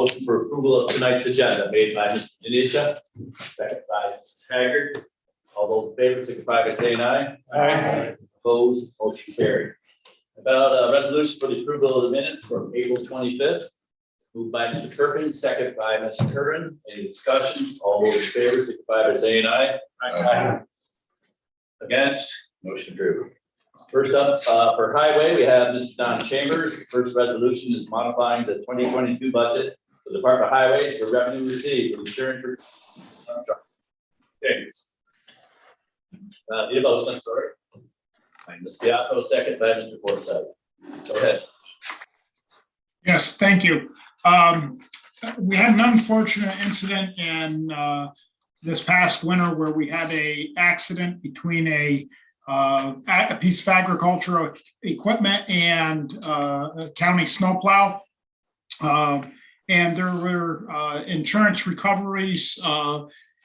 Motion for approval of tonight's agenda made by Mr. Denisha, second by Mrs. Haggard. All those in favor signify by saying aye. Aye. Opposed, motion carried. About a resolution for the approval of the minutes from April 25th. Moved by Mr. Turpin, second by Mr. Curran. Any discussion? All those in favor signify by saying aye. Aye. Against, motion approved. First up, for highway, we have Mr. Don Chambers. The first resolution is modifying the 2022 budget for the Department of Highways for revenue received from insurance. Chambers. Need a motion, I'm sorry. Ms. Diaco, second by Mr. Forsythe. Go ahead. Yes, thank you. We had an unfortunate incident in this past winter where we had a accident between a piece of agricultural equipment and a county snowplow. And there were insurance recoveries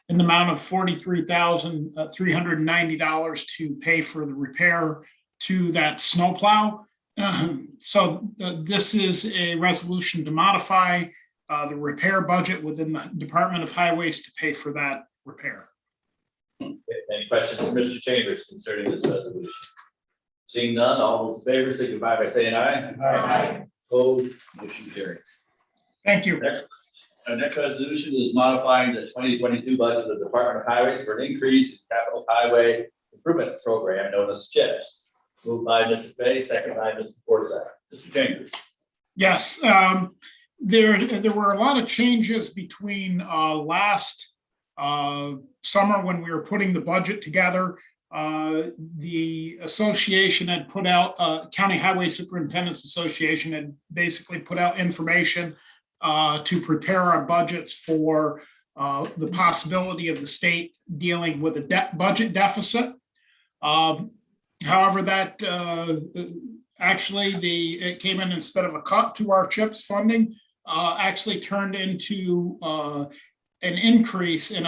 in the amount of $43,390 to pay for the repair to that snowplow. So this is a resolution to modify the repair budget within the Department of Highways to pay for that repair. Okay, any questions from Mr. Chambers concerning this resolution? Seeing none, all those in favor signify by saying aye. Aye. Opposed, motion carried. Thank you. Our next resolution is modifying the 2022 budget of the Department of Highways for an increase in capital highway improvement program known as CHIPS. Moved by Mr. Fay, second by Mr. Forsythe. Mr. Chambers. Yes, there were a lot of changes between last summer when we were putting the budget together. The association had put out, County Highway Superintendents Association had basically put out information to prepare our budgets for the possibility of the state dealing with a budget deficit. However, that actually it came in instead of a cut to our CHIPS funding, actually turned into an increase in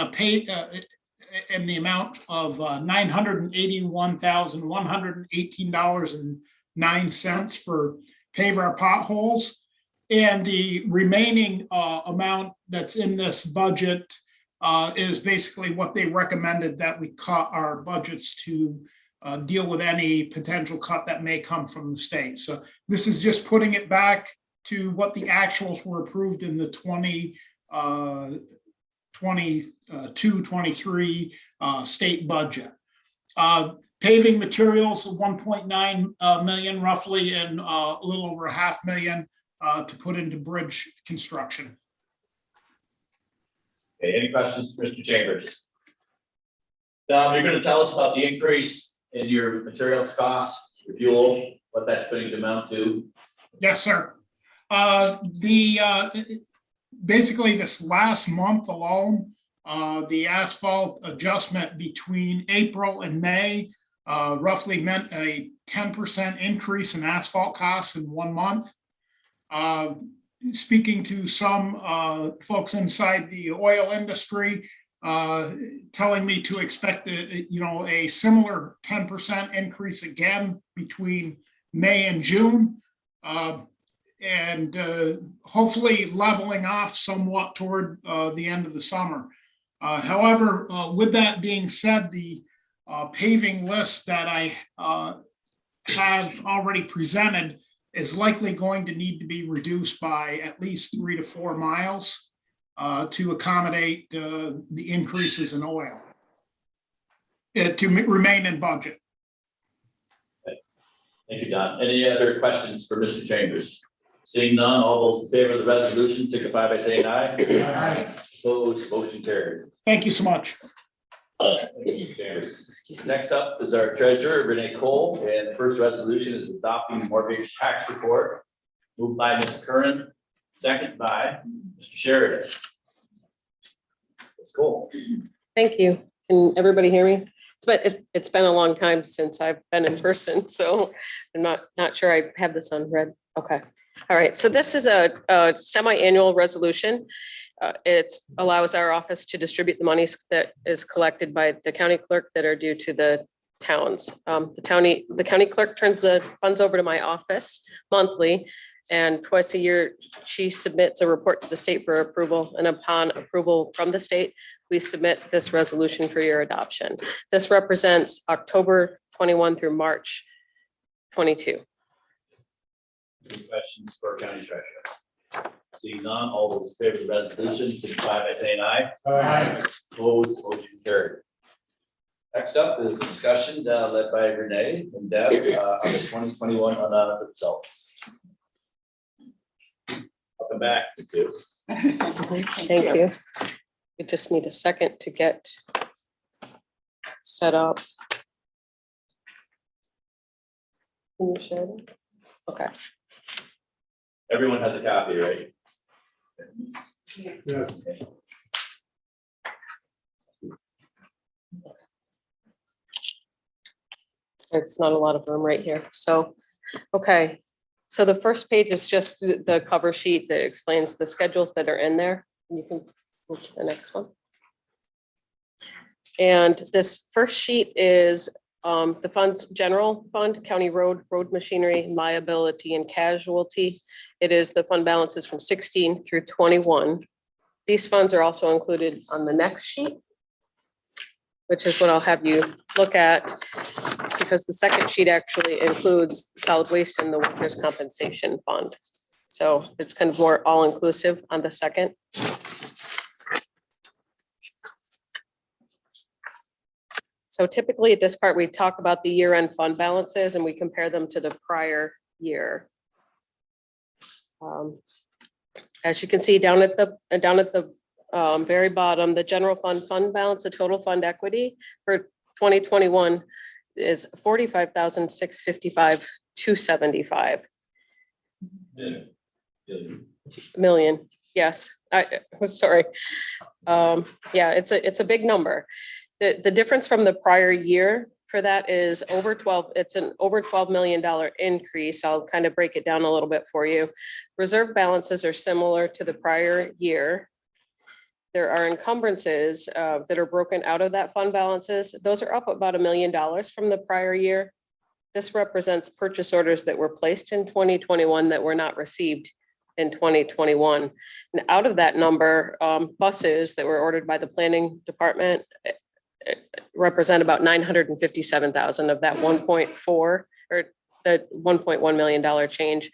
in the amount of $981,118.09 for pave our potholes. And the remaining amount that's in this budget is basically what they recommended that we cut our budgets to deal with any potential cut that may come from the state. So this is just putting it back to what the actuals were approved in the 22-23 state budget. Paving materials, 1.9 million roughly, and a little over $500,000 to put into bridge construction. Okay, any questions, Mr. Chambers? Now, you're going to tell us about the increase in your materials costs, your fuel, what that's going to amount to. Yes, sir. Basically this last month alone, the asphalt adjustment between April and May roughly meant a 10% increase in asphalt costs in 1 month. Speaking to some folks inside the oil industry, telling me to expect a similar 10% increase again between May and June, and hopefully leveling off somewhat toward the end of the summer. However, with that being said, the paving list that I have already presented is likely going to need to be reduced by at least 3 to 4 miles to accommodate the increases in oil to remain in budget. Thank you, Don. Any other questions for Mr. Chambers? Seeing none, all those in favor of the resolution signify by saying aye. Aye. Opposed, motion carried. Thank you so much. Thank you, Mr. Chambers. Next up is our treasurer, Renee Cole, and the first resolution is adopting mortgage tax report. Moved by Ms. Curran, second by Mr. Sheridan. Let's go. Thank you. Can everybody hear me? It's been a long time since I've been in person, so I'm not sure I have this on red. Okay. All right. So this is a semi-annual resolution. It allows our office to distribute the monies that is collected by the county clerk that are due to the towns. The county clerk turns the funds over to my office monthly, And twice a year, she submits a report to the state for approval, and upon approval from the state, we submit this resolution for your adoption. This represents October 21 through March 22. Any questions for county treasurer? Seeing none, all those in favor of the resolution, signify by saying aye. Aye. Opposed, motion carried. Next up is a discussion led by Renee and Deb on the 2021 unaudited results. Welcome back to. Thank you. We just need a second to get set up. Can you share them? Okay. Everyone has a copy, right? Yes. It's not a lot of room right here. So, okay. So the first page is just the cover sheet that explains the schedules that are in there. You can move to the next one. And this first sheet is the funds, general fund, county road, road machinery, liability and casualty. It is the fund balances from 16 through 21. These funds are also included on the next sheet, which is what I'll have you look at, because the second sheet actually includes solid waste and the workers' compensation fund. So it's kind of more all-inclusive on the second. So typically at this part, we talk about the year-end fund balances and we compare them to the prior year. As you can see down at the very bottom, the general fund balance, the total fund equity for 2021 is 45,655,275 million. Yes, sorry. Yeah, it's a big number. The difference from the prior year for that is over 12, it's an over $12 million increase. I'll kind of break it down a little bit for you. Reserve balances are similar to the prior year. There are encumbrances that are broken out of that fund balances. Those are up about $1 million from the prior year. This represents purchase orders that were placed in 2021 that were not received in 2021. And out of that number, buses that were ordered by the planning department represent about 957,000 of that 1.4 or the $1.1 million change.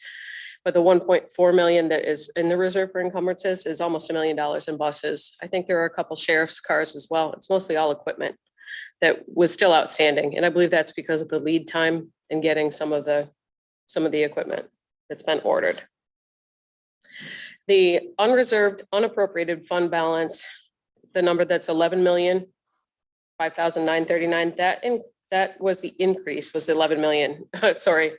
But the 1.4 million that is in the reserve for encumbrances is almost $1 million in buses. I think there are a couple sheriff's cars as well. It's mostly all equipment that was still outstanding. And I believe that's because of the lead time in getting some of the equipment that's been ordered. The unreserved, unappropriated fund balance, the number that's 11,005,939, that was the increase, was 11 million, sorry,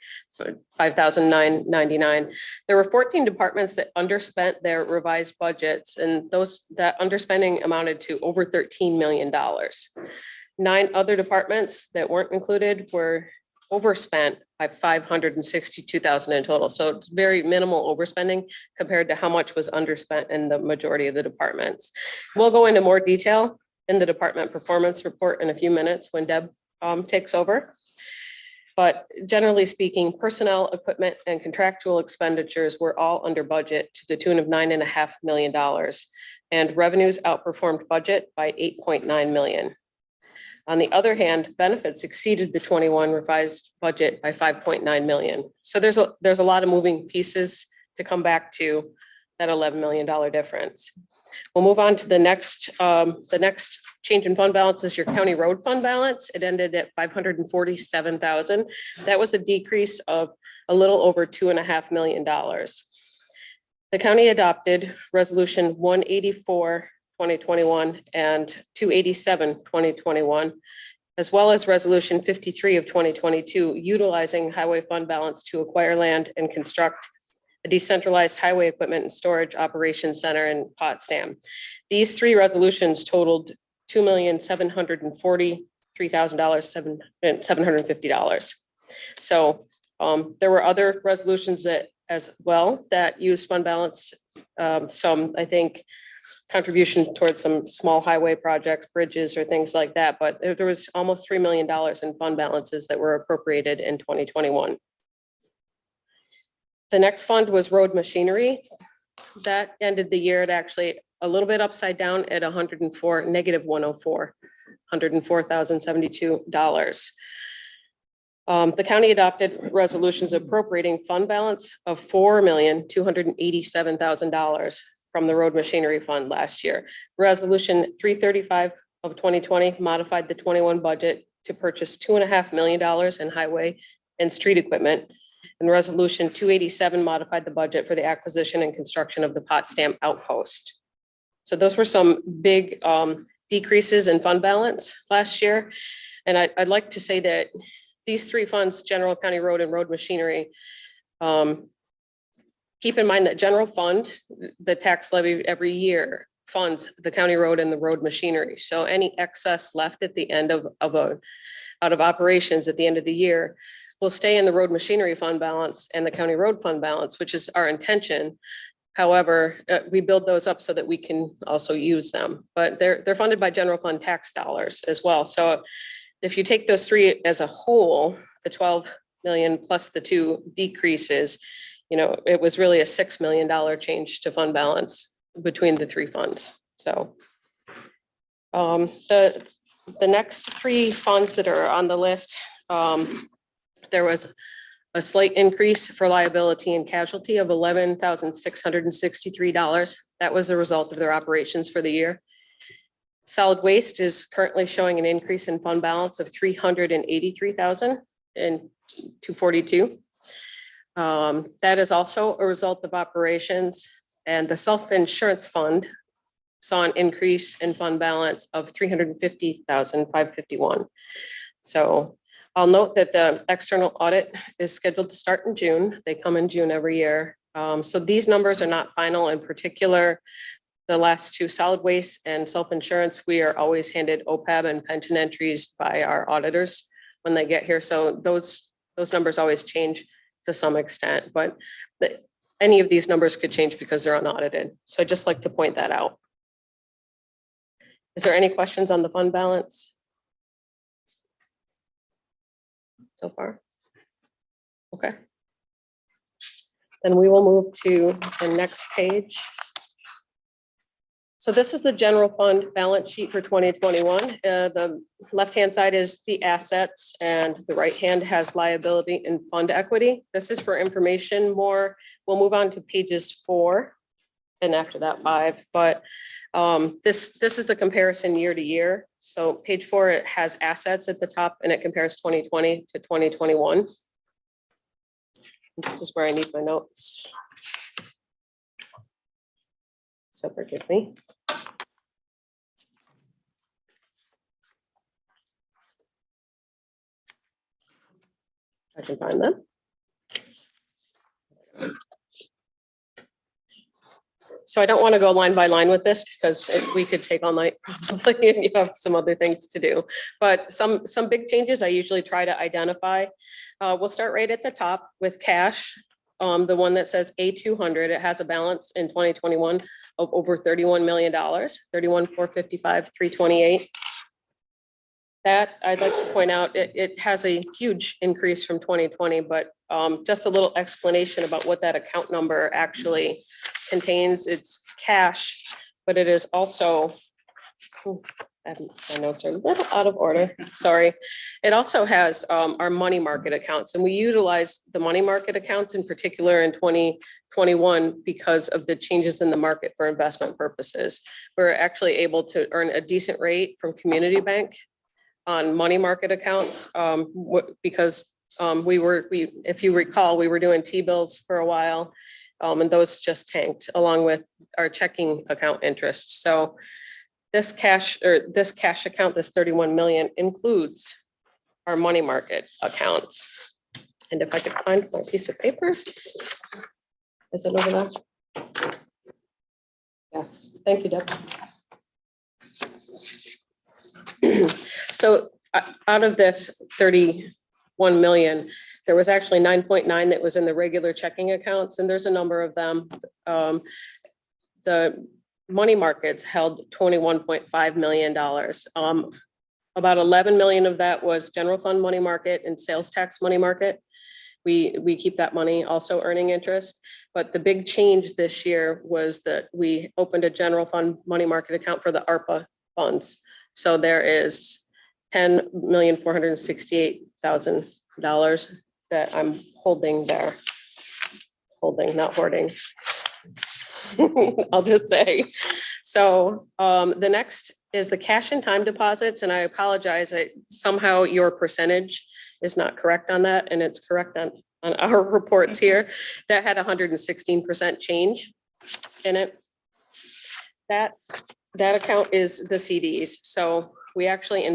5,999. There were 14 departments that underspent their revised budgets, and that underspending amounted to over $13 million. 9 other departments that weren't included were overspent by 562,000 in total. So it's very minimal overspending compared to how much was underspent in the majority of the departments. We'll go into more detail in the department performance report in a few minutes when Deb takes over. But generally speaking, personnel, equipment, and contractual expenditures were all under budget to the tune of $9.5 million, and revenues outperformed budget by 8.9 million. On the other hand, benefits exceeded the 21 revised budget by 5.9 million. So there's a lot of moving pieces to come back to that $11 million difference. We'll move on to the next change in fund balance is your county road fund balance. It ended at 547,000. That was a decrease of a little over $2.5 million. The county adopted resolution 184, 2021 and 287, 2021, as well as resolution 53 of 2022, utilizing highway fund balance to acquire land and construct a decentralized highway equipment and storage operations center in Potsdam. These 3 resolutions totaled $2,743,750. So there were other resolutions that as well that used fund balance. Some, I think, contribution towards some small highway projects, bridges or things like that. But there was almost $3 million in fund balances that were appropriated in 2021. The next fund was road machinery. That ended the year at actually a little bit upside down at 104, negative 104, $104,072. The county adopted resolutions appropriating fund balance of $4,287,000 from the road machinery fund last year. Resolution 335 of 2020 modified the 21 budget to purchase $2.5 million in highway and street equipment. And resolution 287 modified the budget for the acquisition and construction of the Potsdam outpost. So those were some big decreases in fund balance last year. And I'd like to say that these three funds, general, county road, and road machinery, keep in mind that general fund, the tax levy every year, funds the county road and the road machinery. So any excess left at the end out of operations at the end of the year will stay in the road machinery fund balance and the county road fund balance, which is our intention. However, we build those up so that we can also use them, but they're funded by general fund tax dollars as well. So if you take those three as a whole, the 12 million plus the two decreases, you know, it was really a $6 million change to fund balance between the three funds. So the next three funds that are on the list, there was a slight increase for liability and casualty of $11,663. That was the result of their operations for the year. Solid waste is currently showing an increase in fund balance of $383,242. That is also a result of operations, and the self-insurance fund saw an increase in fund balance of $350,551. So I'll note that the external audit is scheduled to start in June. They come in June every year. So these numbers are not final. In particular, the last two, solid waste and self-insurance, we are always handed OPEB and pension entries by our auditors when they get here. So those numbers always change to some extent, but any of these numbers could change because they're unaudited. So I'd just like to point that out. Is there any questions on the fund balance so far? Okay. Then we will move to the next page. So this is the general fund balance sheet for 2021. The left-hand side is the assets and the right hand has liability and fund equity. This is for information more. We'll move on to pages 4 and after that 5, but this is the comparison year to year. So page 4, it has assets at the top and it compares 2020 to 2021. This is where I need my notes. So forgive me. I can find them. So I don't want to go line by line with this because we could take all night probably, and you have some other things to do. But some big changes I usually try to identify. We'll start right at the top with cash. The one that says A200, it has a balance in 2021 of over $31 million, 31,455, 328. That I'd like to point out, it has a huge increase from 2020, but just a little explanation about what that account number actually contains. It's cash, but it is also, my notes are a little out of order, sorry. It also has our money market accounts, and we utilize the money market accounts in particular in 2021 because of the changes in the market for investment purposes. We're actually able to earn a decent rate from Community Bank on money market accounts because if you recall, we were doing T-bills for a while and those just tanked along with our checking account interest. So this cash account, this 31 million includes our money market accounts. And if I could find my piece of paper, is it over there? Yes, thank you, Deb. So out of this 31 million, there was actually 9.9 that was in the regular checking accounts, and there's a number of them. The money markets held $21.5 million. About 11 million of that was general fund money market and sales tax money market. we keep that money also earning interest. But the big change this year was that we opened a general fund money market account for the ARPA funds. So there is $10,468,000 that I'm holding there. Holding, not hoarding. I'll just say. So the next is the cash and time deposits, and I apologize, somehow your percentage is not correct on that, and it's correct on our reports here. That had 116% change in it. That account is the CDs. So we actually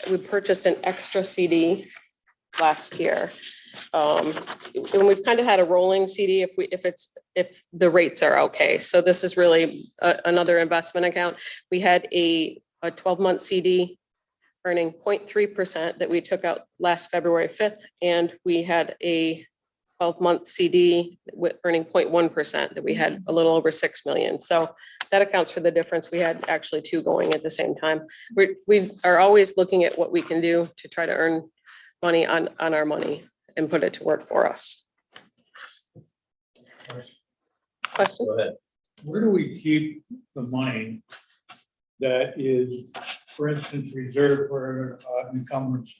we purchased an extra CD last year. And we've kind of had a rolling CD if the rates are okay. So this is really another investment account. We had a 12-month CD earning 0.3% that we took out last February 5th, and we had a 12-month CD with earning 0.1% that we had a little over 6 million. So that accounts for the difference. We had actually two going at the same time. We are always looking at what we can do to try to earn money on our money and put it to work for us. Question? Go ahead. Where do we keep the money that is, for instance, reserved for encumbrances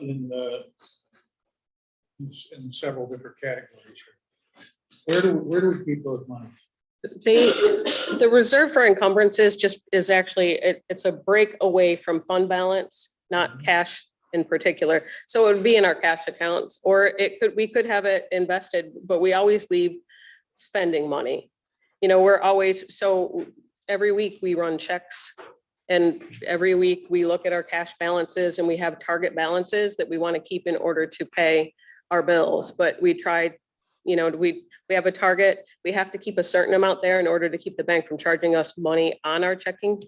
in several different categories? Where do we keep those monies? The reserve for encumbrances is actually, it's a break away from fund balance, not cash in particular. So it would be in our cash accounts, or we could have it invested, but we always leave spending money. You know, so every week we run checks, and every week we look at our cash balances, and we have target balances that we want to keep in order to pay our bills. But we tried, you know, we have a target. We have to keep a certain amount there in order to keep the bank from charging us money on our checking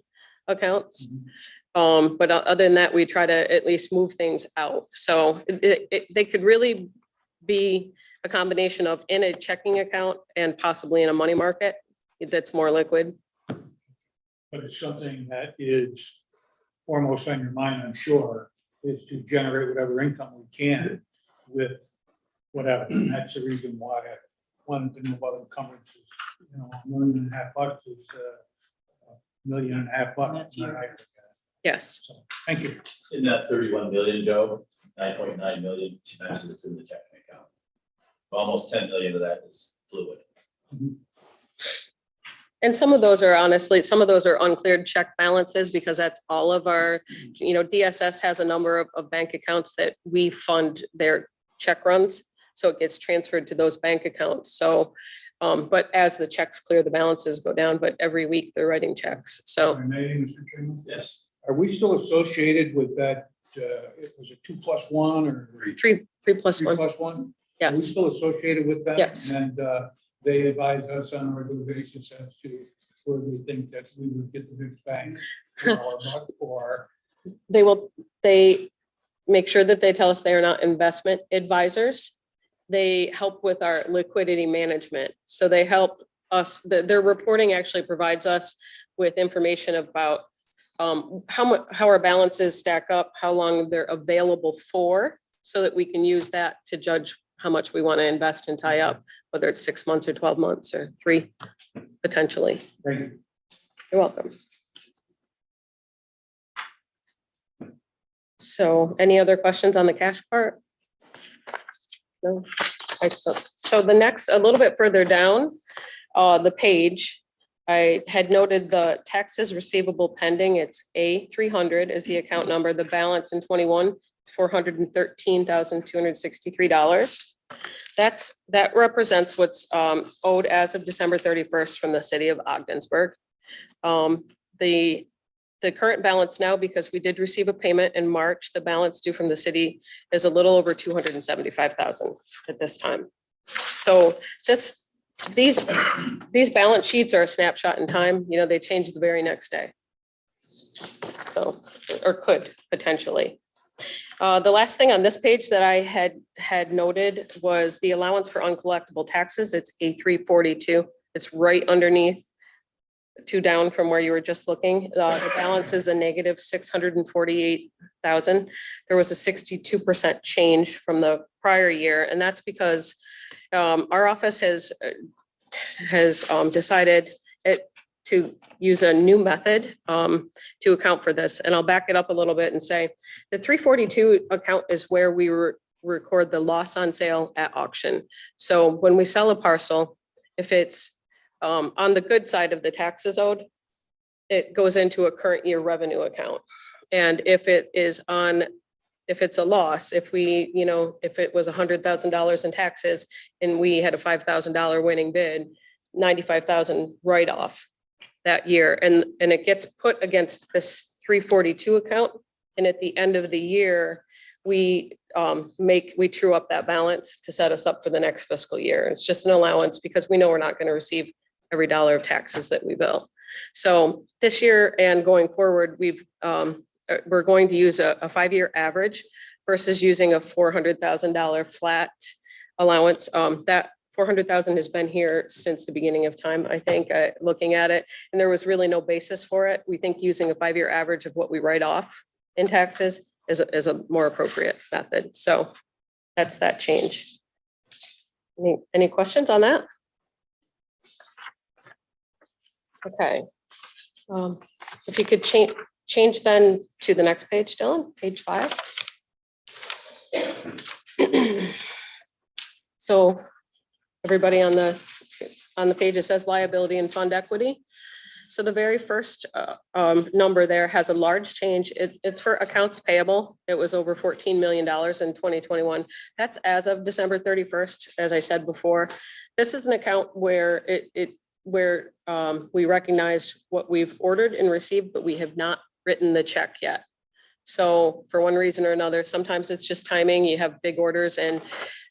accounts. But other than that, we try to at least move things out. So they could really be a combination of in a checking account and possibly in a money market that's more liquid. But it's something that is foremost on your mind, I'm sure, is to generate whatever income we can with whatever. And that's the reason why I wanted to know about encumbrances. You know, $1.5 million is $1.5 million. Yes. So, thank you. In that 31 million, Joe, 9.9 million, actually it's in the checking account. Almost 10 million of that is fluid. And some of those are uncleared check balances, because that's all of our, you know, DSS has a number of bank accounts that we fund their check runs. So it gets transferred to those bank accounts. So, but as the checks clear, the balances go down, but every week they're writing checks. So. Mr. Chairman? Yes. Are we still associated with that? Was it 2+1 or 3+1. 3+1? Are we Yes. still associated with that? Yes. And they advise us on a regular basis as to where we think that we would get the big bang for our buck, or They make sure that they tell us they are not investment advisors. They help with our liquidity management. So they help us, their reporting actually provides us with information about how our balances stack up, how long they're available for, so that we can use that to judge how much we want to invest and tie up, whether it's 6 months or 12 months or 3, potentially. thank you. You're welcome. So any other questions on the cash part? No, so the next, a little bit further down the page, I had noted the taxes receivable pending. It's A300 is the account number. The balance in 21 is $413,263. That represents what's owed as of December 31st from the city of Ogdensburg. The current balance now, because we did receive a payment in March, the balance due from the city is a little over $275,000 at this time. So these balance sheets are a snapshot in time. You know, they change the very next day. So, or could potentially. The last thing on this page that I had noted was the allowance for uncollectible taxes. It's A342. It's right underneath two down from where you were just looking, the balance is a negative 648,000. There was a 62% change from the prior year, and that's because our office has decided to use a new method to account for this. And I'll back it up a little bit and say the 342 account is where we record the loss on sale at auction. So when we sell a parcel, if it's on the good side of the taxes owed, it goes into a current year revenue account. And if it's a loss, if it was $100,000 in taxes and we had a $5,000 winning bid, 95,000 write-off that year. And it gets put against this 342 account. And at the end of the year, we true up that balance to set us up for the next fiscal year. It's just an allowance because we know we're not going to receive every dollar of taxes that we bill. So this year and going forward, we're going to use a 5-year average versus using a $400,000 flat allowance. That 400,000 has been here since the beginning of time, I think, looking at it, and there was really no basis for it. We think using a 5-year average of what we write off in taxes is a more appropriate method. So that's that change. Any questions on that? Okay. If you could change then to the next page, Dylan, page 5. So everybody on the page, it says liability and fund equity. So the very first number there has a large change. It's for accounts payable. It was over $14 million in 2021. That's as of December 31st, as I said before. This is an account where we recognize what we've ordered and received, but we have not written the check yet. So for one reason or another, sometimes it's just timing. You have big orders and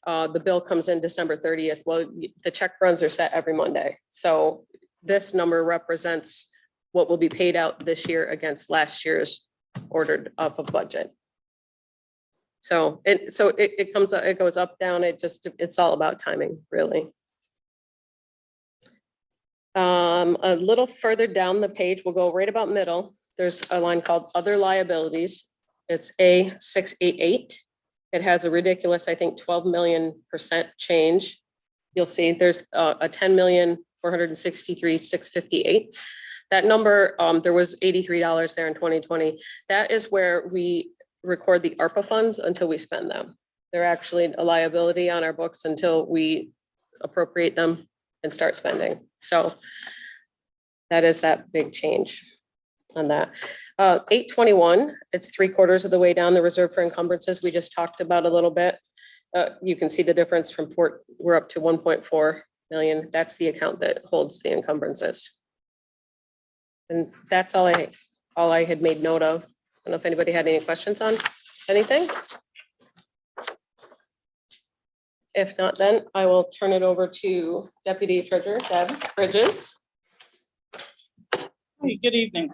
the bill comes in December 30th. Well, the check runs are set every Monday. So this number represents what will be paid out this year against last year's ordered off of budget. So it goes up, down. It's all about timing, really. A little further down the page, we'll go right about middle. There's a line called other liabilities. It's A688. It has a ridiculous, I think, 12 million % change. You'll see there's a 10,463,658. That number, there was $83 there in 2020. That is where we record the ARPA funds until we spend them. They're actually a liability on our books until we appropriate them and start spending. So that is that big change on that. 821, it's 3/4 of the way down the reserve for encumbrances. We just talked about a little bit. You can see the difference from we're up to 1.4 million. That's the account that holds the encumbrances. And that's all I had made note of. I don't know if anybody had any questions on anything. If not, then I will turn it over to Deputy Treasurer Deb Bridges. Hey, good evening.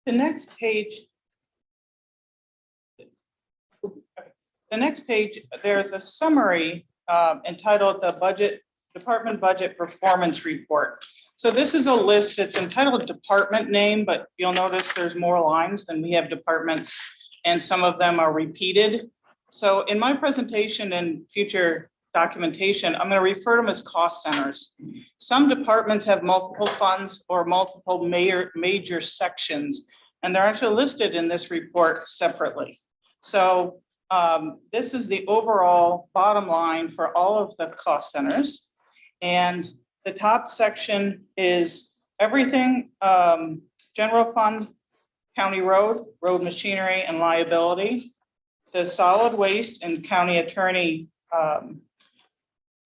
The next page, there's a summary entitled the Department Budget Performance Report. So this is a list. It's entitled department name, but you'll notice there's more lines than we have departments, and some of them are repeated. So in my presentation and future documentation, I'm going to refer to them as cost centers. Some departments have multiple funds or multiple major sections, and they're actually listed in this report separately. So this is the overall bottom line for all of the cost centers. And the top section is everything, general fund, county road machinery and liability. The solid waste and county attorney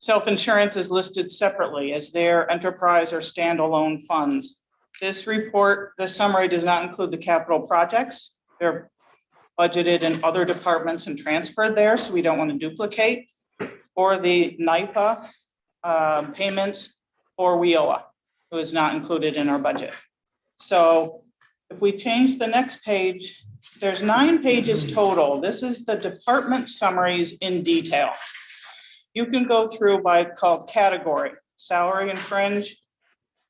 self-insurance is listed separately as their enterprise or standalone funds. This report, the summary does not include the capital projects. They're budgeted in other departments and transferred there, so we don't want to duplicate, or the NIPA payments or WIOA, who is not included in our budget. So if we change the next page, there's 9 pages total. This is the department summaries in detail. You can go through by called category, salary and fringe,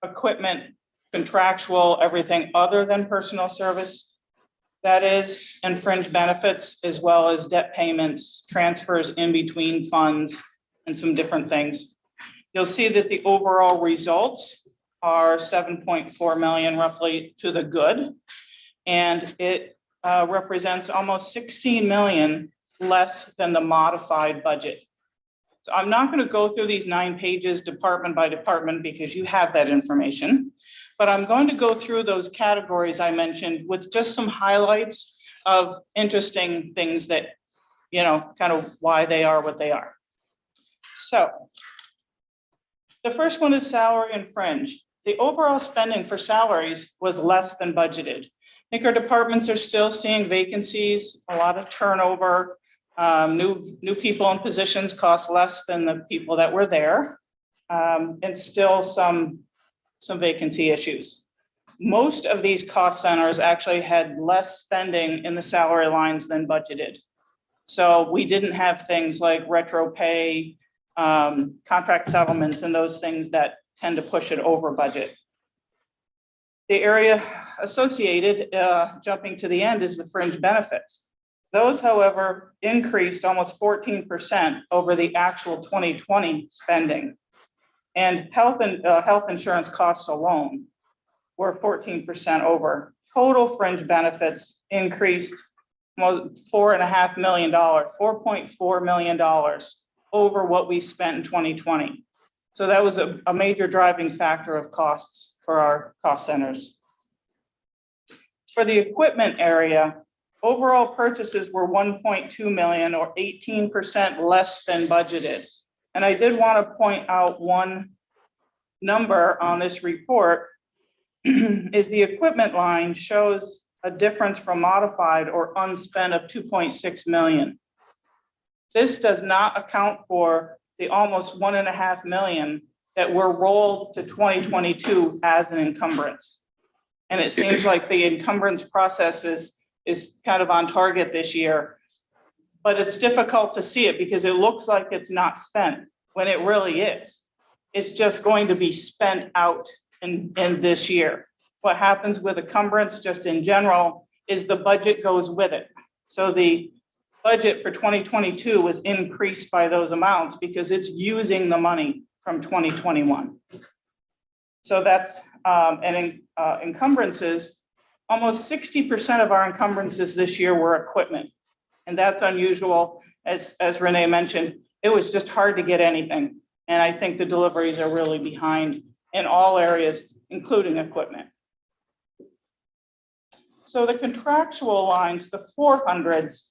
equipment, contractual, everything other than personal service. That is, and fringe benefits, as well as debt payments, transfers in between funds, and some different things. You'll see that the overall results are 7.4 million roughly to the good. And it represents almost 16 million less than the modified budget. So I'm not going to go through these 9 pages department by department because you have that information. But I'm going to go through those categories I mentioned with just some highlights of interesting things that, kind of why they are what they are. So the first one is salary and fringe. The overall spending for salaries was less than budgeted. I think our departments are still seeing vacancies, a lot of turnover. New people in positions cost less than the people that were there, and still some vacancy issues. Most of these cost centers actually had less spending in the salary lines than budgeted. So we didn't have things like retro pay, contract settlements, and those things that tend to push it over budget. The area associated, jumping to the end, is the fringe benefits. Those, however, increased almost 14% over the actual 2020 spending. And health insurance costs alone were 14% over. Total fringe benefits increased $4.5 million, $4.4 million over what we spent in 2020. So that was a major driving factor of costs for our cost centers. For the equipment area, overall purchases were 1.2 million, or 18% less than budgeted. And I did want to point out one number on this report is the equipment line shows a difference from modified or unspent of 2.6 million. This does not account for the almost 1.5 million that were rolled to 2022 as an encumbrance. And it seems like the encumbrance process is kind of on target this year, but it's difficult to see it because it looks like it's not spent when it really is. It's just going to be spent out in this year. What happens with encumbrance just in general is the budget goes with it. So the budget for 2022 was increased by those amounts because it's using the money from 2021. So that's, encumbrances, almost 60% of our encumbrances this year were equipment. And that's unusual. As Renee mentioned, it was just hard to get anything. And I think the deliveries are really behind in all areas, including equipment. So the contractual lines, the 400s,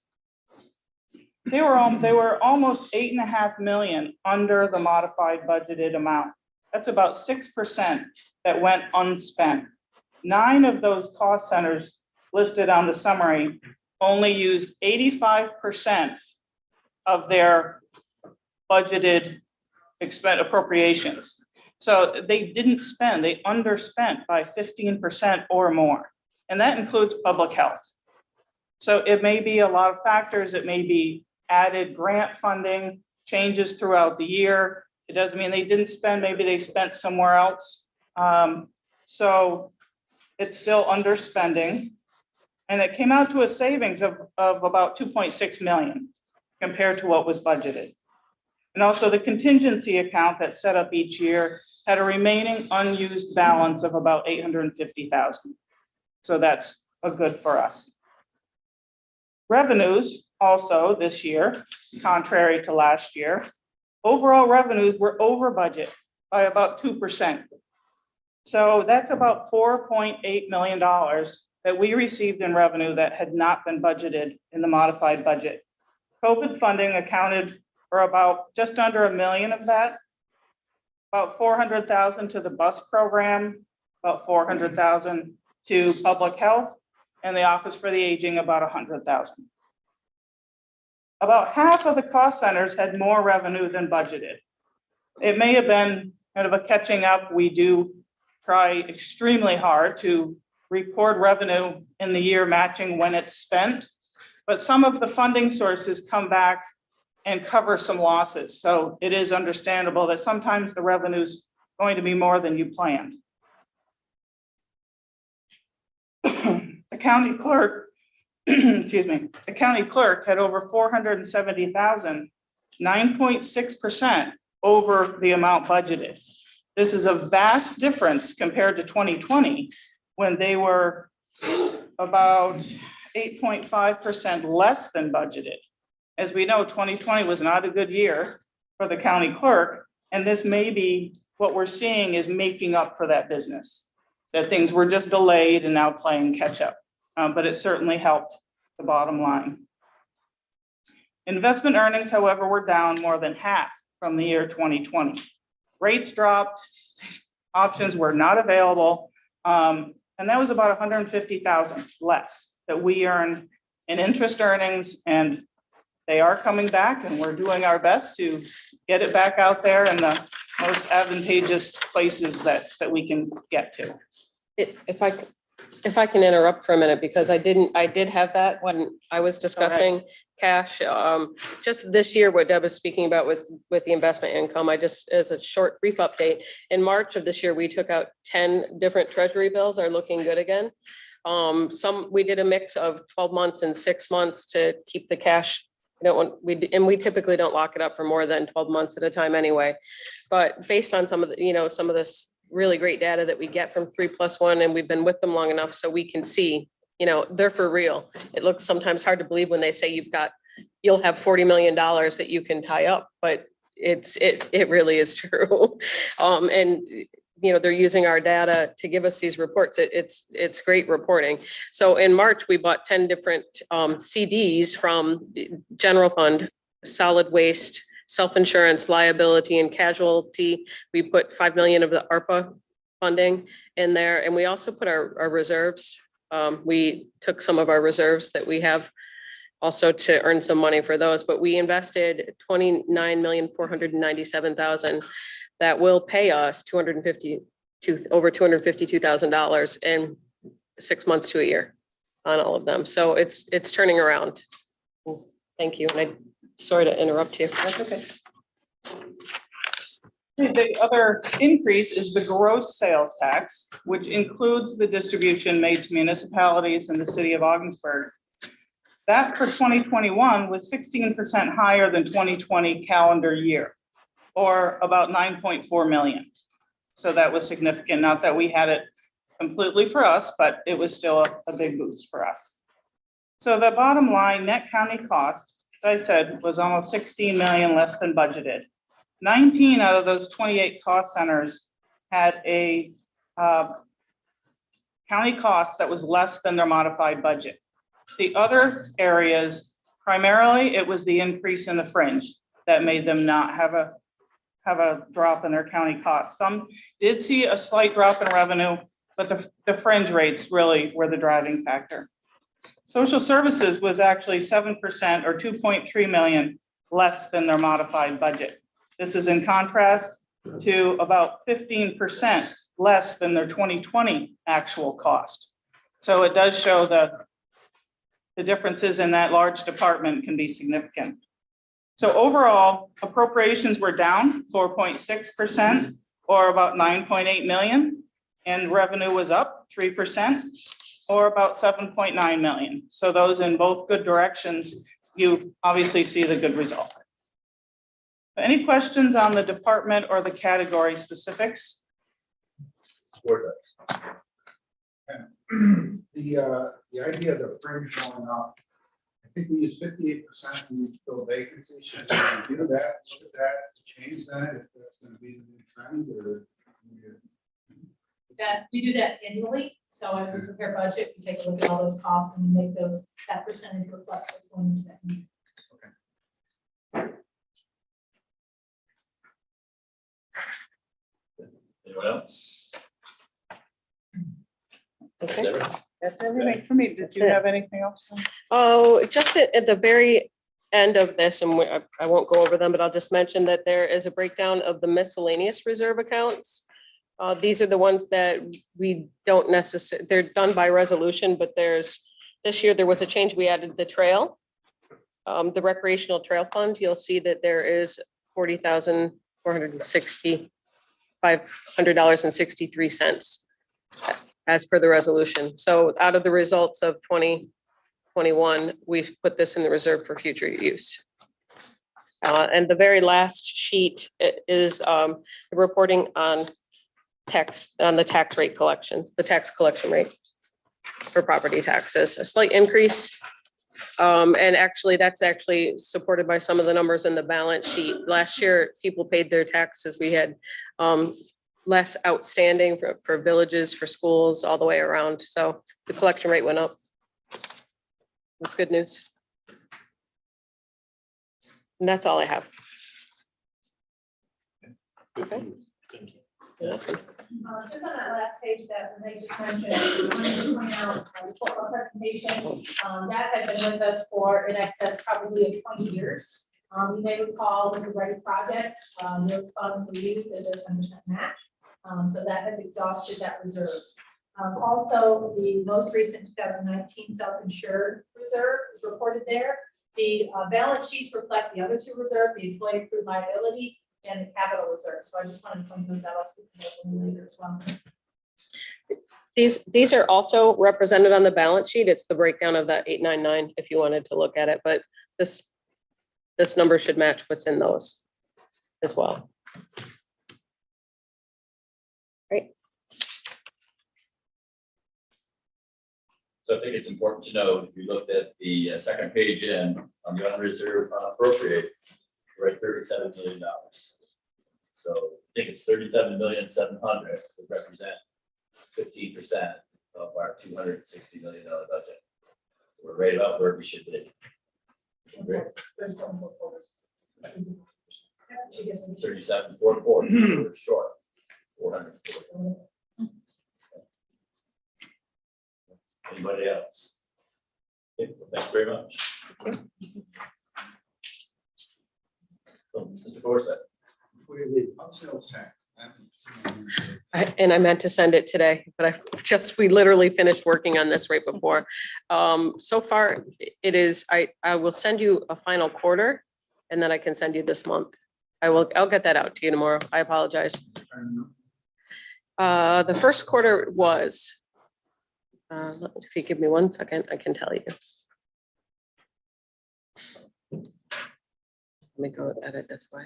they were almost 8.5 million under the modified budgeted amount. That's about 6% that went unspent. 9 of those cost centers listed on the summary only used 85% of their budgeted appropriations. So they didn't spend, they underspent by 15% or more. And that includes public health. So it may be a lot of factors. It may be added grant funding, changes throughout the year. It doesn't mean they didn't spend, maybe they spent somewhere else. So it's still underspending. And it came out to a savings of about 2.6 million compared to what was budgeted. And also the contingency account that's set up each year had a remaining unused balance of about 850,000. So that's a good for us. Revenues also this year, contrary to last year, overall revenues were over budget by about 2%. So that's about $4.8 million that we received in revenue that had not been budgeted in the modified budget. COVID funding accounted for about just under $1 million of that, about 400,000 to the bus program, about 400,000 to public health, and the Office for the Aging about 100,000. About half of the cost centers had more revenue than budgeted. It may have been kind of a catching up. We do try extremely hard to record revenue in the year matching when it's spent, but some of the funding sources come back and cover some losses. So it is understandable that sometimes the revenue is going to be more than you planned. county clerk, excuse me, the county clerk had over 470,000, 9.6% over the amount budgeted. This is a vast difference compared to 2020, when they were about 8.5% less than budgeted. As we know, 2020 was not a good year for the county clerk, and this may be what we're seeing is making up for that business, that things were just delayed and now playing catch up. But it certainly helped the bottom line. Investment earnings, however, were down more than half from the year 2020. Rates dropped, options were not available, and that was about 150,000 less that we earned in interest earnings, and they are coming back, and we're doing our best to get it back out there in the most advantageous places that we can get to. If I can interrupt for a minute, because I did have that when I was discussing cash. Just this year, what Deb was speaking about with the investment income, as a short brief update, in March of this year, we took out 10 different treasury bills, are looking good again. We did a mix of 12 months and 6 months to keep the cash. We typically don't lock it up for more than 12 months at a time anyway. But based on some of this really great data that we get from 3+1, and we've been with them long enough so we can see, they're for real. It looks sometimes hard to believe when they say you'll have $40 million that you can tie up, but it really is true. And they're using our data to give us these reports. It's great reporting. So in March, we bought 10 different CDs from general fund, solid waste, self-insurance, liability, and casualty. We put 5 million of the ARPA funding in there, and we also put our reserves. We took some of our reserves that we have also to earn some money for those, but we invested 29,497,000 that will pay us over $252,000 in 6 months to a year on all of them. So it's turning around. Thank you. And sorry to interrupt you. That's okay. The other increase is the gross sales tax, which includes the distribution made to municipalities in the city of Augsburg. That for 2021 was 16% higher than 2020 calendar year, or about 9.4 million. So that was significant. Not that we had it completely for us, but it was still a big boost for us. So the bottom line, net county cost, as I said, was almost 16 million less than budgeted. 19 out of those 28 cost centers had a county cost that was less than their modified budget. The other areas, primarily, it was the increase in the fringe that made them not have a drop in their county costs. Some did see a slight drop in revenue, but the fringe rates really were the driving factor. Social services was actually 7% or 2.3 million less than their modified budget. This is in contrast to about 15% less than their 2020 actual cost. So it does show the differences in that large department can be significant. So overall, appropriations were down 4.6%, or about 9.8 million, and revenue was up 3%, or about 7.9 million. So those in both good directions, you obviously see the good result. Any questions on the department or the category specifics? The idea of the fringe going up, I think we use 58% when we fill vacancies. Should we do that, look at that, change that, if that's going to be the new trend, or? That we do that annually. So as we prepare budget, we take a look at all those costs and make that percentage reflect what's going into that. Anyone else? Okay. Sarah? That's everything for me. Did That's you it. have anything else? Oh, just at the very end of this, and I won't go over them, but I'll just mention that there is a breakdown of the miscellaneous reserve accounts. These are the ones that we don't necessarily, they're done by resolution, but this year there was a change. We added the trail, the recreational trail fund. You'll see that there is $40,465.63 as per the resolution. So out of the results of 2021, we've put this in the reserve for future use. And the very last sheet is the reporting on the tax rate collection, the tax collection rate for property taxes, a slight increase. And actually, that's actually supported by some of the numbers in the balance sheet. Last year, people paid their taxes. We had less outstanding for villages, for schools, all the way around. So the collection rate went up. That's good news. And that's all I have. Okay. Just on that last page that Renee just mentioned, I wanted to point out before our presentation, that had been with us for in excess probably of 20 years. You may recall with the Ready project, those funds were used as a 10% match. So that has exhausted that reserve. Also, the most recent 2019 self-insured reserve is reported there. The balance sheets reflect the other two reserves, the employee accrued liability and the capital reserve. So I just wanted to point those out later as well. These are also represented on the balance sheet. It's the breakdown of that 899 if you wanted to look at it, but this number should match what's in those as well. Great. So I think it's important to note, if you looked at the second page in on the unreserved unappropriate, we're at $37 million. So I think it's 37,700,000 would represent 15% of our $260 million budget. So we're right about where we should be. Great. 37,440, so we're short 400. Anybody else? Okay, well, thank you very much. So, Mr. Forsyth. Before you leave, on sales tax. And I meant to send it today, but we literally finished working on this right before. So far it is, I will send you a final quarter and then I can send you this month. I'll get that out to you tomorrow. I apologize. The first quarter was, if you give me 1 second, I can tell you. Let me go at it this way.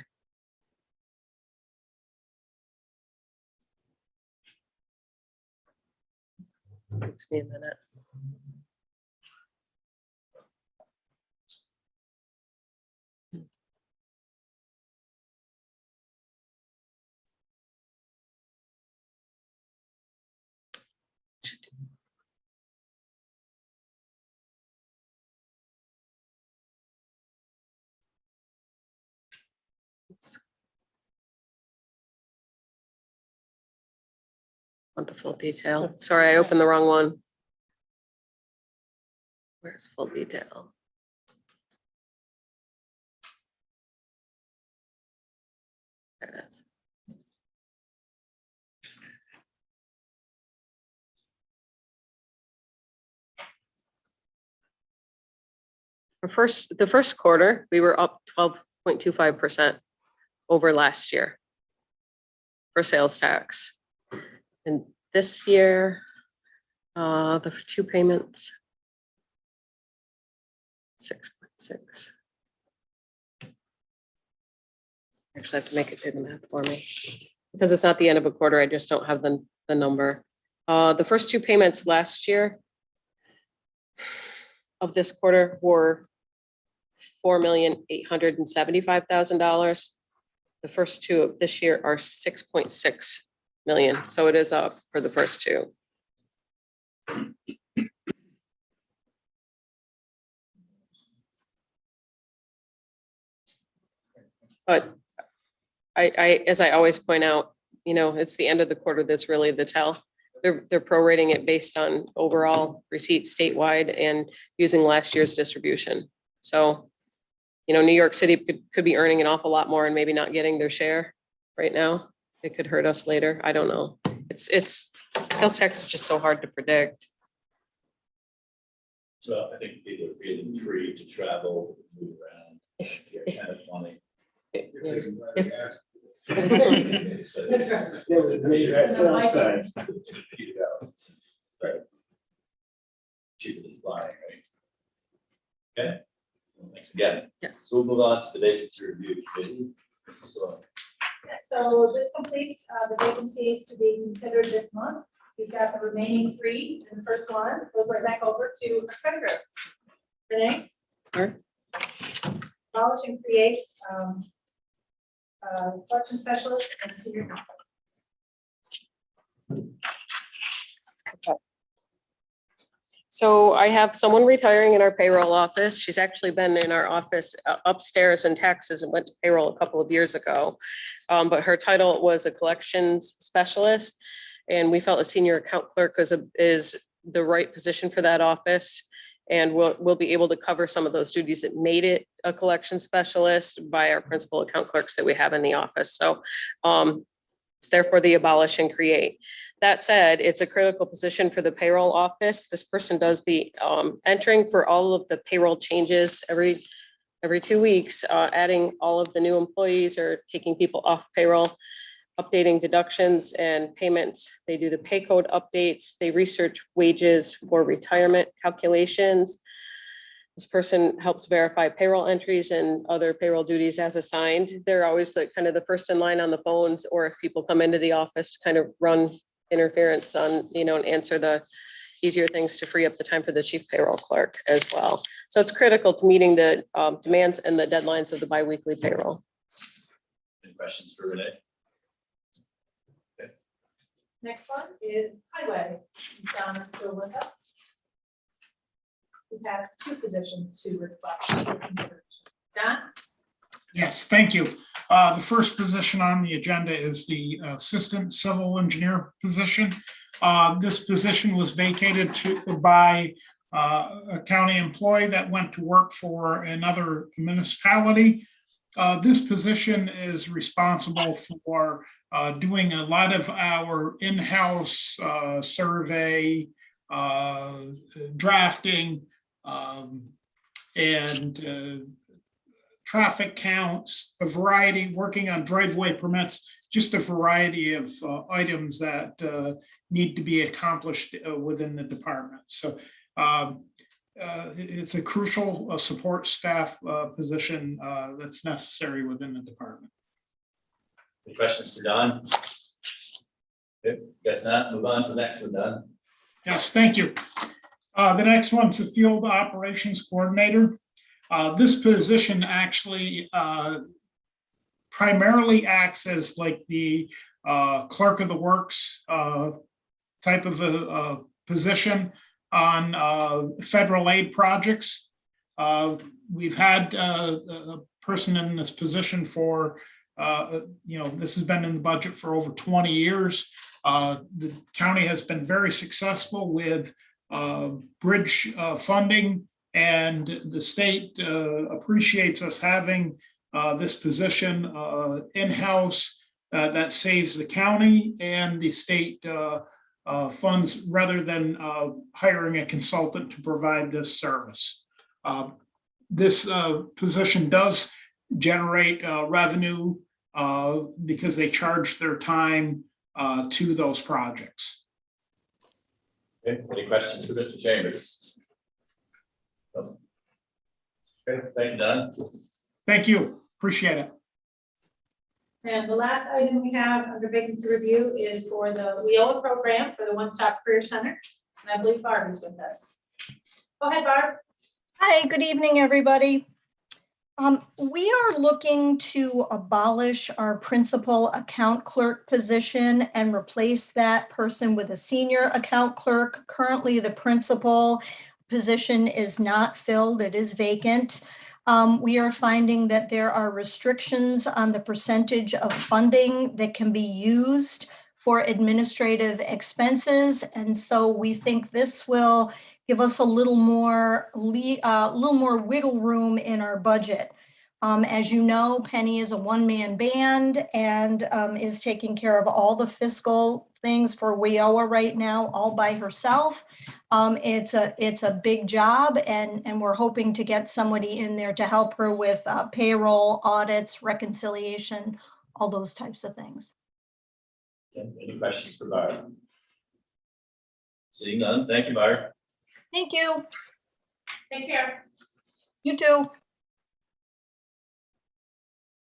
Takes me a minute. Want the full detail. Sorry, I opened the wrong one. Where's full detail? There it is. The first quarter, we were up 12.25% over last year for sales tax. And this year, the two payments, 6.6. Actually, I have to make it do the math for me because it's not the end of a quarter. I just don't have the number. The first two payments last year of this quarter were $4,875,000. The first two of this year are 6.6 million. So it is up for the first two. But as I always point out, it's the end of the quarter that's really the tell. They're prorating it based on overall receipts statewide and using last year's distribution. So, New York City could be earning an awful lot more and maybe not getting their share right now. It could hurt us later. I don't know. It's sales tax is just so hard to predict. So I think people are feeling free to travel, move around, get kind of money. That sales tax. Okay, well, thanks again. Yes. So we'll move on to the vacancy review committee. Mrs. Lloyd. So this completes the vacancies to be considered this month. We've got the remaining 3 in the first one. We'll go back over to Treasurer. Renee? Sure. Abolish and create collection specialist and senior counsel. So I have someone retiring in our payroll office. She's actually been in our office upstairs in taxes and went to payroll a couple of years ago. But her title was a collections specialist. And we felt a senior account clerk is the right position for that office. And we'll be able to cover some of those duties that made it a collection specialist by our principal account clerks that we have in the office. So it's therefore the abolish and create. That said, it's a critical position for the payroll office. This person does the entering for all of the payroll changes every 2 weeks, adding all of the new employees or taking people off payroll, updating deductions and payments. They do the pay code updates. They research wages for retirement calculations. This person helps verify payroll entries and other payroll duties as assigned. They're always the kind of the first in line on the phones, or if people come into the office to kind of run interference on, and answer the easier things to free up the time for the chief payroll clerk as well. So it's critical to meeting the demands and the deadlines of the biweekly payroll. Any questions for Renee? Next one is highway. Don is still with us. We have 2 positions to request for consideration. Don? Yes, thank you. The first position on the agenda is the Assistant Civil Engineer position. This position was vacated by a county employee that went to work for another municipality. This position is responsible for doing a lot of our in-house survey, drafting, and traffic counts, a variety, working on driveway permits, just a variety of items that need to be accomplished within the department. So it's a crucial support staff position that's necessary within the department. Any questions for Don? Okay, guess not. Move on to the next one, Don. Yes, thank you. The next one's the Field Operations Coordinator. This position actually primarily acts as like the clerk of the works type of a position on federal aid projects. We've had a person in this position for, this has been in the budget for over 20 years. The county has been very successful with bridge funding, and the state appreciates us having this position in-house that saves the county and the state funds rather than hiring a consultant to provide this service. This position does generate revenue because they charge their time to those projects. Okay, any questions for Mr. Chambers? No. Okay, thank you, Don. Thank you. Appreciate it. And the last item we have under vacancy review is for the WIOA program for the One Stop Career Center. And I believe Barb is with us. Go ahead, Barb. Hi, good evening, everybody. We are looking to abolish our principal account clerk position and replace that person with a senior account clerk. Currently, the principal position is not filled, it is vacant. We are finding that there are restrictions on the percentage of funding that can be used for administrative expenses. And so we think this will give us a little more wiggle room in our budget. As you know, Penny is a one-man band and is taking care of all the fiscal things for WIOA right now, all by herself. It's a big job, and we're hoping to get somebody in there to help her with payroll, audits, reconciliation, all those types of things. Okay, any questions for Barb? Seeing none, thank you, Barb. Thank you. Take care. You too.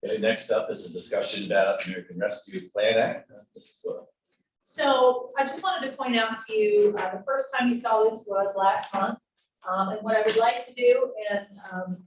Okay, next up is a discussion about American Rescue Plan Act. This is what. So I just wanted to point out to you, the first time you saw this was last month. And what I would like to do, and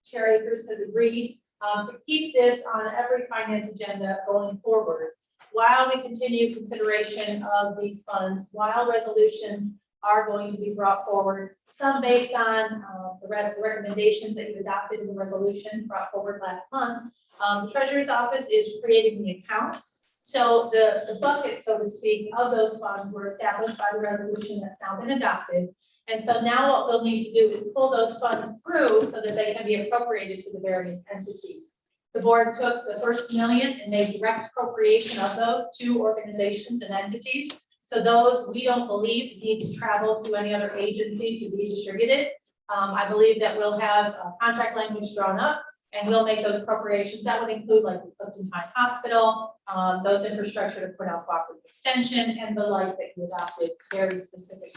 Chair Akers has agreed, to keep this on every finance agenda going forward, while we continue consideration of these funds, while resolutions are going to be brought forward, some based on the recommendations that you adopted in the resolution brought forward last month. The Treasurer's Office is creating the accounts. So the bucket, so to speak, of those funds were established by the resolution that's now been adopted. And so now what they'll need to do is pull those funds through so that they can be appropriated to the various entities. The board took the first $1 million and made direct appropriation of those to organizations and entities. So those we don't believe need to travel to any other agency to be distributed. I believe that we'll have contract language drawn up and we'll make those appropriations. That would include like the Clifton Pine Hospital, those infrastructure to Cornell Cooperative Extension and the like that you adopted very specifically.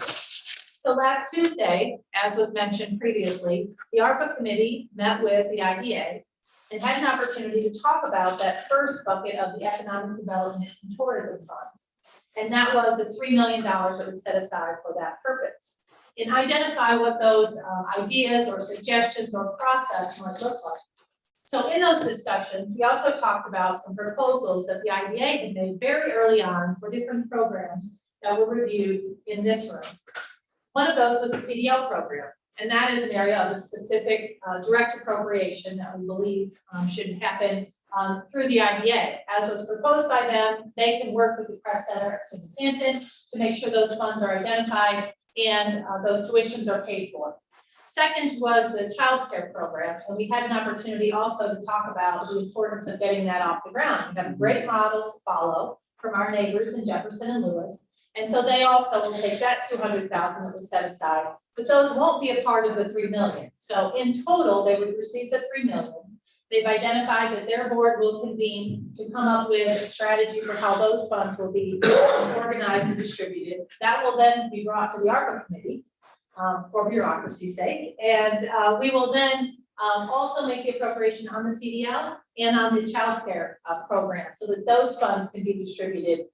So last Tuesday, as was mentioned previously, the ARPA committee met with the IDA and had an opportunity to talk about that first bucket of the economic development and tourism funds. And that was the $3 million that was set aside for that purpose. And identify what those ideas or suggestions or process might look like. So in those discussions, we also talked about some proposals that the IDA had made very early on for different programs that were reviewed in this room. One of those was the CDL program, and that is an area of a specific direct appropriation that we believe should happen through the IDA. As was proposed by them, they can work with the Press Center at Canton to make sure those funds are identified and those tuitions are paid for. Second was the child care program, and we had an opportunity also to talk about the importance of getting that off the ground. We have a great model to follow from our neighbors in Jefferson and Lewis. And so they also will take that 200,000 that was set aside, but those won't be a part of the 3 million. So in total, they would receive the 3 million. They've identified that their board will convene to come up with a strategy for how those funds will be organized and distributed. That will then be brought to the ARPA committee for bureaucracy's sake. And we will then also make the appropriation on the CDL and on the child care program so that those funds can be distributed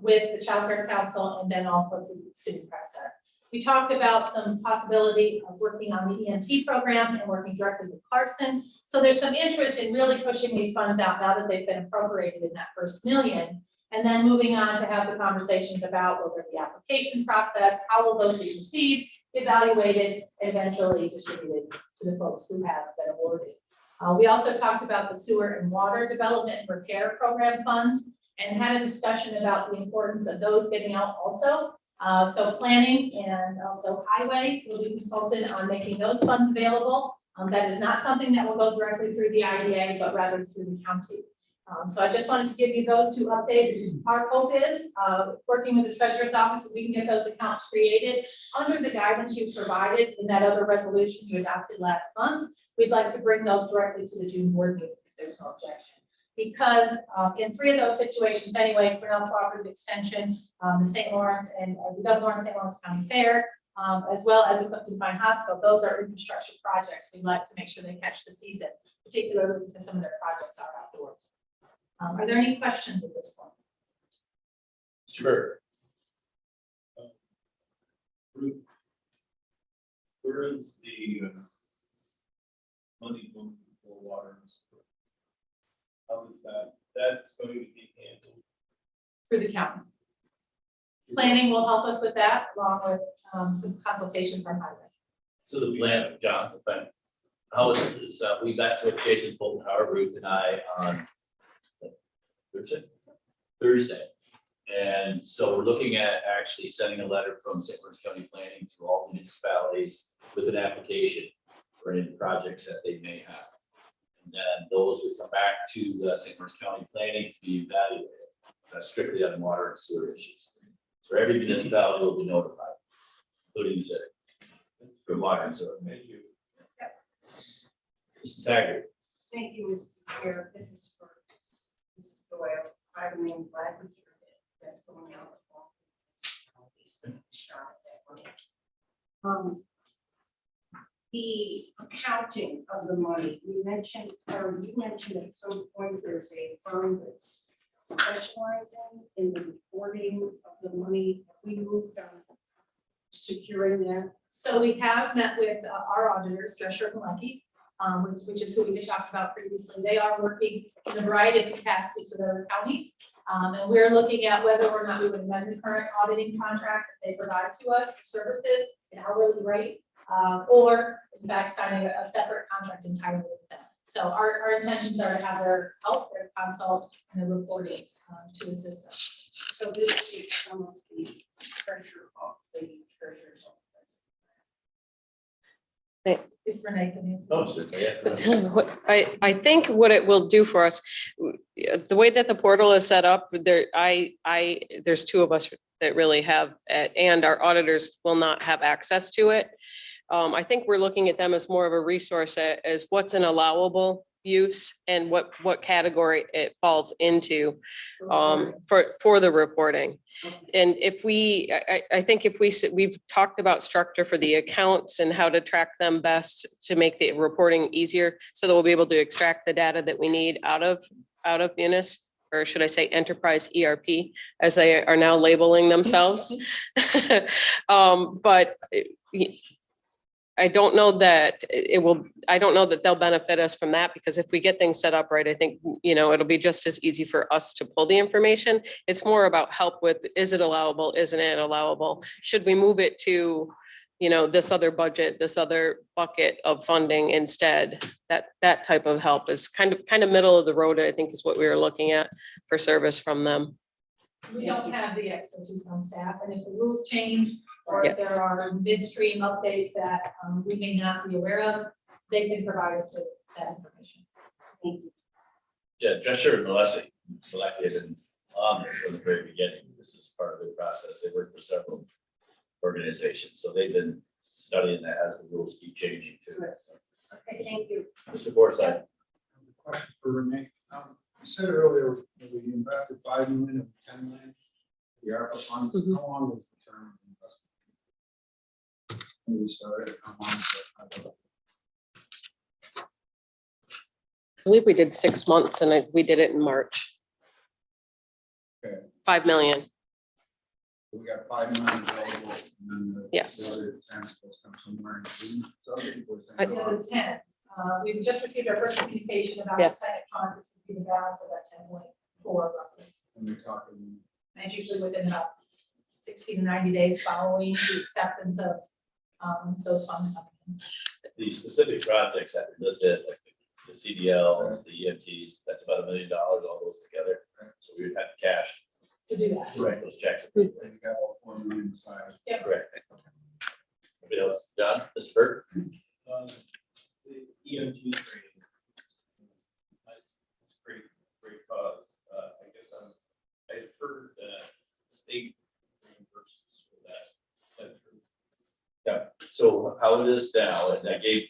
with the Child Care Council and then also through the Student Press Center. We talked about some possibility of working on the EMT program and working directly with Clarkson. So there's some interest in really pushing these funds out now that they've been appropriated in that first $1 million. And then moving on to have the conversations about will there be application process, how will those be received, evaluated, and eventually distributed to the folks who have been awarded. We also talked about the sewer and water development and repair program funds and had a discussion about the importance of those getting out also. So planning and also highway will be consulted on making those funds available. That is not something that will go directly through the IDA, but rather through the county. So I just wanted to give you those two updates. Our hope is working with the Treasurer's Office, if we can get those accounts created under the guidance you provided in that other resolution you adopted last month. We'd like to bring those directly to the June board meeting if there's no objection. Because in 3 of those situations anyway, Cornell Cooperative Extension, the St. Lawrence and the St. Lawrence County Fair, as well as the Clifton Pine Hospital, those are infrastructure projects. We'd like to make sure they catch the season, particularly because some of their projects are outdoors. Are there any questions at this point? Sure. Where is the money going for water and sewer? How is that? That's going to be handled. Through the county. Planning will help us with that, along with some consultation from highway. So the plan, John, the plan, how is it? Is, we met with Jason Fulton, Howard, Ruth, and I on Thursday. And so we're looking at actually sending a letter from St. Lawrence County Planning to all municipalities with an application for any projects that they may have. And then those would come back to the St. Lawrence County Planning to be evaluated. That's strictly on water and sewer issues. So every municipality will be notified, including the city, for water and sewer. Thank you. Mrs. Haggard. Thank you, Mr. Chair. This is Doyle. I'm glad to hear that's going out. the accounting of the money, we mentioned, or you mentioned at some point, there's a firm that's specializing in the reporting of the money. We moved on securing that. So we have met with our auditors, Drescher and Malecki, which is who we had talked about previously. They are working in a variety of capacities with other counties. And we're looking at whether or not we would amend the current auditing contract that they provide to us for services an hourly rate, or in fact, signing a separate contract entirely with them. So our intentions are to have their help, their consult, and their reporting to assist us. So this takes some of the pressure off the treasurer's office. If Renee can answer. Oh, certainly, yeah. What I think what it will do for us, the way that the portal is set up, there's two of us that really have, and our auditors will not have access to it. I think we're looking at them as more of a resource as what's an allowable use and what category it falls into for the reporting. And if I think if we've talked about structure for the accounts and how to track them best to make the reporting easier, so that we'll be able to extract the data that we need out of Munis, or should I say Enterprise ERP, as they are now labeling themselves. But I don't know that I don't know that they'll benefit us from that, because if we get things set up right, I think, it'll be just as easy for us to pull the information. It's more about help with, is it allowable? Isn't it allowable? Should we move it to, this other budget, this other bucket of funding instead? That type of help is kind of middle of the road, I think, is what we were looking at for service from them. We don't have the expertise on staff, and if the rules change, or if Yes. there are midstream updates that we may not be aware of, they can provide us with that information. Yeah, Drescher and Malecki have been on this from the very beginning. This is part of the process. They work for several organizations, so they've been studying that as the rules keep changing too. So, Okay, thank you. Mr. Forsythe. Question for Renee. You said earlier that we invested 5 million of 10 million. The ARPA funds, Mhm. how long was the term of the investment? When we started, how long was it? I believe we did 6 months and we did it in March. Okay. 5 million. We got 5 million available, and then the Yes. other 10 supposed to come somewhere in June. So other people are saying, I- Yeah, the 10, we've just received our first communication about Yeah. the second tranche, which would be the balance of that 10.4 roughly. when we're talking, And it's usually within about 60 to 90 days following the acceptance of those funds coming in. The specific projects that we listed, like the CDLs, the EMTs, that's about $1 million, all those together. So we would have cash To do that. to write those checks. we got all 4 million aside. Correct. Anybody else? John, Mr. Burke? The EMT training. It's great cause. I guess I've heard that state reimburses for that. Yeah, so how it is now, and I gave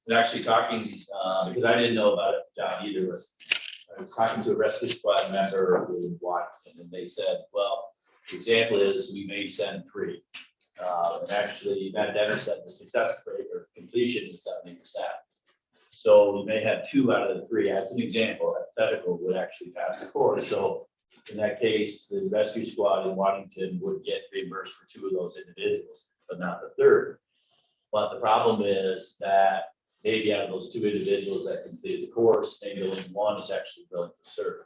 and actually talking, because I didn't know about it, John either, I was talking to a rescue squad member in Washington, and they said, well, the example is we may send 3. And actually, Matt Denner said the success rate or completion is 70%. So we may have 2 out of the 3, as an example, hypothetical, would actually pass the course. So in that case, the rescue squad in Washington would get reimbursed for 2 of those individuals, but not the 3rd. But the problem is that maybe out of those 2 individuals that completed the course, maybe only 1 is actually willing to serve.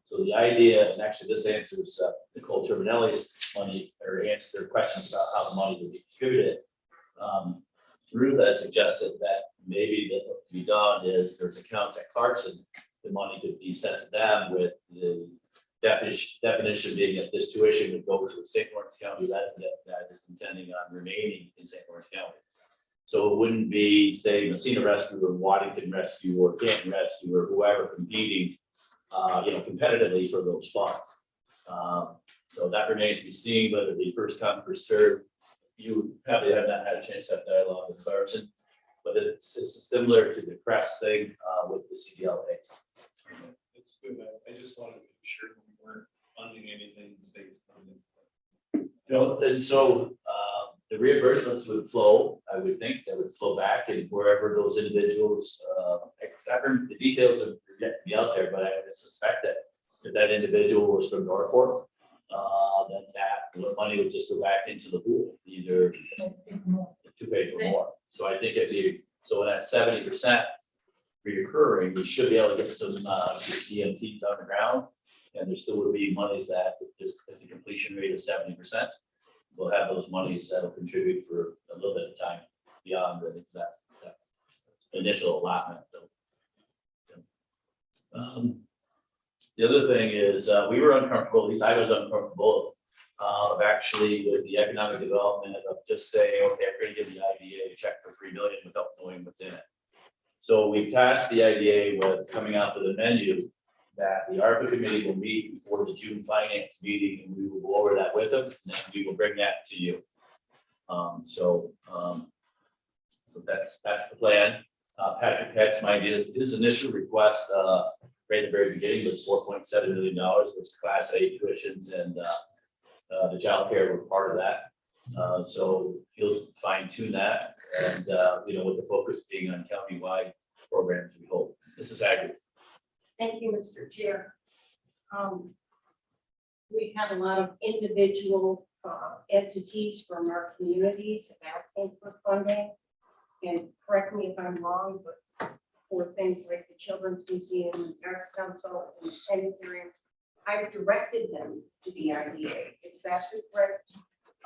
So the idea, and actually this answers Nicole Turbinelli's answer questions about how the money will be distributed. Ruth has suggested that maybe what could be done is there's accounts at Clarkson, the money could be sent to them with the definition being that this tuition would go to a St. Lawrence County resident that is intending on remaining in St. Lawrence County. So it wouldn't be, say, Messina Rescue or Waddington Rescue or Canton Rescue or whoever competing, competitively for those funds. So that remains to be seen, but it'd be first come, first served. You probably have not had a chance to have dialogue with Clarkson, but it's similar to the CREST thing with the CDLAs. It's good. I just wanted to make sure we weren't funding anything the state's funding. And so the reimbursements would flow, I would think, that would flow back and wherever those individuals, I heard the details are yet to be out there, but I would suspect that if that individual was from Norfolk, then that money would just go back into the pool, either to pay for more. So I think so that 70% reoccurring, we should be able to get some EMTs on the ground. And there still would be monies that just at the completion rate of 70%. We'll have those monies that'll contribute for a little bit of time beyond that initial allotment. The other thing is, we were uncomfortable, at least I was uncomfortable, of actually with the economic development of just saying, okay, I'm going to give the IDA a check for $3 million without knowing what's in it. So we've tasked the IDA with coming out with a menu that the ARPA committee will meet before the June finance meeting, and we will go over that with them, and then we will bring that to you. So that's the plan. Patrick had some ideas. His initial request, right at the very beginning, was $4.7 million, was Class A tuitions, and the childcare were part of that. So he'll fine tune that, and with the focus being on county-wide programs, we hope. This is Aggie. Thank you, Mr. Chair. We've had a lot of individual entities from our communities asking for funding. And correct me if I'm wrong, but for things like the Children's Museum, the Arts Council, and the Planetarium, I've directed them to the IDA. Is that correct?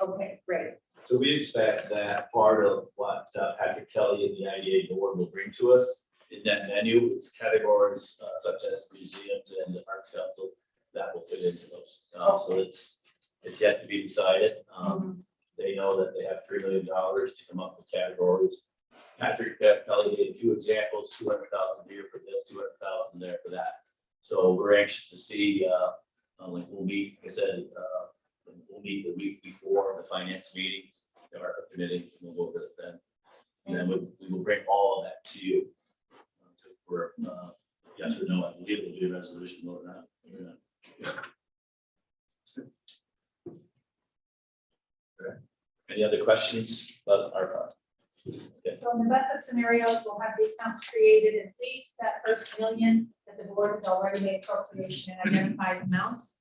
Okay, great. So we expect that part of what Patrick Kelly and the IDA board will bring to us in that menu is categories such as museums and the Arts Council that will fit into those. So it's yet to be decided. They know that they have $3 million to come up with categories. Patrick Kelly gave a few examples, 200,000 here for this, 200,000 there for that. So we're anxious to see, like we'll meet, like I said, we'll meet the week before the finance meeting, the ARPA committee, and we'll go over it then. And then we will bring all of that to you. So for yes or no, I believe there'll be a resolution vote on that. Okay. Any other questions about ARPA? Okay. So in the best of scenarios, we'll have the accounts created at least that first $1 million that the board has already made appropriation and identified amounts.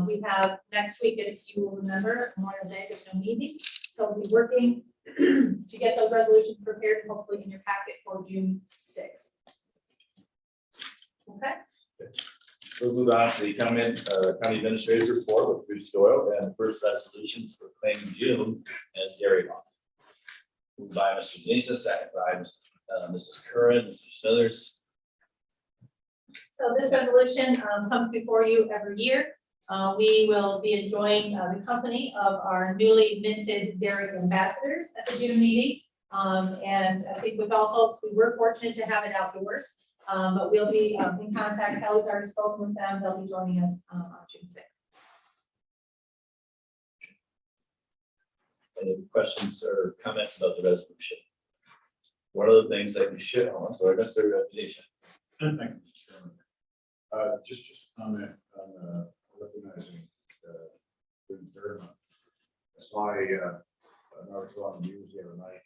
We have next week, as you will remember, Memorial Day, there's no meeting. So we'll be working to get those resolutions prepared and hopefully in your packet for June 6th. Okay. We'll move on to the county administrator's report with Bruce Doyle and the first resolutions for claiming June as dairy law. Moved by Mr. Denisa, second by Mrs. Curran, Mr. Smithers. So this resolution comes before you every year. We will be enjoying the company of our newly minted dairy ambassadors at the June meeting. And I think with all hopes, we were fortunate to have it outdoors. But we'll be in contact. Kelly's already spoken with them. They'll be joining us on June 6th. Any questions or comments about the resolution? One of the things that we should, so I guess the reputation. Thank you, Mr. Chairman. Just a comment on recognizing Burma. I saw an article on the news the other night,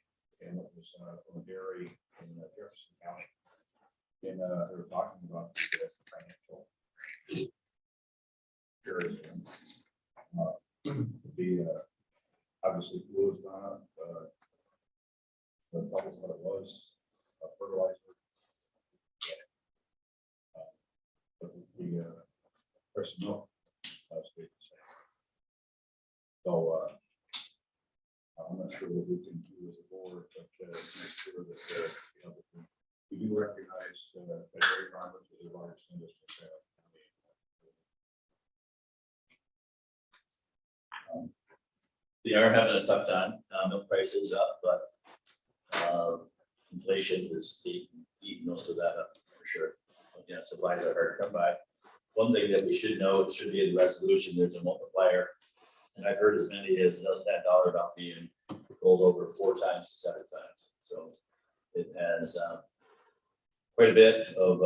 and it was from a dairy in Jefferson County. And they were talking about the financial tourism. Obviously flu has gone up, but double what it was, fertilizer. But the price of milk stayed the same. So I'm not sure what we can do as a board, but make sure that we do recognize that dairy farmers is the largest industry. They are having a tough time. Milk prices up, but inflation is eating most of that up for sure. Yeah, supplies are hard to come by. One thing that we should know, it should be in the resolution, there's a multiplier. And I've heard as many as that dollar amount being rolled over 4 times to 7 times. So it has quite a bit of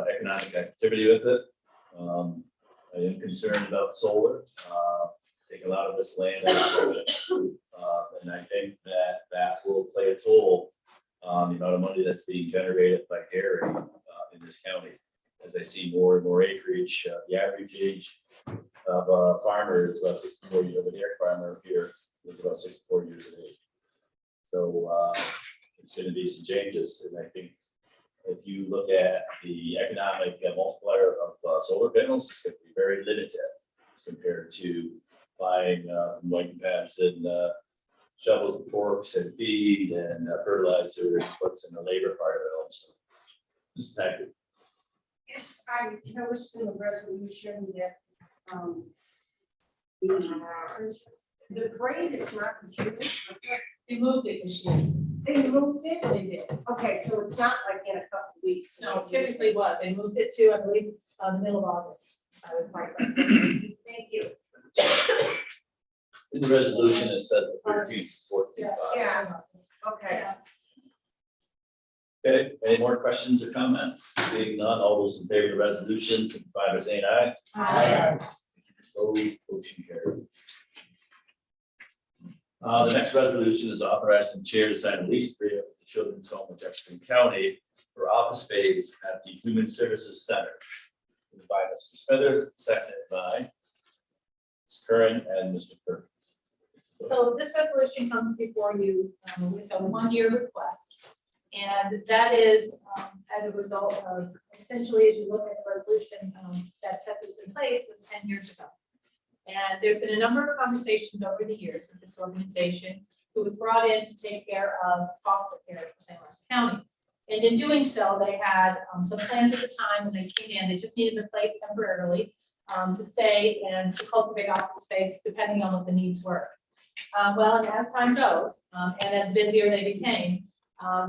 economic activity with it. I am concerned about solar. Take a lot of this land. And I think that that will play a toll on the amount of money that's being generated by dairy in this county. As I see more and more acreage, the average age of a farmer is about 64 years, of a dairy farmer here is about 64 years of age. So it's going to be some changes, and I think if you look at the economic multiplier of solar panels, it's going to be very limited as compared to buying White Paps and shovels and forks and feed and fertilizer and puts in the labor part of it also. This is accurate. Yes, I noticed in the resolution that, the grade is not reduced. They moved it this year. They moved it? They did. Okay, so it's not like in a couple of weeks. No, typically what? They moved it to, I believe, the middle of August. I would find that. Thank you. In the resolution, it said the 13th, 14th. Yeah. Okay. Okay, any more questions or comments? Seeing none, all those in favor of the resolution, signify by saying aye. Aye. Opposed, motion carried. The next resolution is authorizing the chair to sign a lease agreement with the Children's Home of Jefferson County for office space at the Human Services Center. Moved by Mr. Smithers, seconded by Ms. Curran and Mr. Perkins. So this resolution comes before you with a one-year request. And that is as a result of, essentially, as you look at the resolution that set this in place was 10 years ago. And there's been a number of conversations over the years with this organization who was brought in to take care of foster care for St. Lawrence County. And in doing so, they had some plans at the time when they came in. They just needed a place temporarily to stay and to cultivate office space, depending on what the needs were. Well, and as time goes, and as busier they became,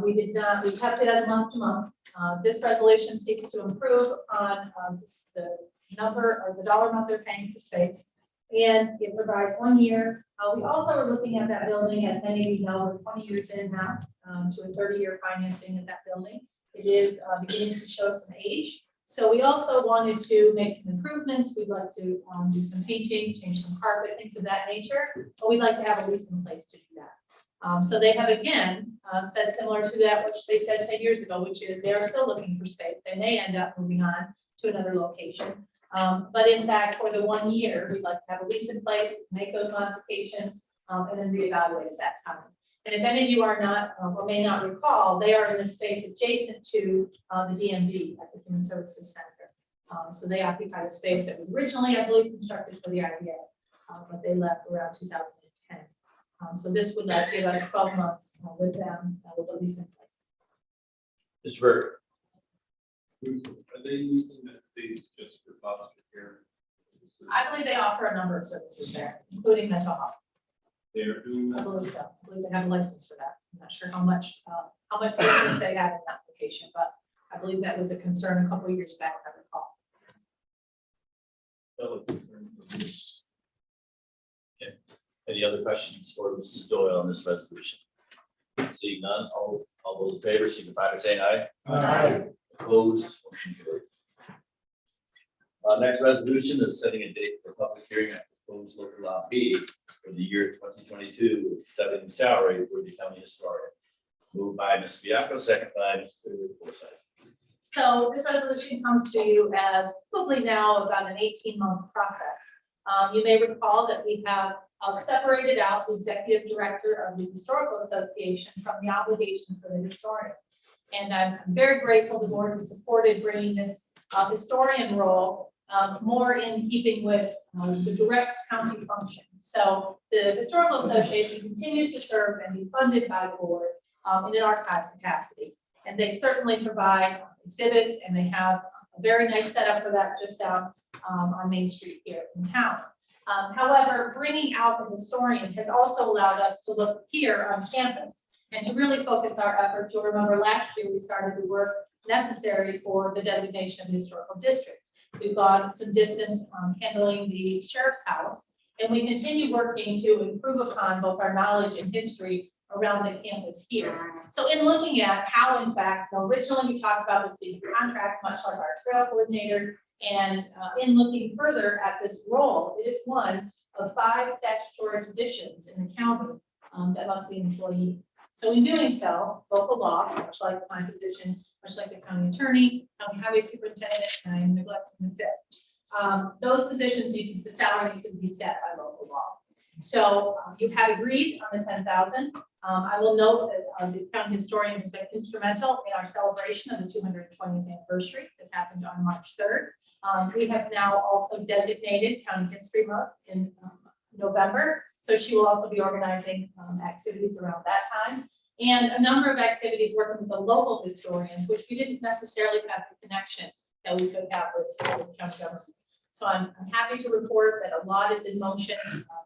we kept it at a month to month. This resolution seeks to improve upon the number or the dollar amount they're paying for space. And it provides 1 year. We also are looking at that building, as many of you know, we're 20 years in now to a 30-year financing of that building. It is beginning to show some age. So we also wanted to make some improvements. We'd like to do some painting, change some carpet, things of that nature. But we'd like to have a lease in place to do that. So they have again said similar to that, which they said 10 years ago, which is they are still looking for space. They may end up moving on to another location. But in fact, for the 1 year, we'd like to have a lease in place, make those modifications, and then reevaluate at that time. And if any of you are not or may not recall, they are in the space adjacent to the DMV at the Human Services Center. So they occupy a space that was originally, I believe, constructed for the IDA, but they left around 2010. So this would give us 12 months with them with a lease in place. Mr. Burke. Are they using that space just for foster care? I believe they offer a number of services there, including mental health. They are doing I that? believe so. I believe they have a license for that. I'm not sure how much business they have in that location, but I believe that was a concern a couple of years back, if I recall. That would be concerned for me. Any other questions for Mrs. Doyle on this resolution? Seeing none, all those in favor, signify by saying aye. Aye. Opposed, motion carried. Next resolution is setting a date for public hearing on proposed local law B for the year 2022, setting salary for the county historian. Moved by Ms. Fiacco, second by Mr. Forsythe. So this resolution comes to you as probably now about an 18-month process. You may recall that we have separated out the executive director of the Historical Association from the obligations for the historian. And I'm very grateful the board has supported bringing this historian role more in keeping with the direct county function. So the Historical Association continues to serve and be funded by the board in an archive capacity. And they certainly provide exhibits, and they have a very nice setup for that just down on Main Street here in town. However, bringing out the historian has also allowed us to look here on campus and to really focus our efforts. You'll remember last year we started the work necessary for the designation of the historical district. We've gone some distance handling the sheriff's house, and we continue working to improve upon both our knowledge and history around the campus here. So in looking at how, in fact, originally we talked about this being a contract, much like our trail coordinator, and in looking further at this role, it is one of 5 statutory positions in the county that must be an employee. So in doing so, local law, much like my position, much like the county attorney, county highway superintendent, and I am neglecting the 5th. Those positions, the salary needs to be set by local law. So you had agreed on the 10,000. I will note that the county historian has been instrumental in our celebration of the 220th anniversary that happened on March 3rd. We have now also designated County History Month in November. So she will also be organizing activities around that time, and a number of activities working with the local historians, which we didn't necessarily have the connection that we could have with county government. So I'm happy to report that a lot is in motion,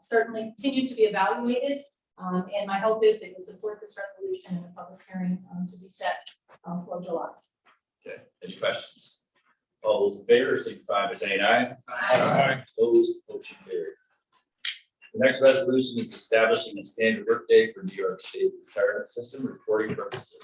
certainly continues to be evaluated. And my hope is that you'll support this resolution in a public hearing to be set for July. Okay, any questions? All those in favor, signify by saying aye. Aye. Opposed, motion carried. The next resolution is establishing a standard workday for New York State retirement system reporting purposes.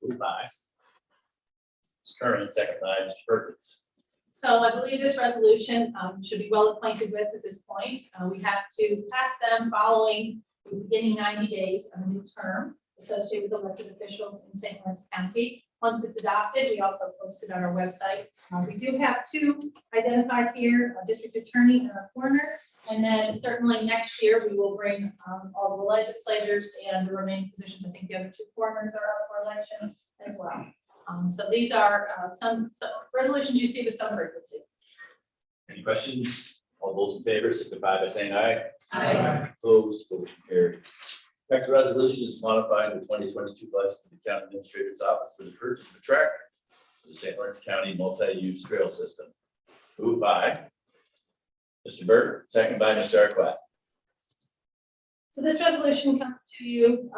Moved by Ms. Curran, second by Mr. Perkins. So I believe this resolution should be well acquainted with at this point. We have to pass them following the beginning 90 days of a new term associated with elected officials in St. Lawrence County. Once it's adopted, we also post it on our website. We do have 2 identified here, a district attorney and a coroner. And then certainly next year, we will bring all the legislators and the remaining positions. I think the other 2 coroners are up for election as well. So these are some resolutions you see with some frequency. Any questions? All those in favor, signify by saying aye. Aye. Opposed, motion carried. Next resolution is modifying the 2022 budget for the county administrator's office for the purchase of a tractor for the St. Lawrence County multi-use trail system. Moved by Mr. Burt, second by Mr. Arquette. So this resolution comes to you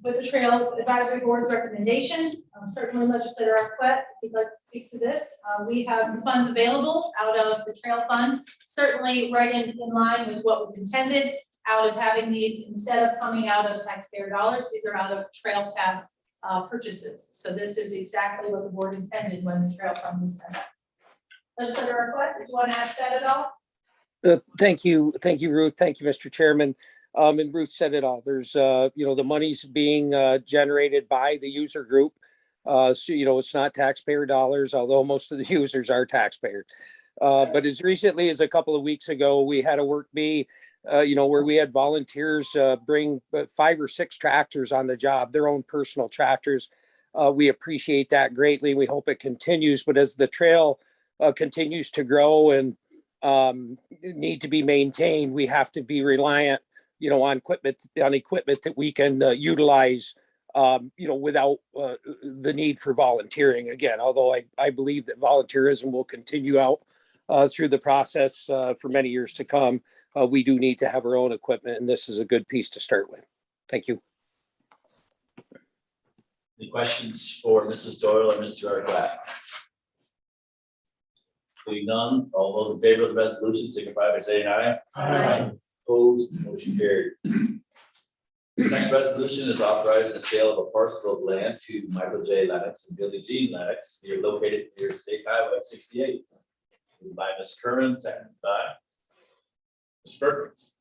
with the Trails Advisory Board's recommendation. Certainly Legislator Arquette, if you'd like to speak to this. We have the funds available out of the trail fund, certainly right in line with what was intended, out of having these, instead of coming out of taxpayer dollars, these are out of trail pass purchases. So this is exactly what the board intended when the trail fund was set up. Legislator Arquette, if you want to add that at all? Thank you, Ruth. Thank you, Mr. Chairman. And Ruth said it all. There's, the money's being generated by the user group. So, it's not taxpayer dollars, although most of the users are taxpayers. But as recently as a couple of weeks ago, we had a work bee, where we had volunteers bring 5 or 6 tractors on the job, their own personal tractors. We appreciate that greatly. We hope it continues. But as the trail continues to grow and need to be maintained, we have to be reliant, on equipment that we can utilize, without the need for volunteering again. Although I believe that volunteerism will continue out through the process for many years to come. We do need to have our own equipment, and this is a good piece to start with. Thank you. Any questions for Mrs. Doyle or Mr. Arquette? Seeing none, all those in favor of the resolution signify by saying aye. Aye. Opposed, motion carried. Next resolution is authorizing the sale of a parcel of land to Michael J. Lennox and Billy Jean Lennox, located near State Highway 68. Moved by Ms. Curran, second by Ms. Perkins.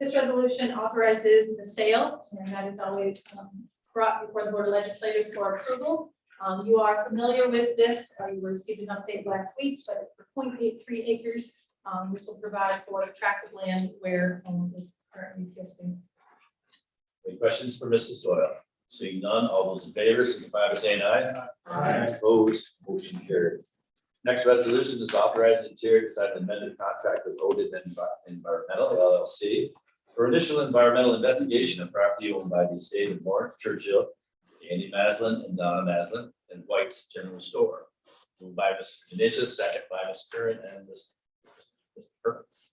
This resolution authorizes the sale, and that is always brought before the Board of Legislators for approval. You are familiar with this. You received an update last week, but it's for 0.83 acres. This will provide for a tract of land where is currently existing. Any questions for Mrs. Doyle? Seeing none, all those in favor signify by saying aye. Aye. Opposed, motion carries. Next resolution is authorizing the chair to sign an amended contract with Odin Environmental LLC for initial environmental investigation of property owned by the estate of Lawrence Churchill, Andy Maslin and Donna Maslin, and White's General Store. Moved by Mr. Canisius, second by Ms. Curran and Mr. Perkins.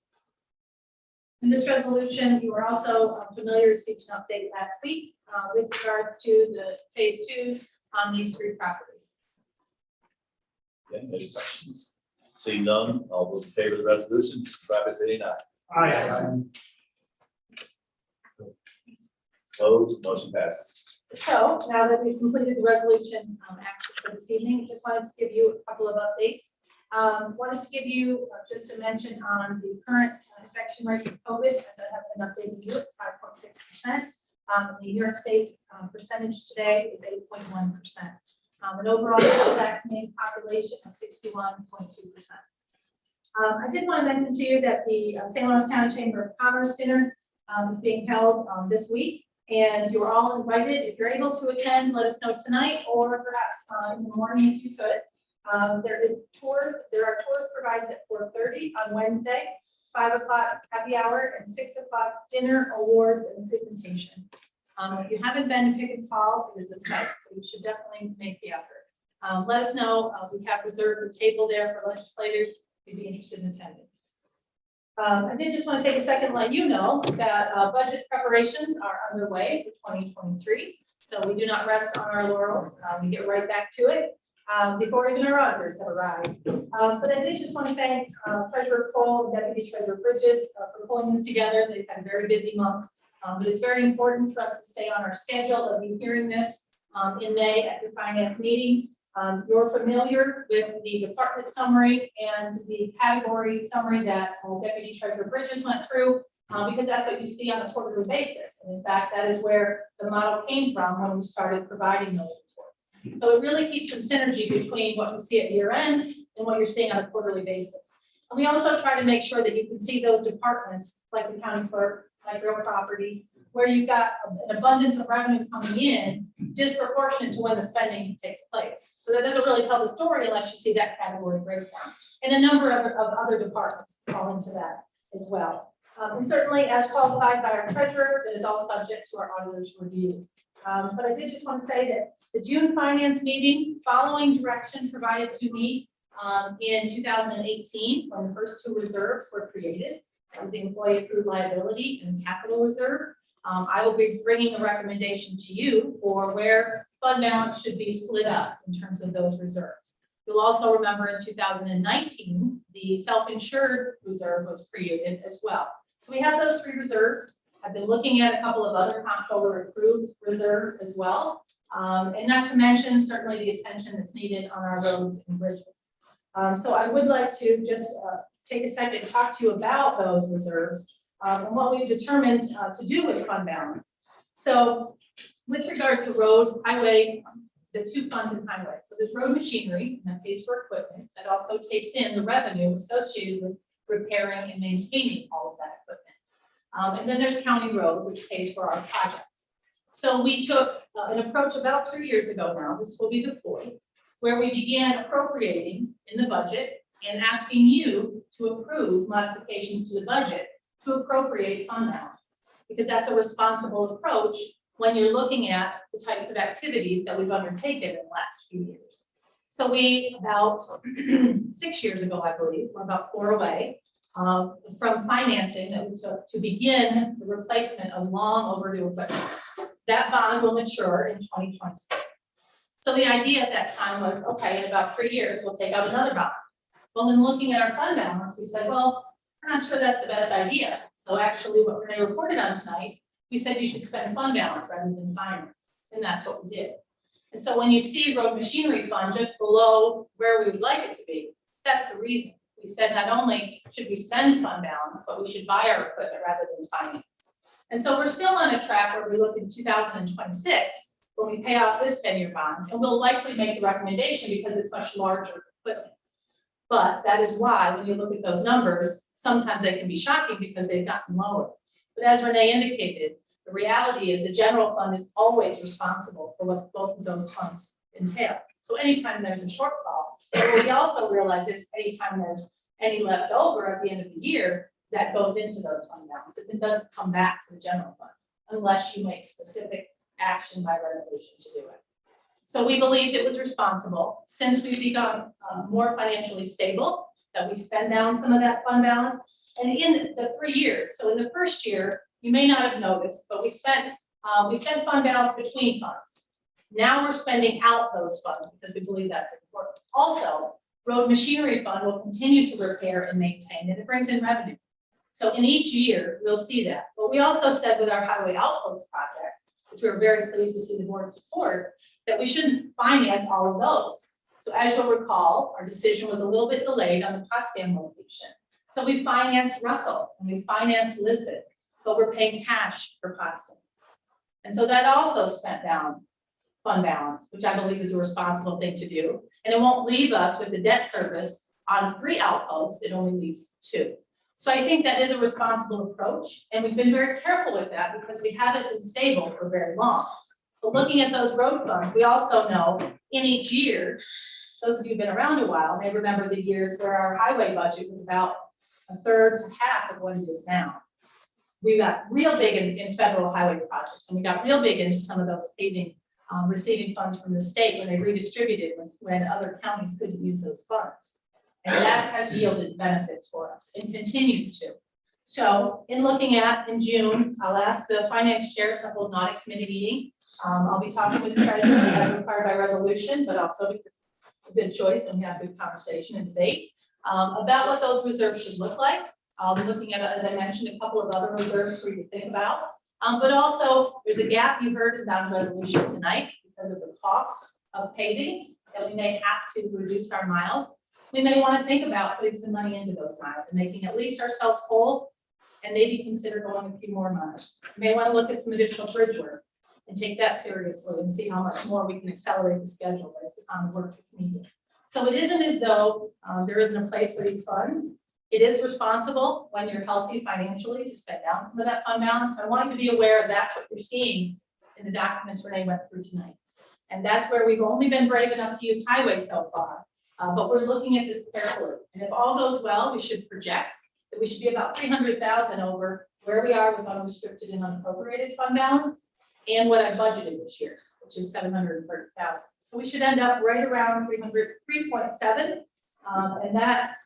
In this resolution, you were also familiar, received an update last week with regards to the phase 2s on these 3 properties. Okay, any questions? Seeing none, all those in favor of the resolution, signify by saying aye. Aye. Opposed, motion passes. So now that we've completed the resolution action for this evening, just wanted to give you a couple of updates. Wanted to give you just a mention on the current infection rate of COVID, as I have been updating you, it's 5.6%. The New York State percentage today is 8.1%. An overall vaccinated population of 61.2%. I did want to mention to you that the St. Lawrence County Chamber of Commerce dinner is being held this week, and you're all invited. If you're able to attend, let us know tonight, or perhaps in the morning if you could. There are tours provided at 4:30 on Wednesday, 5 o'clock happy hour, and 6 o'clock dinner, awards, and presentation. If you haven't been to Pickens Hall, it is a sight, so you should definitely make the effort. Let us know. We have reserved a table there for legislators who'd be interested in attending. I did just want to take a second to let you know that budget preparations are underway for 2023. So we do not rest on our laurels. We get right back to it before even our auditors have arrived. But I did just want to thank Treasurer Cole and Deputy Treasurer Bridges for pulling this together. They've had a very busy month, but it's very important for us to stay on our schedule. Of you hearing this in May at your finance meeting. You're familiar with the department summary and the category summary that Deputy Treasurer Bridges went through, because that's what you see on a quarterly basis. And in fact, that is where the model came from when we started providing those reports. So it really keeps some synergy between what you see at year end and what you're seeing on a quarterly basis. And we also try to make sure that you can see those departments like the county clerk, like real property, where you've got an abundance of revenue coming in disproportionate to when the spending takes place. So that doesn't really tell the story unless you see that category breakdown. And a number of other departments fall into that as well. And certainly as qualified by our treasurer, that is all subject to our auditor's review. But I did just want to say that the June finance meeting, following direction provided to me in 2018, when the first two reserves were created, that was the employee accrued liability and capital reserve. I will be bringing a recommendation to you for where fund balance should be split up in terms of those reserves. You'll also remember in 2019, the self-insured reserve was created as well. So we have those three reserves. I've been looking at a couple of other comptroller approved reserves as well. And not to mention certainly the attention that's needed on our roads and bridges. So I would like to just take a second to talk to you about those reserves. And what we've determined to do with fund balance. So with regard to road, highway, the two funds in highway. So there's road machinery and that pays for equipment that also takes in the revenue associated with repairing and maintaining all of that equipment. And then there's county road, which pays for our projects. So we took an approach about 3 years ago now, this will be the fourth, where we began appropriating in the budget and asking you to approve modifications to the budget to appropriate fund balance, because that's a responsible approach when you're looking at the types of activities that we've undertaken in the last few years. So we, about 6 years ago, I believe, we're about 4 away from financing that we took to begin the replacement of long overdue equipment. That bond will mature in 2026. So the idea at that time was, okay, in about 3 years, we'll take out another bond. Well, in looking at our fund balance, we said, well, we're not sure that's the best idea. So actually what Renee reported on tonight, we said you should spend fund balance rather than finance. And that's what we did. And so when you see road machinery fund just below where we would like it to be, that's the reason. We said not only should we spend fund balance, but we should buy our equipment rather than finance. And so we're still on a track where we look in 2026 when we pay off this 10-year bond, and we'll likely make the recommendation because it's much larger equipment. But that is why when you look at those numbers, sometimes they can be shocking because they've gotten lower. But as Renee indicated, the reality is the general fund is always responsible for what both of those funds entail. So anytime there's a shortfall, what we also realize is anytime there's any left over at the end of the year, that goes into those fund balances. It doesn't come back to the general fund unless you make specific action by resolution to do it. So we believed it was responsible, since we've become more financially stable, that we spend down some of that fund balance. And in the 3 years, so in the first year, you may not have noticed, but we spent fund balance between funds. Now we're spending out those funds because we believe that's important. Also, road machinery fund will continue to repair and maintain, and it brings in revenue. So in each year, we'll see that. But we also said with our highway outpost projects, which we're very pleased to see the board support, that we shouldn't finance all of those. So as you'll recall, our decision was a little bit delayed on the Potsdam location. So we financed Russell and we financed Lisbon, but we're paying cash for Potsdam. And so that also spent down fund balance, which I believe is a responsible thing to do. And it won't leave us with the debt service on 3 outposts, it only leaves 2. So I think that is a responsible approach, and we've been very careful with that because we haven't been stable for very long. But looking at those road funds, we also know in each year, those of you who've been around a while may remember the years where our highway budget was about 1/3 to half of what it is now. We got real big in federal highway projects, and we got real big into some of those paving, receiving funds from the state when they redistributed, when other counties couldn't use those funds. And that has yielded benefits for us and continues to. So in looking at, in June, I'll ask the finance chair to hold an audit committee meeting. I'll be talking with the treasurer as required by resolution, but also because it's a good choice and we have good conversation and debate about what those reserves should look like. I'll be looking at, as I mentioned, a couple of other reserves for you to think about. But also there's a gap you heard in that resolution tonight because of the cost of paving that we may have to reduce our miles. We may want to think about putting some money into those miles and making at least ourselves whole and maybe consider going a few more miles. We may want to look at some additional bridge work and take that seriously and see how much more we can accelerate the schedule based upon the work that's needed. So it isn't as though there isn't a place for these funds. It is responsible when you're healthy financially to spend down some of that fund balance. So I want you to be aware that's what you're seeing in the documents Renee went through tonight. And that's where we've only been brave enough to use highway so far. But we're looking at this carefully. And if all goes well, we should project that we should be about 300,000 over where we are with unrestricted and unappropriated fund balance and what I budgeted this year, which is 730,000. So we should end up right around 3.7. And that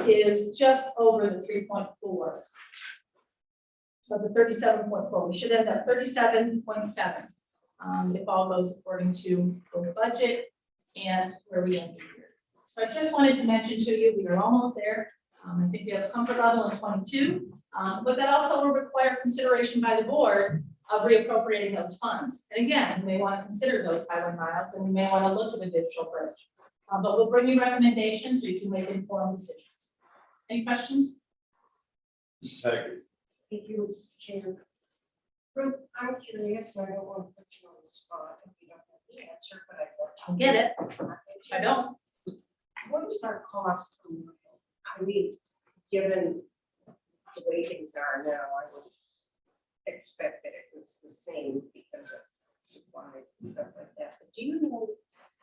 is just over the 3.4. So the 37.4, we should end up 37.7 if all goes according to the budget and where we end the year. So I just wanted to mention to you, we are almost there. I think we have a comfort level in 22, but that also will require consideration by the board of reappropriating those funds. And again, we may want to consider those highway miles and we may want to look at a digital bridge. But we'll bring you recommendations so you can make informed decisions. Any questions? Second. Thank you, Mr. Chair. Ruth, I'm curious, and I don't want to put you on the spot if you don't have the answer, but I'll get it. If I don't. What is our cost per mile? I mean, given the way things are now, I would expect that it was the same because of supplies and stuff like that. But do you know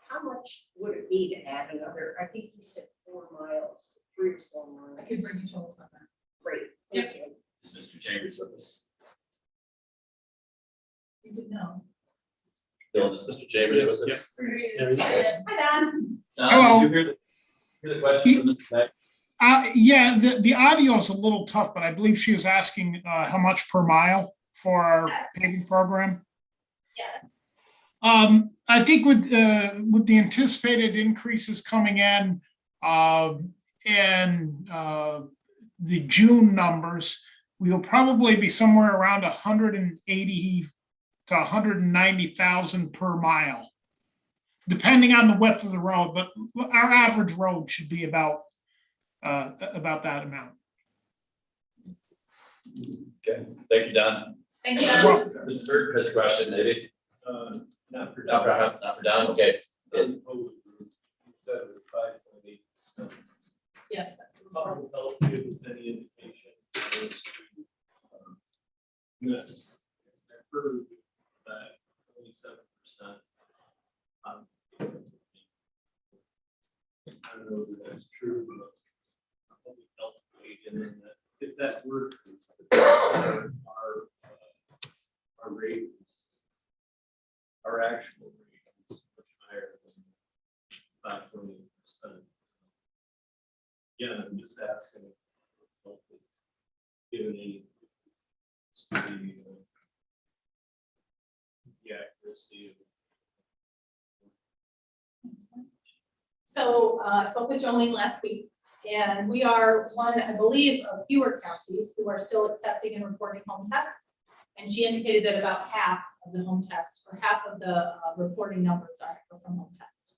how much would it be to add another? I think you said 4 miles, 3 to 4 miles. I can bring you totals on that. Great, thank you. Is Mr. Chambers with us? You would know. Bill, is Mr. Chambers with us? Hi, Don. Hello. Did you hear the question from Mr. Beck? Yeah, the audio is a little tough, but I believe she was asking how much per mile for our paving program. Yes. I think with the anticipated increases coming in and the June numbers, we will probably be somewhere around 180 to 190,000 per mile, depending on the width of the road. But our average road should be about that amount. Okay, thank you, Don. Thank you, Well, Don. Mr. Bird has a question, maybe? Not for. Not for Don, okay. You said it was 5.8. Yes, that's. Public health give us any indication as to, yes, I've heard that 27%. I don't know if that's true, but public health weighed in on that. If that were true, our ratings, our actual rate is much higher than 5.8%. Yeah, I'm just asking if help is given any the accuracy So I spoke with Jolene last week, and we are one, I believe, of fewer counties who are still accepting and reporting home tests. And she indicated that about half of the home tests, or half of the reporting numbers are from home tests.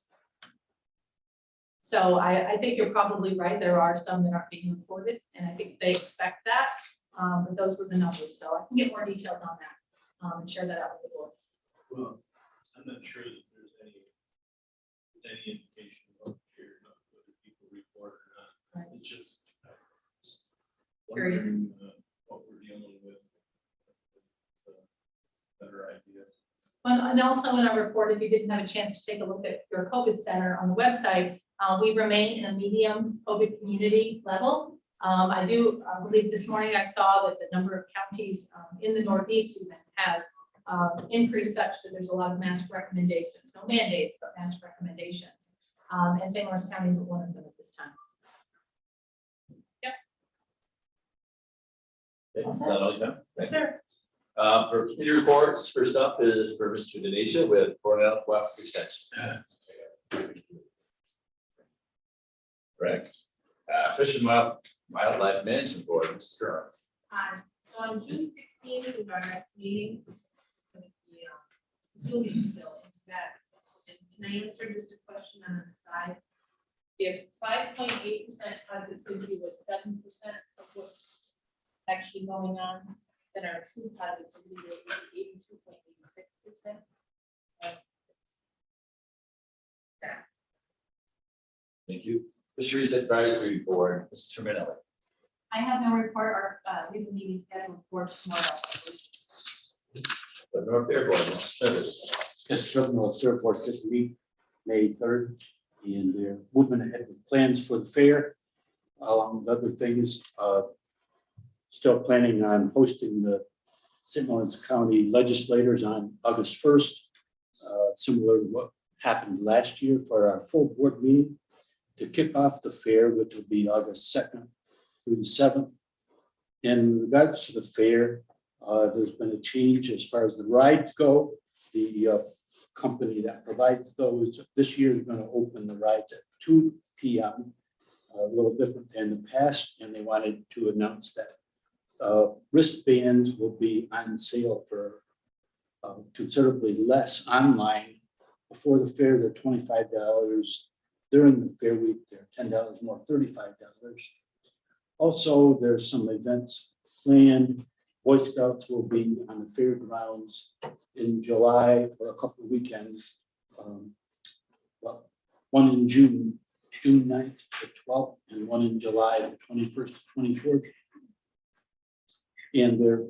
So I think you're probably right. There are some that aren't being reported, and I think they expect that. But those were the numbers. So I can get more details on that and share that out with the board. Well, I'm not sure that there's any indication of here, whether people report or not. Right. It's just Curious. wondering what we're dealing with. It's a better idea. And also in our report, if you didn't have a chance to take a look at your COVID center on the website, we remain in a medium COVID community level. I do believe this morning I saw that the number of counties in the Northeast even has increased such that there's a lot of mask recommendations, no mandates, but mask recommendations. And St. Lawrence County is one of them at this time. Is that all you have? Yes, sir. For committee reports, first up is for Mr. Denisha with Cornell Cooperative Extension. Correct. Fish and Wildlife Management Board, Mr. Curran. So on June 16th is our next meeting. Zooming still into that. And can I answer just a question on the side? If 5.8% positivity was 7% of what's actually going on, then our true positivity rate would be 82.86%. Thank you. Fisheries Advisory Board, Mr. Minelli. I have no report. We have a meeting scheduled for tomorrow. The North Airborne, Mr. Smithers. Just North Airport this week, May 3rd, and they're moving ahead with plans for the fair. Along with other things, still planning on hosting the St. Lawrence County legislators on August 1st, similar to what happened last year for our full board meeting to kick off the fair, which will be August 2nd through the 7th. In regards to the fair, there's been a change as far as the rides go. The company that provides those this year is going to open the rides at 2 p.m. A little different than the past, and they wanted to announce that wristbands will be on sale for considerably less online. Before the fair, they're $25. During the fair week, they're $10 more, $35. Also, there's some events planned. Boy Scouts will be on the fairgrounds in July for a couple of weekends. Well, one in June 9th to 12th, and one in July, the 21st to 24th. And they're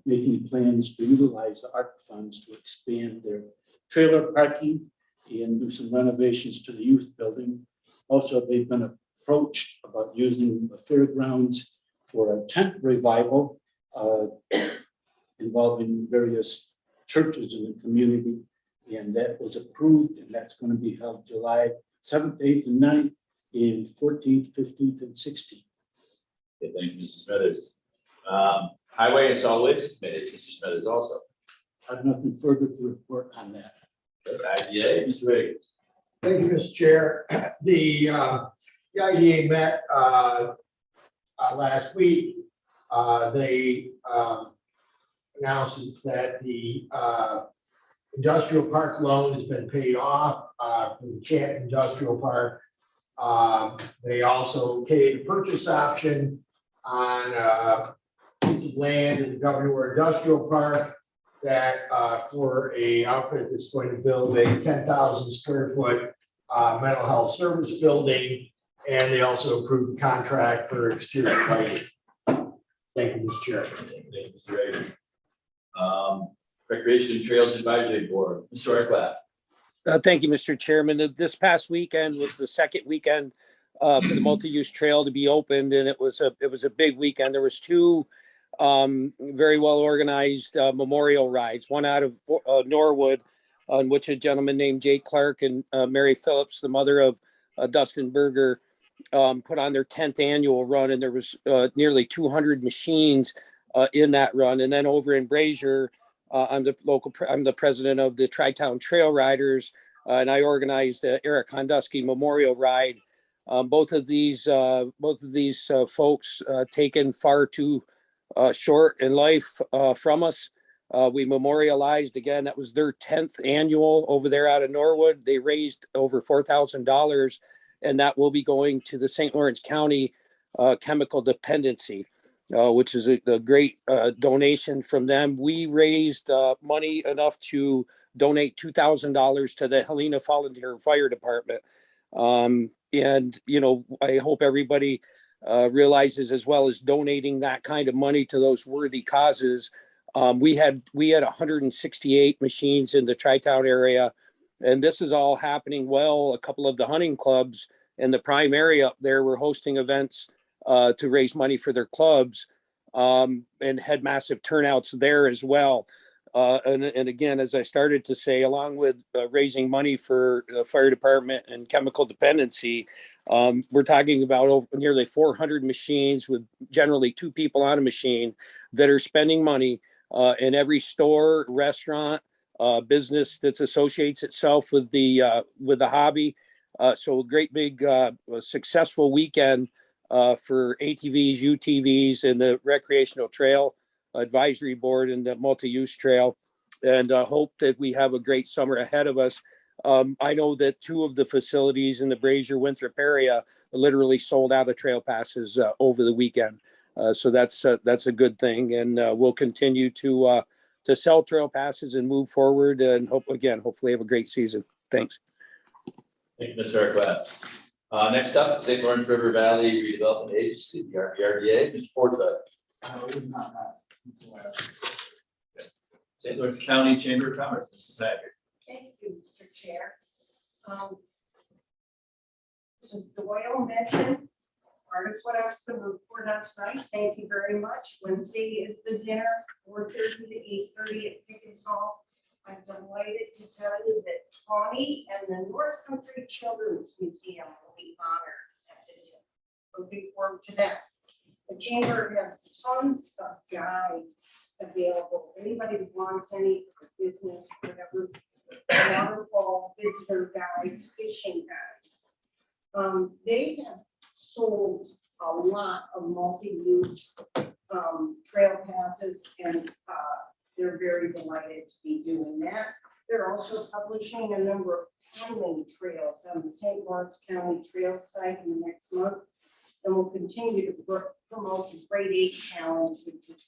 making plans to utilize the ARC funds to expand their trailer parking and do some renovations to the youth building. Also, they've been approached about using the fairgrounds for a tent revival involving various churches in the community. And that was approved, and that's going to be held July 7th, 8th, and 9th, and 14th, 15th, and 16th. Okay, thank you, Mr. Smithers. Highway and Solid Waste Committee, Mr. Smithers also. I have nothing further to report on that. IDA, Mr. Wiggins. Thank you, Mr. Chair. The IDA met last week. They announced that the industrial park loan has been paid off for the Canton Industrial Park. They also paid a purchase option on a piece of land in the Governor Industrial Park that for a outfit that's going to build a 10,000 square foot mental health service building. And they also approved the contract for exterior lighting. Thank you, Mr. Chair. Thank you, Mr. Wiggins. Recreation and Trails Advisory Board, Mr. Arclat. Thank you, Mr. Chairman. This past weekend was the second weekend for the multi-use trail to be opened, and it was a big weekend. There was two very well organized memorial rides, one out of Norwood, on which a gentleman named Jake Clark and Mary Phillips, the mother of Dustin Berger, put on their 10th annual run, and there was nearly 200 machines in that run. And then over in Brazier, I'm the president of the Tri-Town Trail Riders, and I organized the Eric Hondusky Memorial Ride. Both of these folks taken far too short in life from us. We memorialized again, that was their 10th annual over there out of Norwood. They raised over $4,000, and that will be going to the St. Lawrence County Chemical Dependency, which is a great donation from them. We raised money enough to donate $2,000 to the Helena Volunteer Fire Department. And, you know, I hope everybody realizes, as well as donating that kind of money to those worthy causes. We had 168 machines in the Tri-Town area, and this is all happening well. A couple of the hunting clubs in the prime area up there were hosting events to raise money for their clubs, and had massive turnouts there as well. And again, as I started to say, along with raising money for the fire department and chemical dependency, we're talking about nearly 400 machines with generally 2 people on a machine that are spending money in every store, restaurant, business that associates itself with the hobby. So a great big successful weekend for ATVs, UTVs, and the Recreational Trail Advisory Board and the multi-use trail, and hope that we have a great summer ahead of us. I know that 2 of the facilities in the Brazier Winthrop area literally sold out of trail passes over the weekend. So that's a good thing, and we'll continue to sell trail passes and move forward, and hopefully have a great season. Thanks. Thank you, Mr. Arquette. Next up, St. Lawrence River Valley Redevelopment Agency, the RVRDA, Mr. Forsyth. St. Lawrence County Chamber of Commerce, Mrs. Haggard. Thank you, Mr. Chair. This is Doyle mentioned. Part of what I was going to report on tonight. Thank you very much. Wednesday is the dinner, 4:30 to 8:30 at Pickens Hall. I'm delighted to tell you that Tawny and the North Country Children's Museum will be honored at the dinner. Looking forward to that. The chamber has tons of guides available. Anybody who wants any for business, whatever, waterfall visitor guides, fishing guides. They have sold a lot of multi-use trail passes, and they're very delighted to be doing that. They're also publishing a number of paddling trails on the St. Lawrence County Trail site in the next month. And we'll continue to promote the Grade 8 Challenge, which is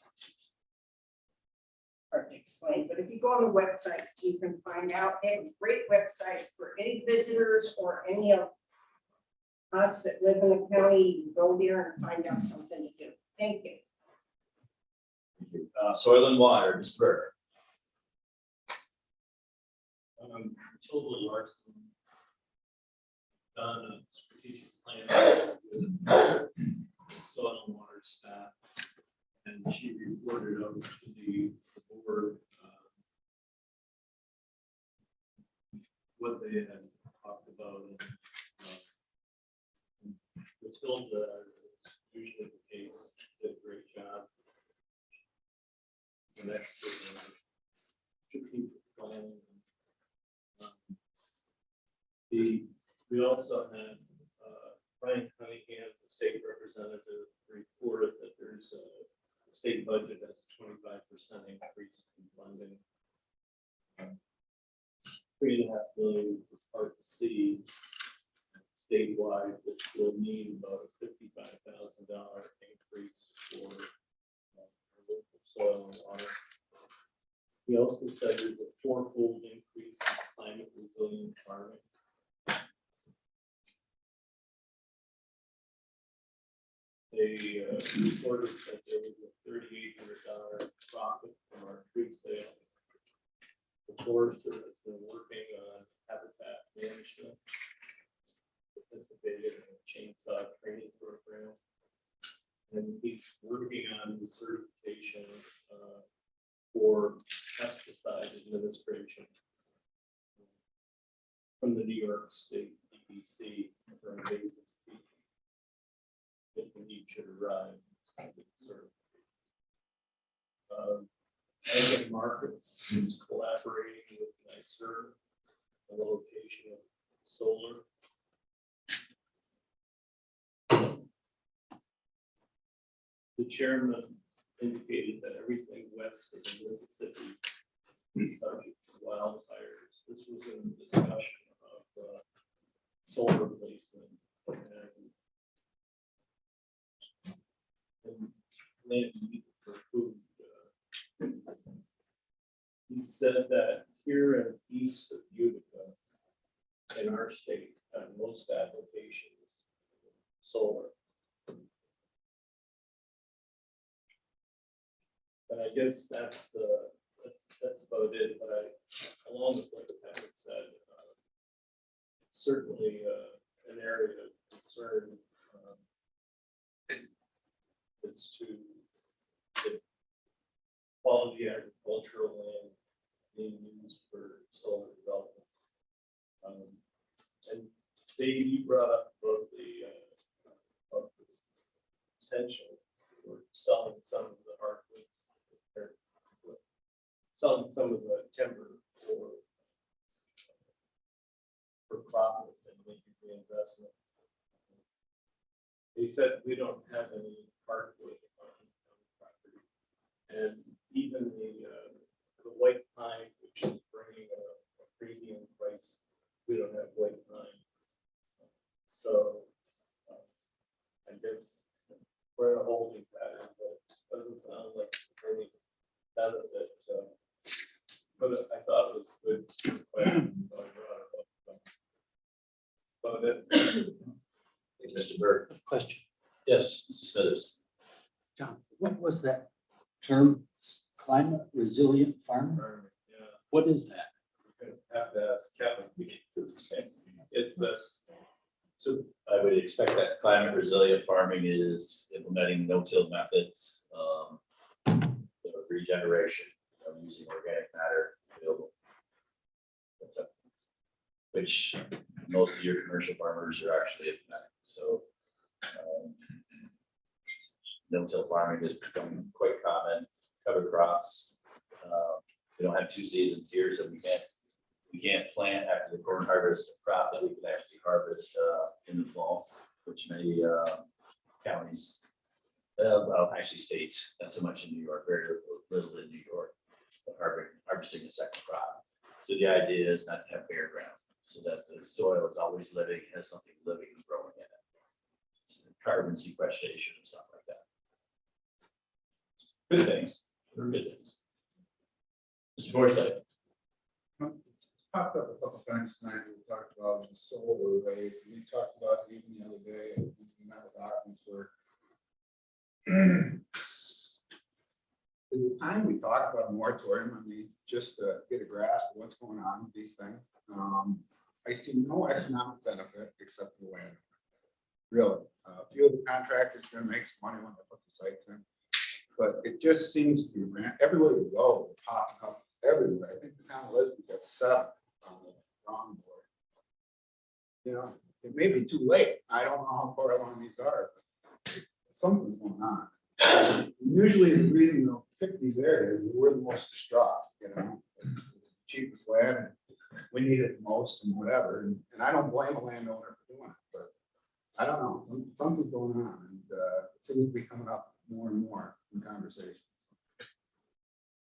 hard to explain, but if you go on the website, you can find out. They have a great website for any visitors or any of us that live in the county. You can go there and find out something to do. Thank you. Soil and Water, Mr. Burke. Totally Larson done a strategic plan with soil and water staff, and she reported over to the board what they had talked about. And Matilda, is usually the case, did a great job. The next strategic plan. We also had Brian Cunningham, the state representative, reported that there's a state budget has a 25% increase in funding. $3.5 million for Part C statewide, which will mean about a $55,000 increase for local soil and water. He also said there's a 4-fold increase in climate resilient farming. They reported that there was a $3,800 profit from our tree sale. The forester has been working on habitat management, participated in a chainsaw training program, and he's working on the certification for pesticide administration from the New York State DEC for invasive species. If the need should arrive, Ag Markets is collaborating with NYSERD on the location of solar. The chairman indicated that everything west of the Mississippi is subject to wildfires. This was in discussion of solar placement and land needed for food. He said that here in east of Utica, in our state, most applications, solar. And I guess that's about it, but along with what the Pat said, it's certainly an area of concern. It's to the quality agricultural land being used for solar development. And Dave, you brought up about of this potential for selling some of the hardwood, or selling some of the timber for profit and making reinvestment. They said we don't have any hardwood on the property, and even the white pine, which is bringing a premium price, we don't have white pine. So I guess we're in a holding pattern, but it doesn't sound like any benefit. But I thought it was good. But Thank you, Mr. Burke. Question, Yes, Mr. Smithers. John, what was that term? Climate resilient farm? yeah, What is that? you have to ask Kevin. Because it's So I would expect that climate resilient farming is implementing no-till methods, regeneration, using organic matter available. Which most of your commercial farmers are actually implementing. So no-till farming is becoming quite common. Cover crops. We don't have 2 seasons here, so we can't plant after the corn harvest a crop that we can actually harvest in the fall, which many counties, well, actually states, not so much in New York, very little in New York, but harvesting a second crop. So the idea is not to have bare ground, so that the soil is always living, has something living and growing in it. It's carbon sequestration and stuff like that. Good things, good things. Mr. Forsythe. Popped up a couple times tonight, we talked about the solar array, we talked about it even the other day, and we met with Ogdensburg. Is it time we talk about a moratorium on these, just to get a grasp of what's going on with these things? I see no economic benefit except for the land. Really, a few of the contractors are gonna make some money when they put the sites in, but it just seems to be everywhere we go, popping up everywhere. I think the town of Lisbon got 7 on the wrong board. You know, it may be too late. I don't know how far along these are, but something's going on. Usually the reason they'll pick these areas, we're the most distraught, you know, it's the cheapest land, we need it the most and whatever, and I don't blame a landowner for doing it, but I don't know, something's going on, and it seems to be coming up more and more in conversations.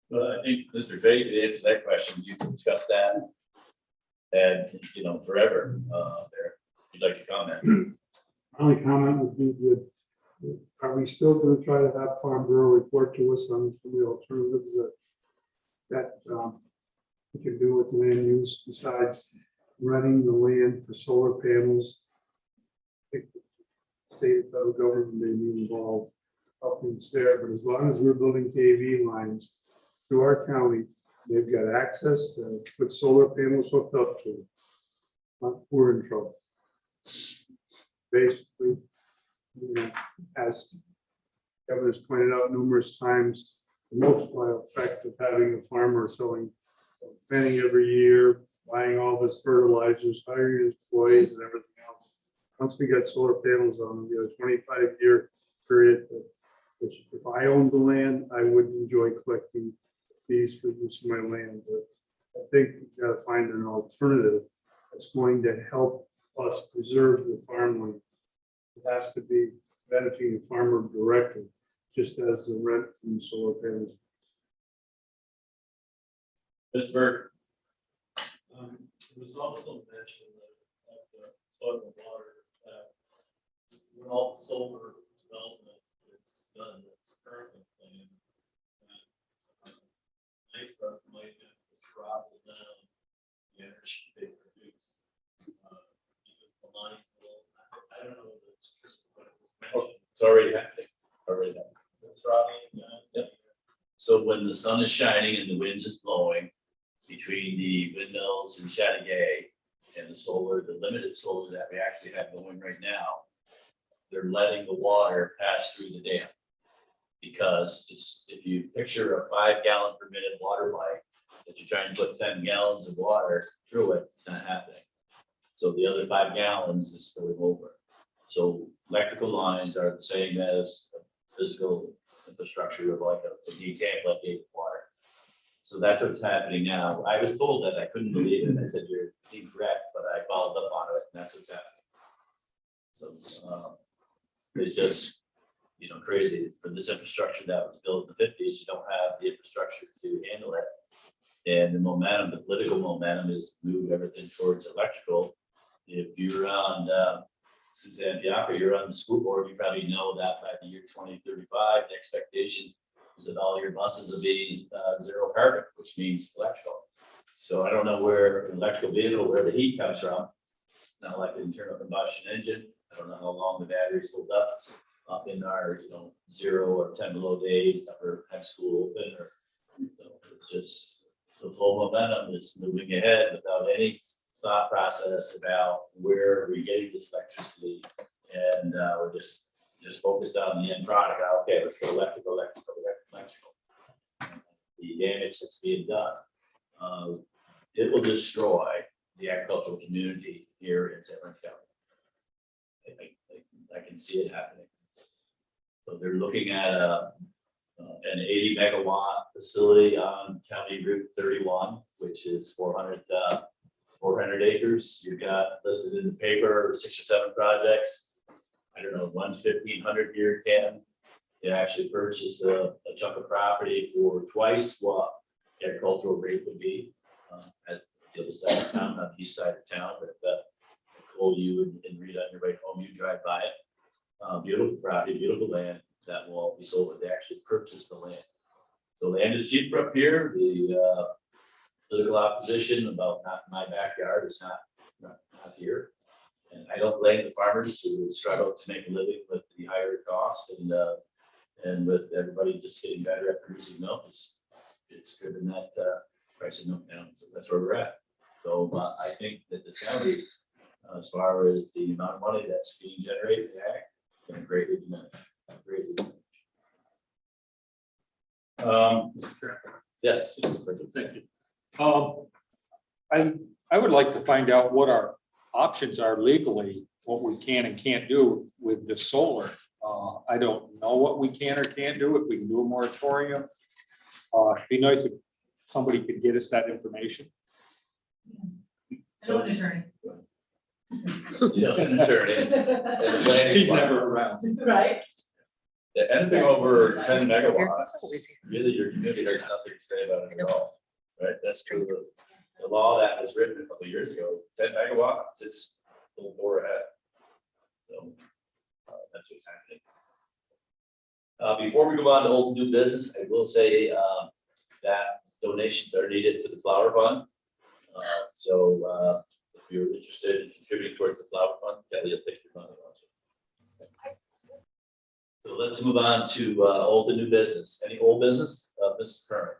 Well, I think Mr. Fay could answer that question. You can discuss that. And, you know, forever, there, if you'd like to comment. Only comment would be that, are we still going to try to have Farm Bureau report to us on some of the alternatives that we can do with land use besides renting the land for solar panels? I think the state and federal government may be involved helping us there, but as long as we're building KV lines through our county, they've got access to put solar panels hooked up to them. We're in trouble. Basically, you know, as Kevin has pointed out numerous times, the multiplier effect of having a farmer selling, planting every year, buying all this fertilizers, hiring employees and everything else. Once we got solar panels on, we had a 25-year period. If I owned the land, I would enjoy collecting fees for using my land, but I think we've got to find an alternative that's going to help us preserve the farmland. It has to be benefiting the farmer directly. just as the rent from the solar panels. Mr. Burke, It was also mentioned that the soil and water, when all solar development is done, that's currently planned. NICEAG might have to throttle down the energy they produce. Because the lines will, I don't know if it's just what it was mentioned. it's already happening, already happening. The throttling down. Yep. So when the sun is shining and the wind is blowing between the windmills in Chateauguay and the solar, the limited solar that we actually have going right now, they're letting the water pass through the dam. Because it's, if you picture a 5 gallon per minute water pipe, that you're trying to put 10 gallons of water through it, it's not happening. So the other 5 gallons is spilling over. So electrical lines are the same as physical infrastructure of like a big tank like gate water. So that's what's happening now. I was told that, I couldn't believe it. I said, you're incorrect, but I followed up on it, and that's what's happening. So it's just, you know, crazy for this infrastructure that was built in the 50s. You don't have the infrastructure to handle it. And the momentum, the political momentum is to move everything towards electrical. If you're on Suzanne Bianca, you're on the school board, you probably know that by the year 2035, the expectation is that all your buses will be zero carbon, which means electrical. So I don't know where an electrical vehicle, where the heat comes from. Not like an internal combustion engine. I don't know how long the batteries hold up in our, you know, 0 or 10 below days, never have school open, or it's just the full momentum is moving ahead without any thought process about where we're getting this electricity. And we're just focused on the end product. Okay, let's go electrical. The damage that's being done, it will destroy the agricultural community here in St. Lawrence County. I can see it happening. So they're looking at an 80 megawatt facility on County Route 31, which is 400 acres. You've got listed in the paper 6 or 7 projects. I don't know, one's 1,500 here in Canton. They actually purchased a chunk of property for twice what the agricultural rate would be as the other side of town, not the east side of town, but Nicole, you and Rita on your way home, you drive by it. Beautiful property, beautiful land that will all be sold, but they actually purchased the land. So land is cheaper up here. The political opposition about not in my backyard is not here. And I don't blame the farmers who struggle to make a living with the higher cost and with everybody just getting better at producing milk. It's driven that price of milk down. So that's where we're at. So I think that this county, as far as the amount of money that's being generated in ag, can greatly diminish. Yes. Thank you. I would like to find out what our options are legally, what we can and can't do with the solar. I don't know what we can or can't do, if we can do a moratorium. It'd be nice if somebody could get us that information. So, an attorney. yes, an attorney. And the planning He's department. never around. Right. Yeah, anything over 10 megawatts, really your community has nothing to say about it at all, right? That's true. The law that was written a couple of years ago, 10 megawatts, it's a little far ahead. So that's what's happening. Before we move on to old and new business, I will say that donations are needed to the flower fund. So if you're interested in contributing towards the flower fund, Kelly will take your money. So let's move on to old and new business. Any old business? Mrs. Curran.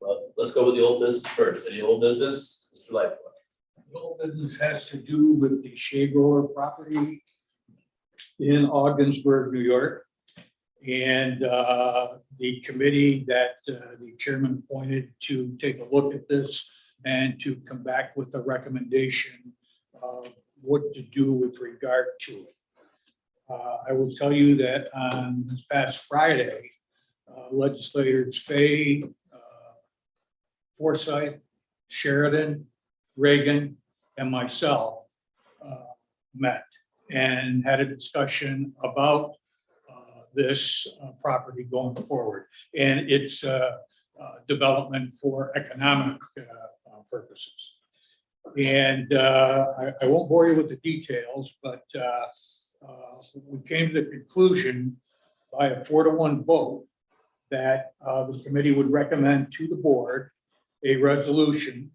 Well, let's go with the old business first. Any old business? Mr. Lightfoot. The old business has to do with the shade grower property in Ogdensburg, New York. And the committee that the chairman appointed to take a look at this and to come back with a recommendation of what to do with regard to it. I will tell you that on this past Friday, legislators Fay, Forsyth, Sheridan, Reagan, and myself met and had a discussion about this property going forward and its development for economic purposes. And I won't bore you with the details, but we came to the conclusion by a 4-to-1 vote that the committee would recommend to the board a resolution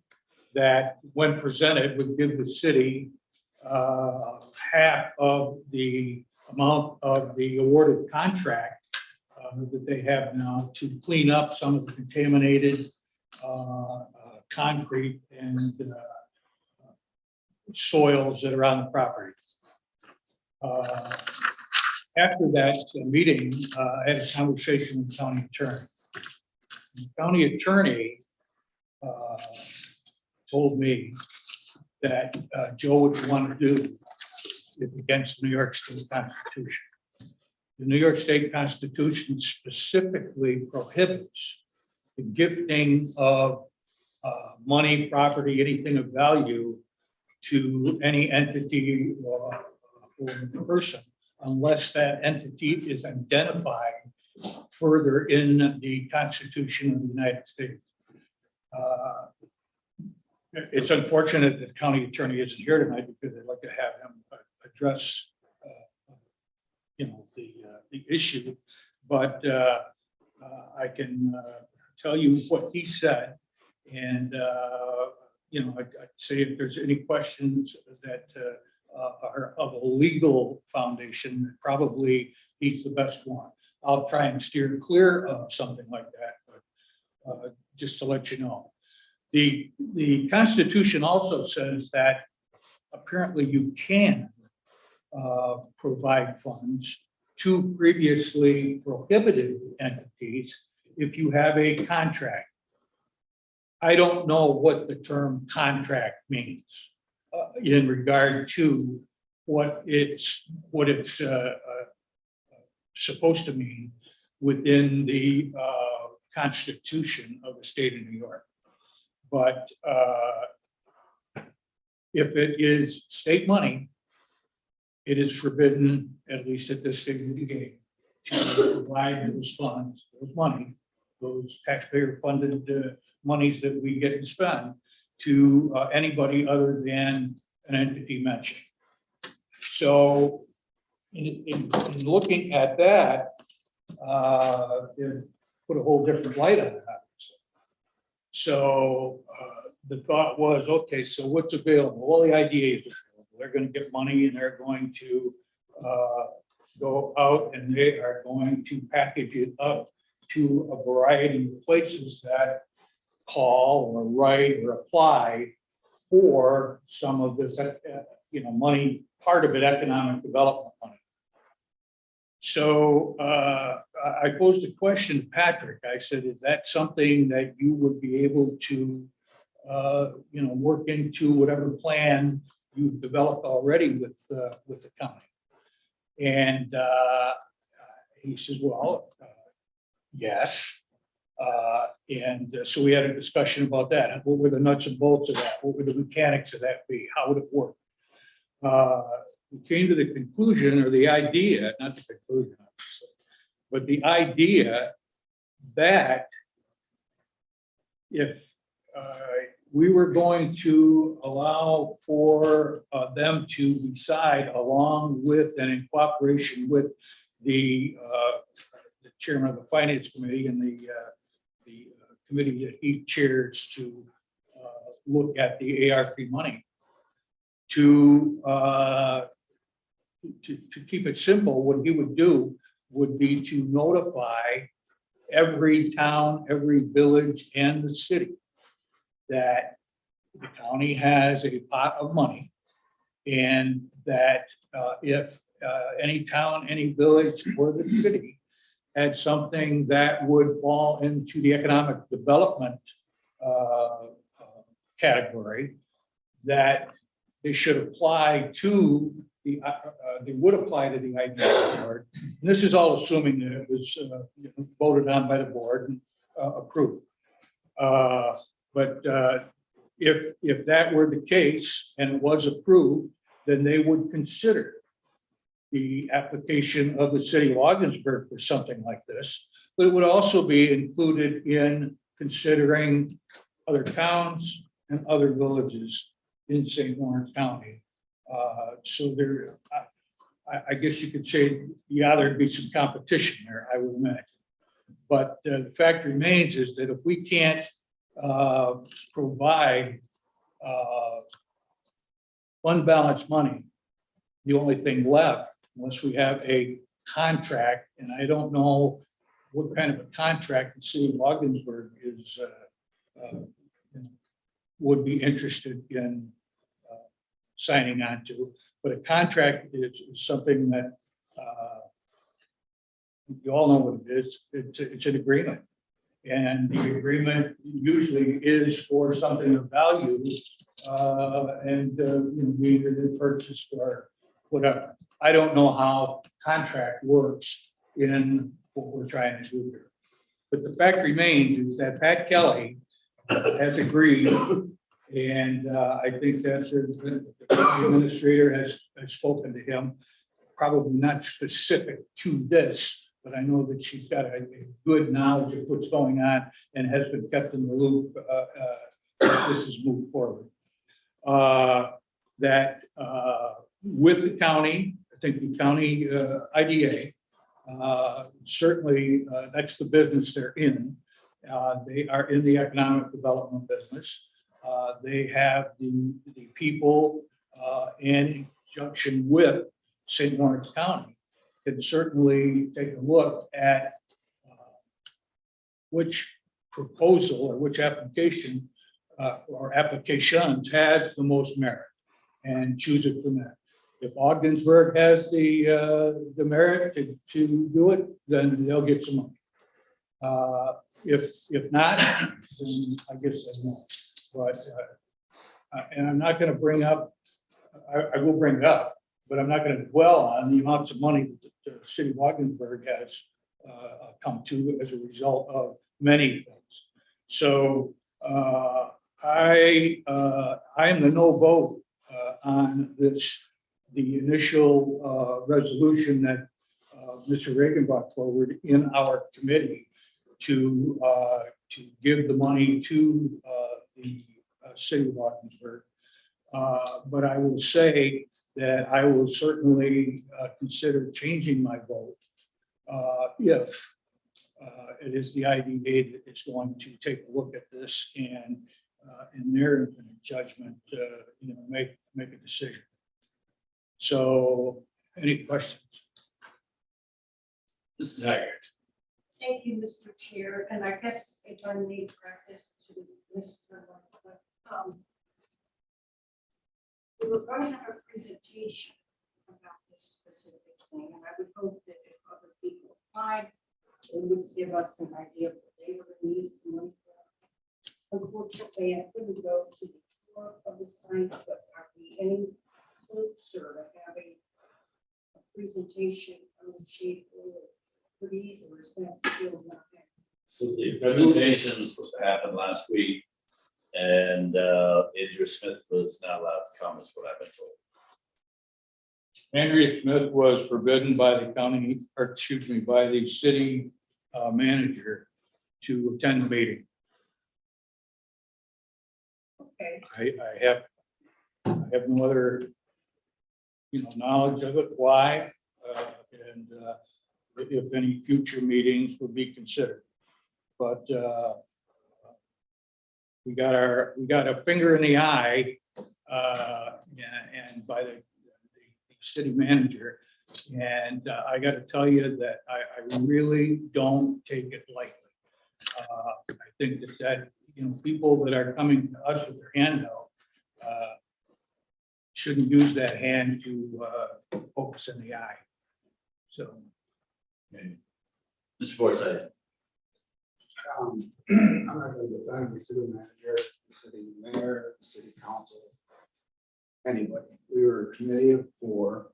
that, when presented, would give the city half of the amount of the awarded contract that they have now to clean up some of the contaminated concrete and soils that are on the property. After that meeting, I had a conversation with the county attorney. The county attorney told me that Joe would want to do is against the New York State Constitution. The New York State Constitution specifically prohibits the gifting of money, property, anything of value to any entity or person unless that entity is identified further in the Constitution of the United States. It's unfortunate that the county attorney isn't here tonight because I'd like to have him address the issue, but I can tell you what he said, and I'd say if there's any questions that are of a legal foundation, probably he's the best one. I'll try and steer clear of something like that, but just to let you know. The Constitution also says that apparently you can provide funds to previously prohibited entities if you have a contract. I don't know what the term contract means in regard to what it's supposed to mean within the Constitution of the state of New York. But if it is state money, it is forbidden, at least at this stage of the game, to provide those funds, those money, those taxpayer-funded monies that we get to spend to anybody other than an entity mentioned. So in looking at that, it put a whole different light on it. So the thought was, okay, so what's available? Well, the IDA is available. They're going to get money and they're going to go out and they are going to package it up to a variety of places that call or write or apply for some of this, money, part of it, economic development money. So I posed a question to Patrick. I said, is that something that you would be able to, work into whatever plan you've developed already with the county? And he says, well, yes. So we had a discussion about that. What were the nuts and bolts of that? What would the mechanics of that be? How would it work? We came to the conclusion, or the idea, not the conclusion, but the idea that if we were going to allow for them to decide, along with and in cooperation with the chairman of the finance committee and the committee that he chairs to look at the ARP money, to keep it simple, what he would do would be to notify every town, every village, and the city that the county has a pot of money, and that if any town, any village, or the city had something that would fall into the economic development category, that they should apply to they would apply to the IDA board. And this is all assuming that it was voted on by the board and approved. But if that were the case and it was approved, then they would consider the application of the city of Augsburg for something like this, but it would also be included in considering other towns and other villages in St. Lawrence County. So there, I guess you could say, yeah, there'd be some competition there, I would imagine. But the fact remains is that if we can't provide fund balance money, the only thing left, unless we have a contract, and I don't know what kind of a contract the city of Ogdensburg is, would be interested in signing on to, but a contract is something that you all know what it is. It's an agreement. And the agreement usually is for something of value, and we either did purchase or whatever. I don't know how contract works in what we're trying to do here. But the fact remains is that Pat Kelly has agreed, and I think that the administrator has spoken to him, probably not specific to this, but I know that she's got a good knowledge of what's going on and has been kept in the loop as this has moved forward. That with the county, I think the county IDA, certainly that's the business they're in. They are in the economic development business. They have the people in conjunction with St. Lawrence County can certainly take a look at which proposal or which application or applications has the most merit and choose it from that. If Ogdensburg has the merit to do it, then they'll get some money. If not, then I guess they won't. But and I'm not going to bring up, I will bring it up, but I'm not going to dwell on the amounts of money that the city of Ogdensburg has come to as a result of many things. So I am the no vote on this, the initial resolution that Mr. Reagan brought forward in our committee to give the money to the city of Ogdensburg. But I will say that I will certainly consider changing my vote if it is the IDA that is going to take a look at this and in their infinite judgment, make a decision. So, any questions? Mrs. Haggard. Thank you, Mr. Chair, and I guess if I may practice to Mr. We were going to have a presentation about this specific thing, and I would hope that if other people applied, they would give us an idea of what they were going to use the money for. Unfortunately, I couldn't go to the tour of the site, but are we any closer to having a presentation on the shape or these, or is that still not happening? So the presentation was supposed to happen last week, and Andrew Smith was not allowed to come, is what I've been told. Andrea Smith was forbidden by the county, or excuse me, by the city manager to attend the meeting. Okay. I have no other, knowledge of it, why, and if any future meetings would be considered. But we got a finger in the eye, and by the city manager. And I got to tell you that I really don't take it lightly. I think that people that are coming to us with their hand out shouldn't use that hand to focus in the eye. So. Mr. Forsyth. I'm not going to defend the city manager, the city mayor, the city council, anybody. We were a committee of 4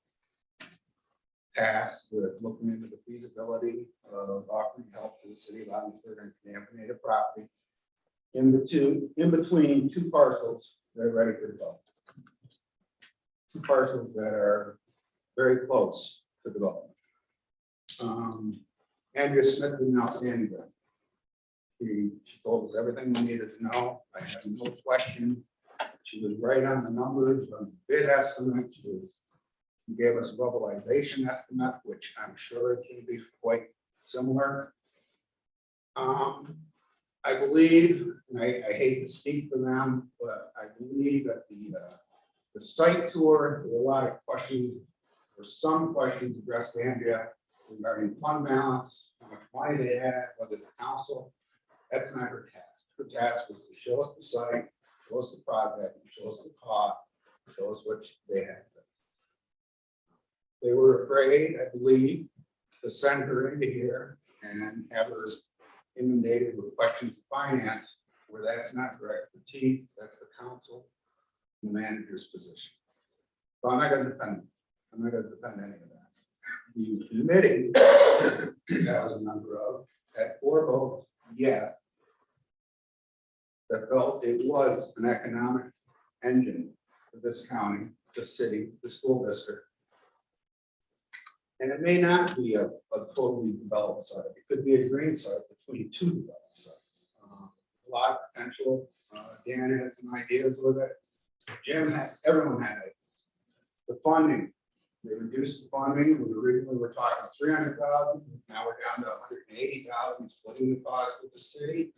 tasked with looking into the feasibility of offering help to the city of Ogdensburg and contaminated property in between 2 parcels that are ready for development. 2 parcels that are very close to development. Andrea Smith did an outstanding job. She told us everything we needed to know. I had no question. She was right on the numbers, on the bid estimate. She gave us a mobilization estimate, which I'm sure is going to be quite similar. I believe, and I hate to speak for them, but I believe that the site tour, there were a lot of questions, or some questions addressed to Andrea regarding fund balance, how much money they had, whether the council. That's not her task. Her task was to show us the site, show us the project, show us the cost, show us what they had. They were afraid, I believe, to send her into here and have her inundated with questions of finance, where that's not her expertise, that's the council, the manager's position. So I'm not going to defend any of that. The committee that I was a member of had 4 votes, yes, that felt it was an economic engine for this county, the city, the school district. And it may not be a totally developed site. It could be a green site between 2 developed sites. A lot of potential. Dan had some ideas with it. Jim had, everyone had it. The funding, they reduced the funding. We originally were talking 300,000. Now we're down to 180,000, splitting the cost with the city.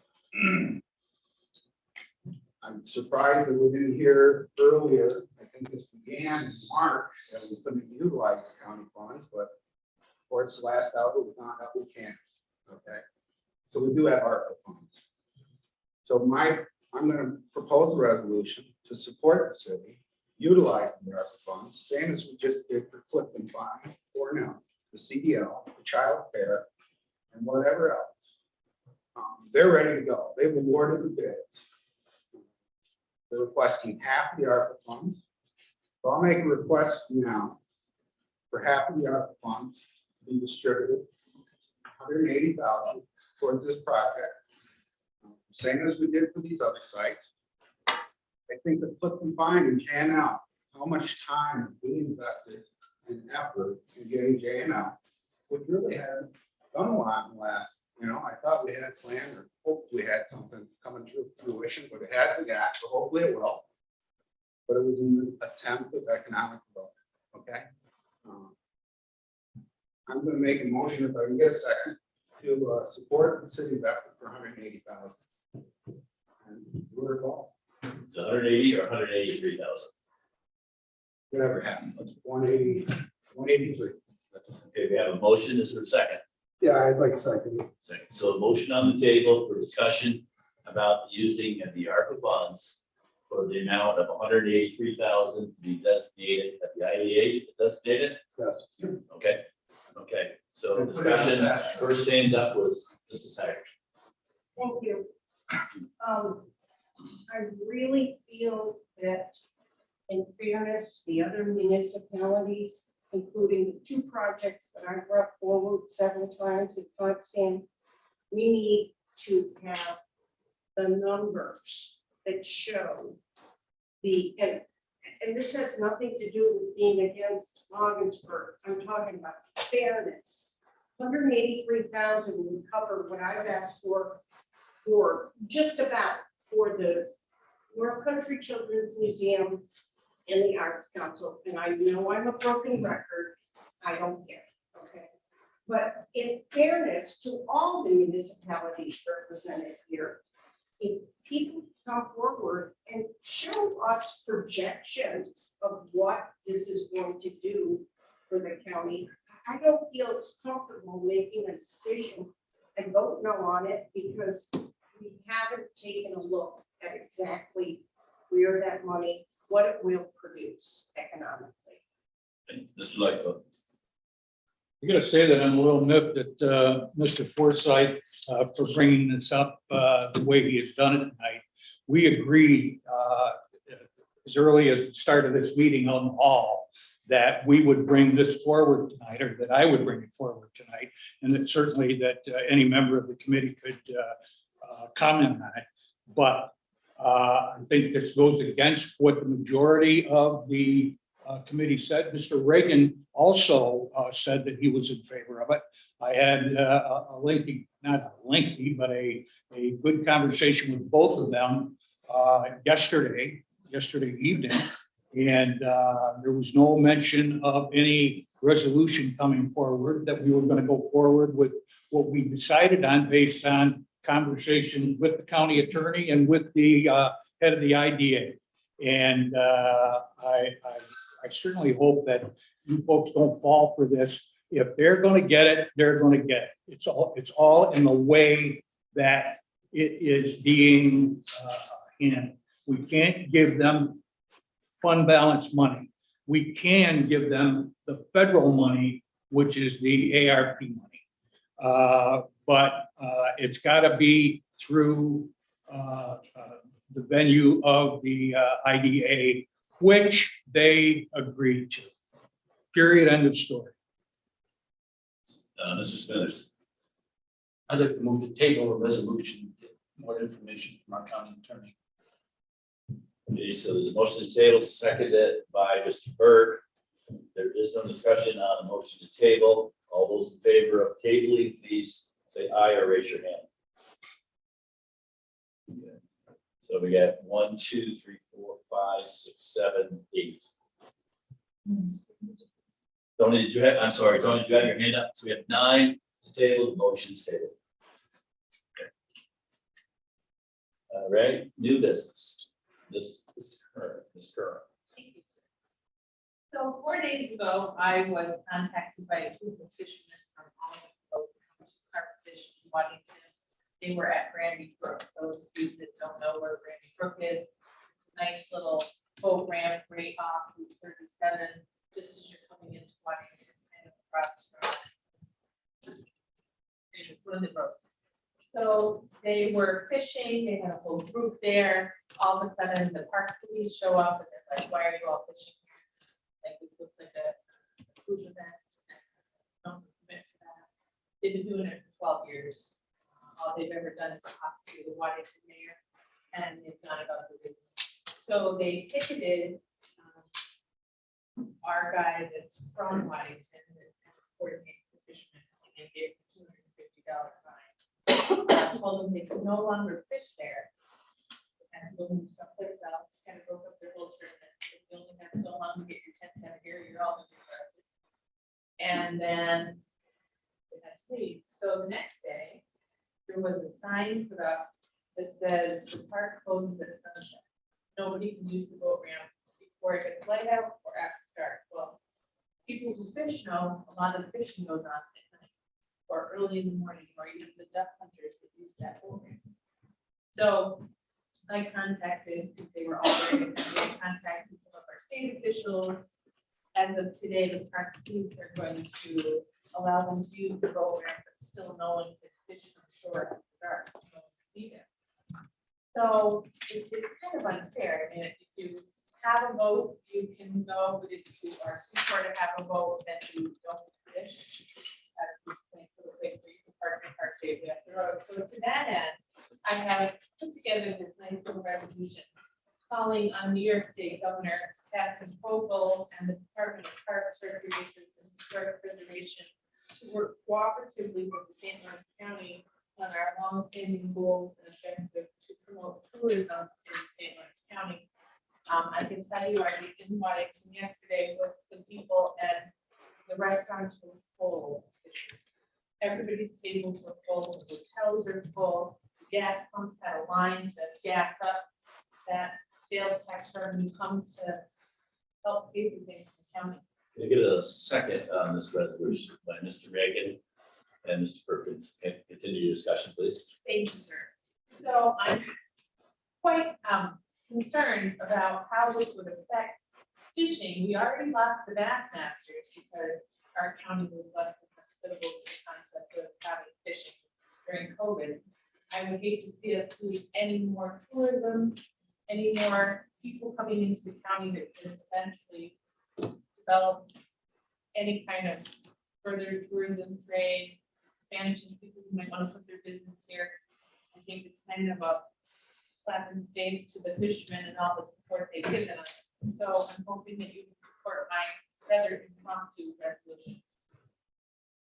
I'm surprised that we didn't hear earlier. I think this began in March that we couldn't utilize county funds, but of course, last hour we found out we can't. Okay, so we do have ARPA funds. So I'm going to propose a resolution to support the city utilizing the ARPA funds, same as we just did for Clifton Fine, Cornell, the CDL, the child care, and whatever else. They're ready to go. They've awarded the bids. They're requesting half the ARPA funds. So I'll make a request now for half of the ARPA funds to be distributed, 180,000 towards this project. Same as we did for these other sites. I think the Clifton Fine and JNL, how much time we invested and effort in getting JNL, which really hasn't done a lot in the last, I thought we had a plan or hoped we had something coming to fruition, but it hasn't yet, so hopefully it will. But it was an attempt of economic development, okay? I'm gonna make a motion, if I can get a second, to support the city's effort for 180,000. And we're involved. It's 180 or 183,000. Whatever happened, it's 183. Okay, we have a motion. Is there a second? Yeah, I'd like a second. Second. So a motion on the table for discussion about using the ARPA funds for the amount of 183,000 to be designated at the IDA, designated? Yes. Okay, okay. So discussion, first stand up was Mrs. Hager. Thank you. I really feel that in fairness to the other municipalities, including the 2 projects that I brought forward several times in Potsdam, we need to have the numbers that show and this has nothing to do with being against Ogdensburg. I'm talking about fairness. 183,000 would cover what I've asked for just about for the North Country Children's Museum and the Arts Council. And I know I'm a broken record. I don't care. Okay. But in fairness to all the municipalities represented here, if people come forward and show us projections of what this is going to do for the county, I don't feel comfortable making a decision and vote no on it because we haven't taken a look at exactly where that money, what it will produce economically. Mr. Lightfoot. I gotta say that I'm a little miffed at Mr. Forsythe for bringing this up the way he has done it tonight. We agreed as early as the start of this meeting on the hall that we would bring this forward tonight, or that I would bring it forward tonight, and that certainly that any member of the committee could comment on it. But I think this goes against what the majority of the committee said. Mr. Reagan also said that he was in favor of it. I had a lengthy, not lengthy, but a good conversation with both of them yesterday evening. And there was no mention of any resolution coming forward, that we were going to go forward with what we decided on based on conversations with the county attorney and with the head of the IDA. And I certainly hope that you folks don't fall for this. If they're going to get it, they're going to get it. It's all in the way that it is being handled. We can't give them fund balance money. We can give them the federal money, which is the ARP money. But it's got to be through the venue of the IDA, which they agreed to. Period, end of story. Mr. Smithers. I'd like to move the table of resolution, to get more information from our county attorney. Okay, so there's a motion to table, seconded by Mr. Berg. There is no discussion on the motion to table. All those in favor of tabling, please say aye or raise your hand. Okay. So we got 1, 2, 3, 4, 5, 6, 7, 8. Tony, did you have, I'm sorry, Tony, did you have your hand up? So we have 9 to table, the motion's tabled. Okay. All right, new business. This current. Thank you, sir. So 4 days ago, I was contacted by a group of fishermen from all over the carp fish in Waddington. They were at Brandy's Brook. Those of you that don't know where Brandy Brook is, it's a nice little boat ramp right off Route 37, just as you're coming into Waddington, kind of across from one of the roads. So they were fishing, they had a whole group there. All of a sudden, the park police show up and they're like, why are you all fishing here? Like, this looks like a cruise event. Don't commit to that. They've been doing it for 12 years. All they've ever done is talk to the Waddington mayor, and they've gone about the business. So they ticketed our guy that's from Waddington that coordinates the fishermen, and gave him $250 fine. Told them they could no longer fish there. And go move someplace else, kind of broke up their whole tournament. If you only have so long to get your 10 here, you're all just arrested. And then they had to leave. So the next day, there was a sign put up that says the park closes at sunset. Nobody can use the boat ramp before it gets light out or after dark. Well, people who fish know a lot of the fishing goes on at night or early in the morning, or even the duck hunters that use that boat ramp. So I contacted, because they were all very good, I contacted some of our state officials. As of today, the park police are going to allow them to use the boat ramp, but still no one can fish from shore after dark. No one can be there. So it's kind of unfair. I mean, if you have a boat, you can go, but if you are too far to have a boat, then you don't fish at this place, little place where you can park your car safely off the road. So to that end, I have put together this nice little resolution calling on New York State Governor Kathy Hochul and the Department of Parks, Recreation, and Historic Preservation to work cooperatively with the St. Lawrence County on our long-standing goals and objectives to promote tourism in St. Lawrence County. I can tell you, I was in Waddington yesterday with some people, and the restaurants were full. Everybody's tables were full, the hotels are full. Gas pumps had a line to gas up. That sales tax revenue comes to help pay for things in the county. Can I get a second on this resolution by Mr. Reagan and Mr. Perkins? Can continue your discussion, please. Thank you, sir. So I'm quite concerned about how this would affect fishing. We already lost the Bass Masters because our county was less than hospitable to the concept of having fishing during COVID. I would hate to see us lose any more tourism, any more people coming into the county that can eventually develop any kind of further tourism trade, expansion, people who might want to put their business here. I think it's kind of a slap in the face to the fishermen and all the support they've given us. So I'm hoping that you can support my rather impromptu resolution.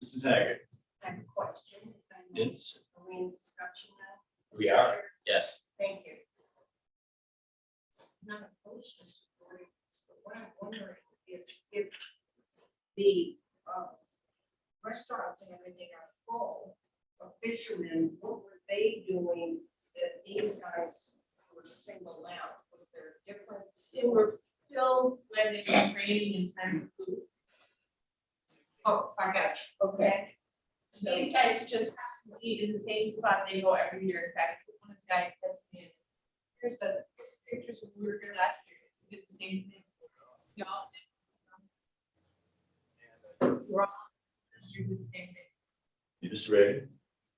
Mrs. Haggard. I have a question. if I may. Yes. Are we in discussion now? We are. Yes. Thank you. Not opposed to supporting this, but what I'm wondering is if the restaurants and everything are full of fishermen, what were they doing that these guys were singled out? Was there a difference? They were filled when they were training in time for food. Oh, I got you. Okay. So these guys just happen to eat in the same spot they go every year. In fact, one of the guys said to me, here's the pictures when we were here last year. We did the same thing. Y'all did. We're all did the same thing. Mr. Reagan.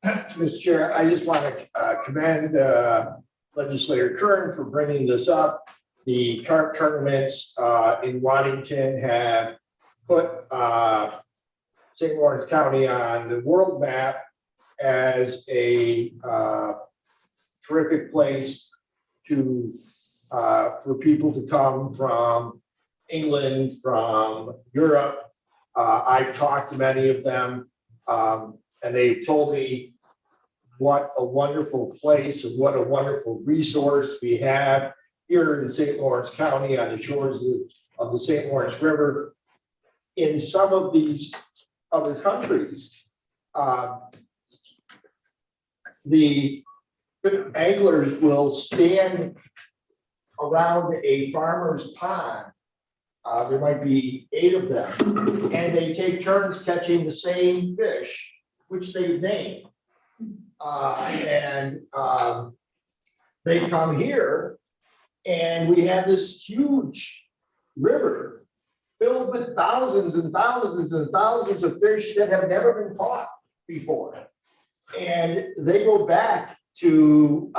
Mr. Chair, I just want to commend legislator Kern for bringing this up. The carp tournaments in Waddington have put St. Lawrence County on the world map as a terrific place to for people to come from England, from Europe. I've talked to many of them, and they've told me what a wonderful place and what a wonderful resource we have here in St. Lawrence County on the shores of the St. Lawrence River. In some of these other countries, the anglers will stand around a farmer's pond. There might be 8 of them, and they take turns catching the same fish, which they've named. They come here, and we have this huge river filled with thousands and thousands and thousands of fish that have never been caught before. And they go back to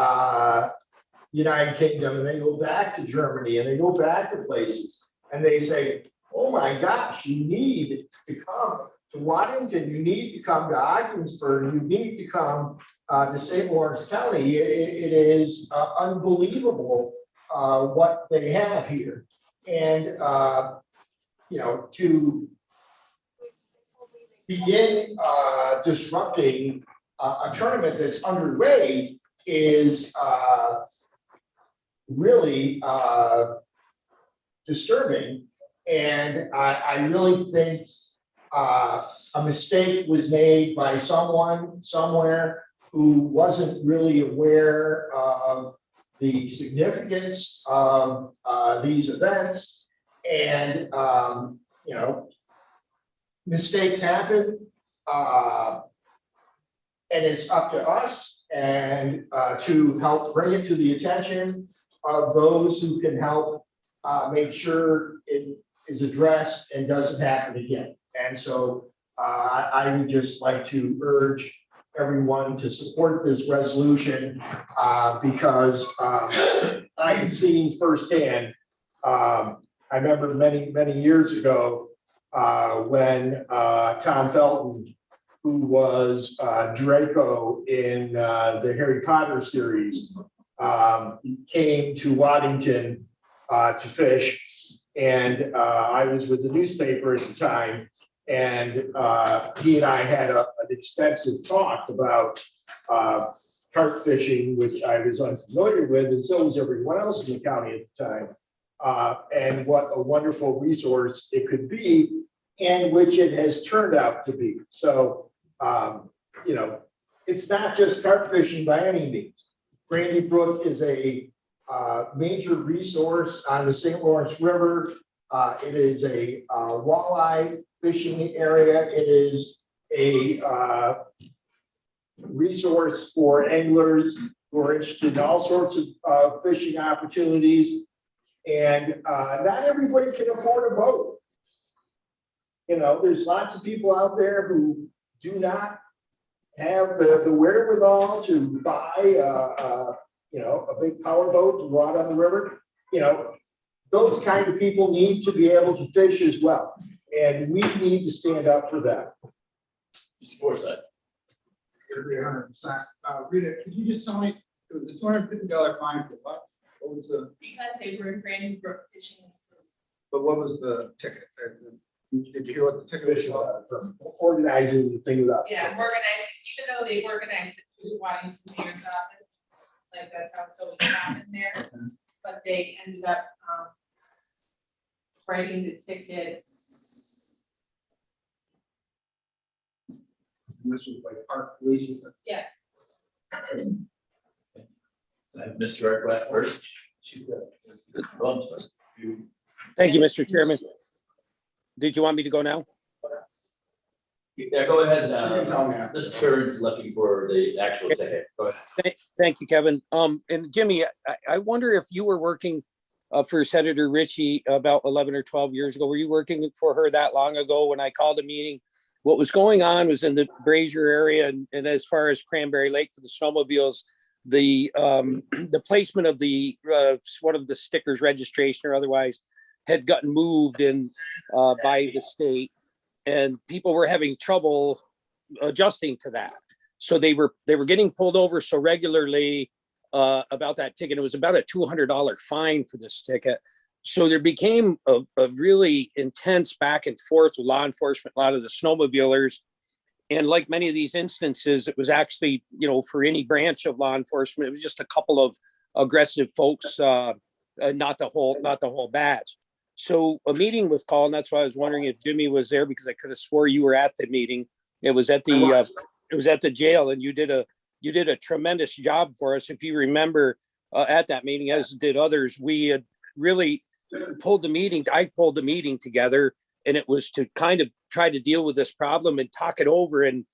United Kingdom, and they go back to Germany, and they go back to places, and they say, oh my gosh, you need to come to Waddington, you need to come to Ogdensburg, you need to come to St. Lawrence County. It is unbelievable what they have here. And, you know, to begin disrupting a tournament that's underway is really disturbing. And I really think a mistake was made by someone somewhere who wasn't really aware of the significance of these events. And, you know, mistakes happen. And it's up to us and to help bring it to the attention of those who can help make sure it is addressed and doesn't happen again. And so I would just like to urge everyone to support this resolution because I have seen firsthand. I remember many years ago when Tom Felton, who was Draco in the Harry Potter series, came to Waddington to fish. And I was with the newspaper at the time, and he and I had an extensive talk about carp fishing, which I was unfamiliar with, and so was everyone else in the county at the time, and what a wonderful resource it could be, and which it has turned out to be. So, you know, it's not just carp fishing by any means. Brandy Brook is a major resource on the St. Lawrence River. It is a walleye fishing area. It is a resource for anglers who are interested in all sorts of fishing opportunities. And not everybody can afford a boat. You know, there's lots of people out there who do not have the wherewithal to buy you know, a big power boat to go out on the river. You know, those kind of people need to be able to fish as well. And we need to stand up for them. Mr. Forsythe. Agree 100%. Rita, could you just tell me, it was a $250 fine for what? What was the? Because they were in Brandy Brook fishing in But what was the ticket? Did you hear what the ticket was? Organizing the thing without. Yeah, organized, even though they organized it through Waddington Mayor's office, like that's how it's always happened there. But they ended up, writing the tickets, This was like park police. yes. Mr. Arquette first. Oh, I'm sorry. Thank you, Mr. Chairman. Did you want me to go now? Yeah, go ahead. You can tell me after. This Kern's looking for the actual ticket. Go ahead. Thank you, Kevin. And Jimmy, I wonder if you were working for Senator Ritchie about 11 or 12 years ago. Were you working for her that long ago when I called a meeting? What was going on was in the Brazier area and as far as Cranberry Lake for the snowmobiles, the placement of the one of the stickers, registration or otherwise, had gotten moved in by the state, and people were having trouble adjusting to that. So they were getting pulled over so regularly about that ticket. It was about a $200 fine for this ticket. So there became a really intense back and forth with law enforcement, a lot of the snowmobilers. And like many of these instances, it was actually, for any branch of law enforcement, it was just a couple of aggressive folks, not the whole batch. So a meeting was called, and that's why I was wondering if Jimmy was there, because I could have swore you were at the meeting. It was at the jail, and you did a tremendous job for us. If you remember at that meeting, as did others, we had really pulled the meeting. I pulled the meeting together, and it was to kind of try to deal with this problem and talk it over and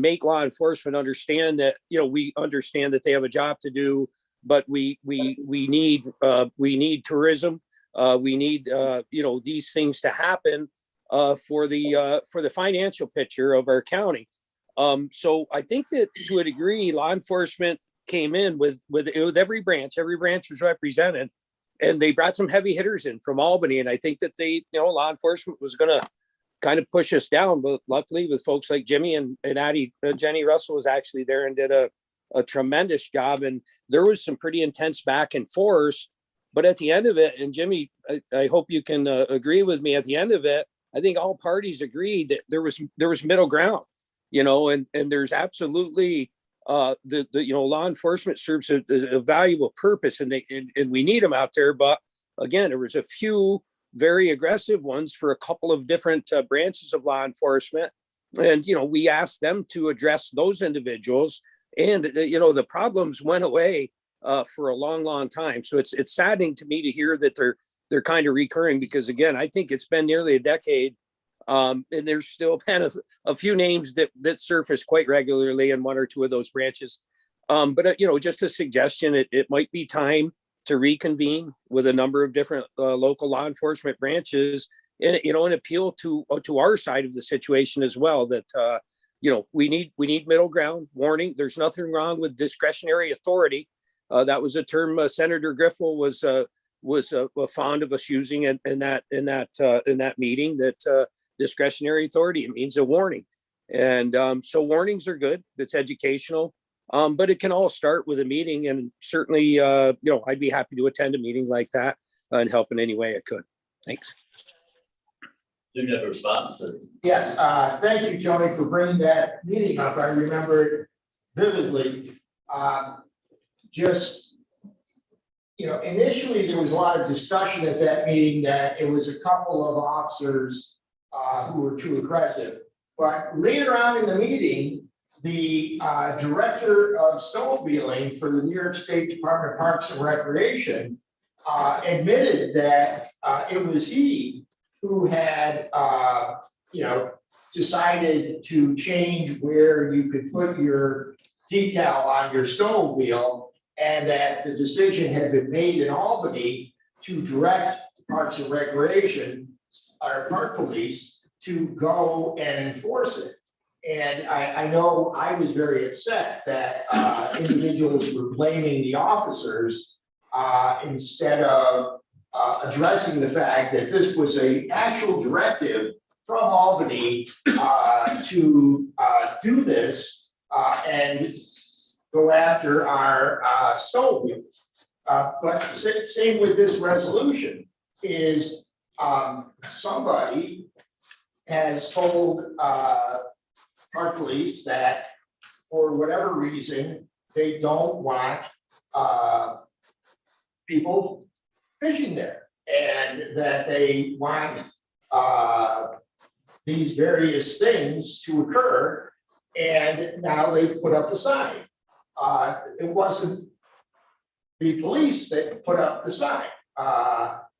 make law enforcement understand that, we understand that they have a job to do, but we need tourism. We need, these things to happen for the financial picture of our county. So I think that to a degree, law enforcement came in with every branch was represented, and they brought some heavy hitters in from Albany. And I think that law enforcement was going to kind of push us down, but luckily with folks like Jimmy and Addie, Jenny Russell was actually there and did a tremendous job. And there was some pretty intense back and forth. But at the end of it, and Jimmy, I hope you can agree with me, at the end of it, I think all parties agreed that there was middle ground, and there's absolutely law enforcement serves a valuable purpose, and we need them out there. But again, there was a few very aggressive ones for a couple of different branches of law enforcement, and we asked them to address those individuals, and the problems went away for a long time. So it's saddening to me to hear that they're kind of recurring, because again, I think it's been nearly a decade, and there's still been a few names that surface quite regularly in one or two of those branches. But just a suggestion, it might be time to reconvene with a number of different local law enforcement branches, and and appeal to our side of the situation as well. That we need middle ground. Warning: there's nothing wrong with discretionary authority. That was a term Senator Griffel was fond of us using in that meeting. That discretionary authority, it means a warning, and so warnings are good. It's educational, but it can all start with a meeting. And certainly, I'd be happy to attend a meeting like that and help in any way I could. Thanks. Do you have a response? Yes, thank you, Tony, for bringing that meeting up. I remember it vividly. Initially there was a lot of discussion at that meeting that it was a couple of officers who were too aggressive. But later on in the meeting, the director of snowmobiling for the New York State Department of Parks and Recreation admitted that it was he who had, decided to change where you could put your decal on your snowmobile, and that the decision had been made in Albany to direct Parks and Recreation, or Park Police, to go and enforce it. And I know I was very upset that individuals were blaming the officers instead of addressing the fact that this was an actual directive from Albany to do this and go after our snowmobiles. But same with this resolution is somebody has told, our police that for whatever reason, they don't want, people fishing there. And that they want, these various things to occur. And now they've put up a sign. It wasn't the police that put up the sign.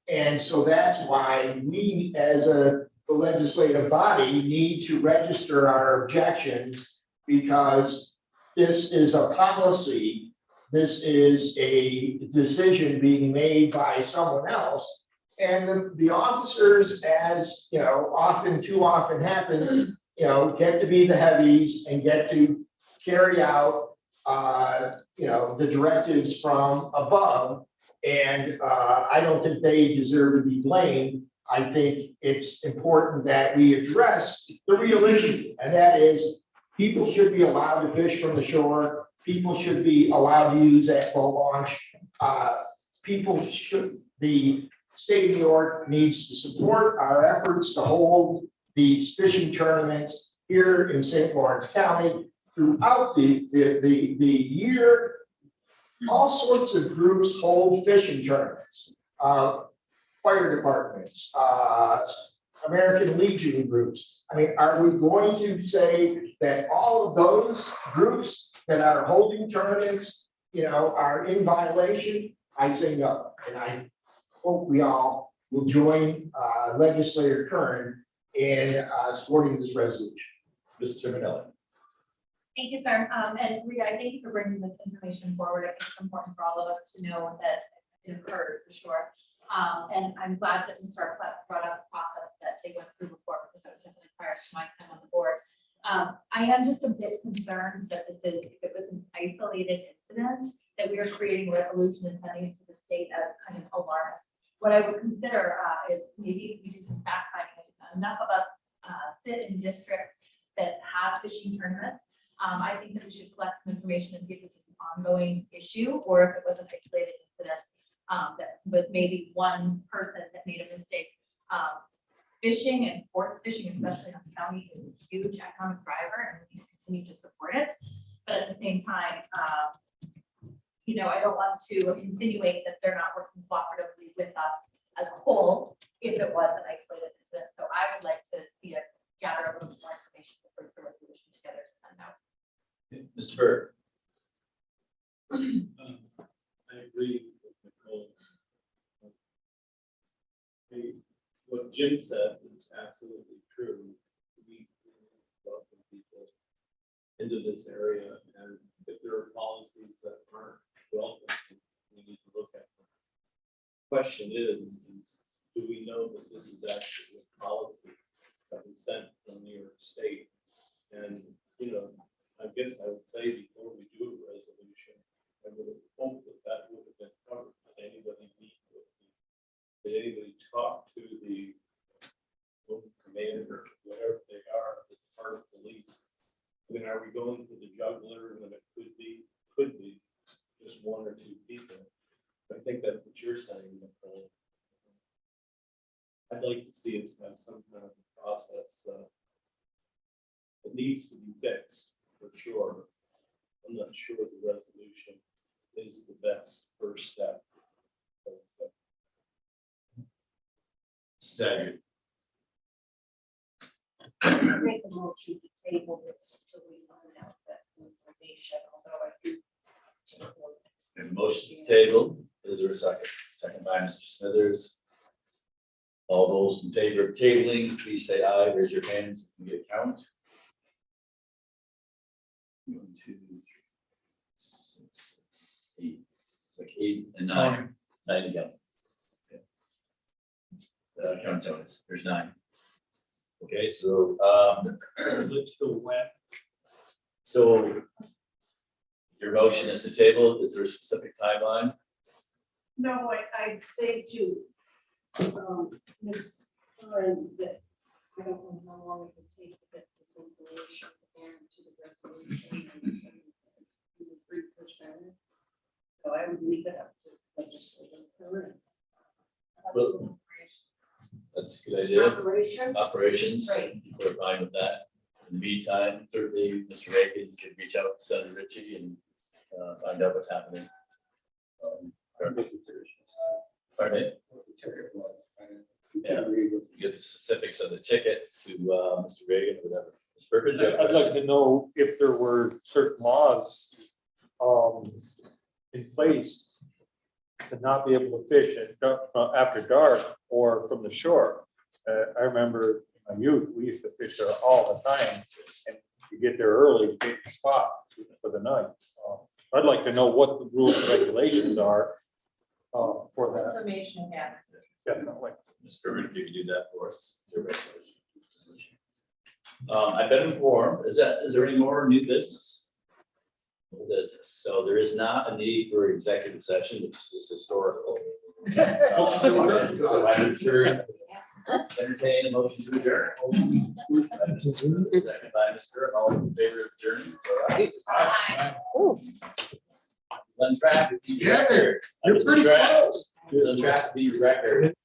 And so that's why we, as the legislative body, need to register our objections, because this is a policy. This is a decision being made by someone else. And the officers, as you know, too often happens, get to be the heavies and get to carry out, the directives from above. And I don't think they deserve to be blamed. I think it's important that we address the real issue, and that is people should be allowed to fish from the shore. People should be allowed to use that boat launch. The state of New York needs to support our efforts to hold these fishing tournaments here in St. Lawrence County throughout the year. All sorts of groups hold fishing tournaments, fire departments, American Legion groups. I mean, are we going to say that all of those groups that are holding tournaments, are in violation? I say no, and I hope we all will join Legislator Kern in supporting this resolution. Mr. Minelli. Thank you, sir. And Rita, I thank you for bringing this information forward. I think it's important for all of us to know that it occurred for sure. And I'm glad that Mr. Arquette brought up the process that they went through before, because that was definitely prior to my time on the board. I am just a bit concerned that if it was an isolated incident, that we are creating a resolution and sending it to the state as kind of alarmist. What I would consider is maybe we do some fact finding. Enough of us sit in districts that have fishing tournaments. I think that we should collect some information and see if this is an ongoing issue, or if it was an isolated incident that was maybe one person that made a mistake. Fishing and sports fishing, especially in the county, is a huge economic driver, and we need to continue to support it. But at the same time, I don't want to insinuate that they're not working cooperatively with us as a whole if it was an isolated incident. So I would like to see us gather a little more information to put the resolution together to send out. Mr. Byrd. I agree with Nicole. What Jim said is absolutely true. We welcome people into this area, and if there are policies that aren't welcome, we need to look at them. Question is do we know that this is actually a policy that was sent from New York State? And, I guess I would say before we do a resolution, I would have hoped that would have been covered. Did anybody meet with did anybody talk to the local commander, whatever they are, as part of police? I mean, are we going to the juggler when it could be just one or two people? I think that's what you're saying, Nicole. I'd like to see us have some kind of a process that needs to be fixed for sure. I'm not sure the resolution is the best first step. Second. Make a motion to table this until we find out that information, although I do support it. And motion is tabled. Is there a second? Second by Mr. Smithers. All those in favor of tabling, please say aye. Raise your hands. You get count. 1, 2, 3, 6, 8. It's like 8 and 9. 9 again. Count Jonas. There's 9. Okay, so Let's go wet. so your motion is to table. Is there a specific timeline? No, I'd say to Ms. Flores that I don't know how long it would take to get this information and to the resolution and 3%. So I would leave it up to legislative. That's a good idea. Operations. Operations, Right. we're fine with that. In the meantime, certainly, Mr. Reagan can reach out to Senator Ritchie and find out what's happening. Pardon me? Yeah. Get the specifics of the ticket to Mr. Reagan, or whatever. Ms. Perkins, you have a I'd like question? to know if there were certain laws in place to not be able to fish after dark or from the shore. I remember in my youth, we used to fish there all the time, and you get there early, to get your spot for the night. I'd like to know what the rules and regulations are for that, Information gathering. definitely. Ms. Perkins, if you could do that for us. Your resolution. I've been informed, is there any more new business? Old business, so there is not a need for executive session, it's just historical. So I'm sure entertain a motion to adjourn. Second by Mr. All in favor of adjourning. say aye. Ooh. On track to beat your record. You're pretty close. On track to beat your record.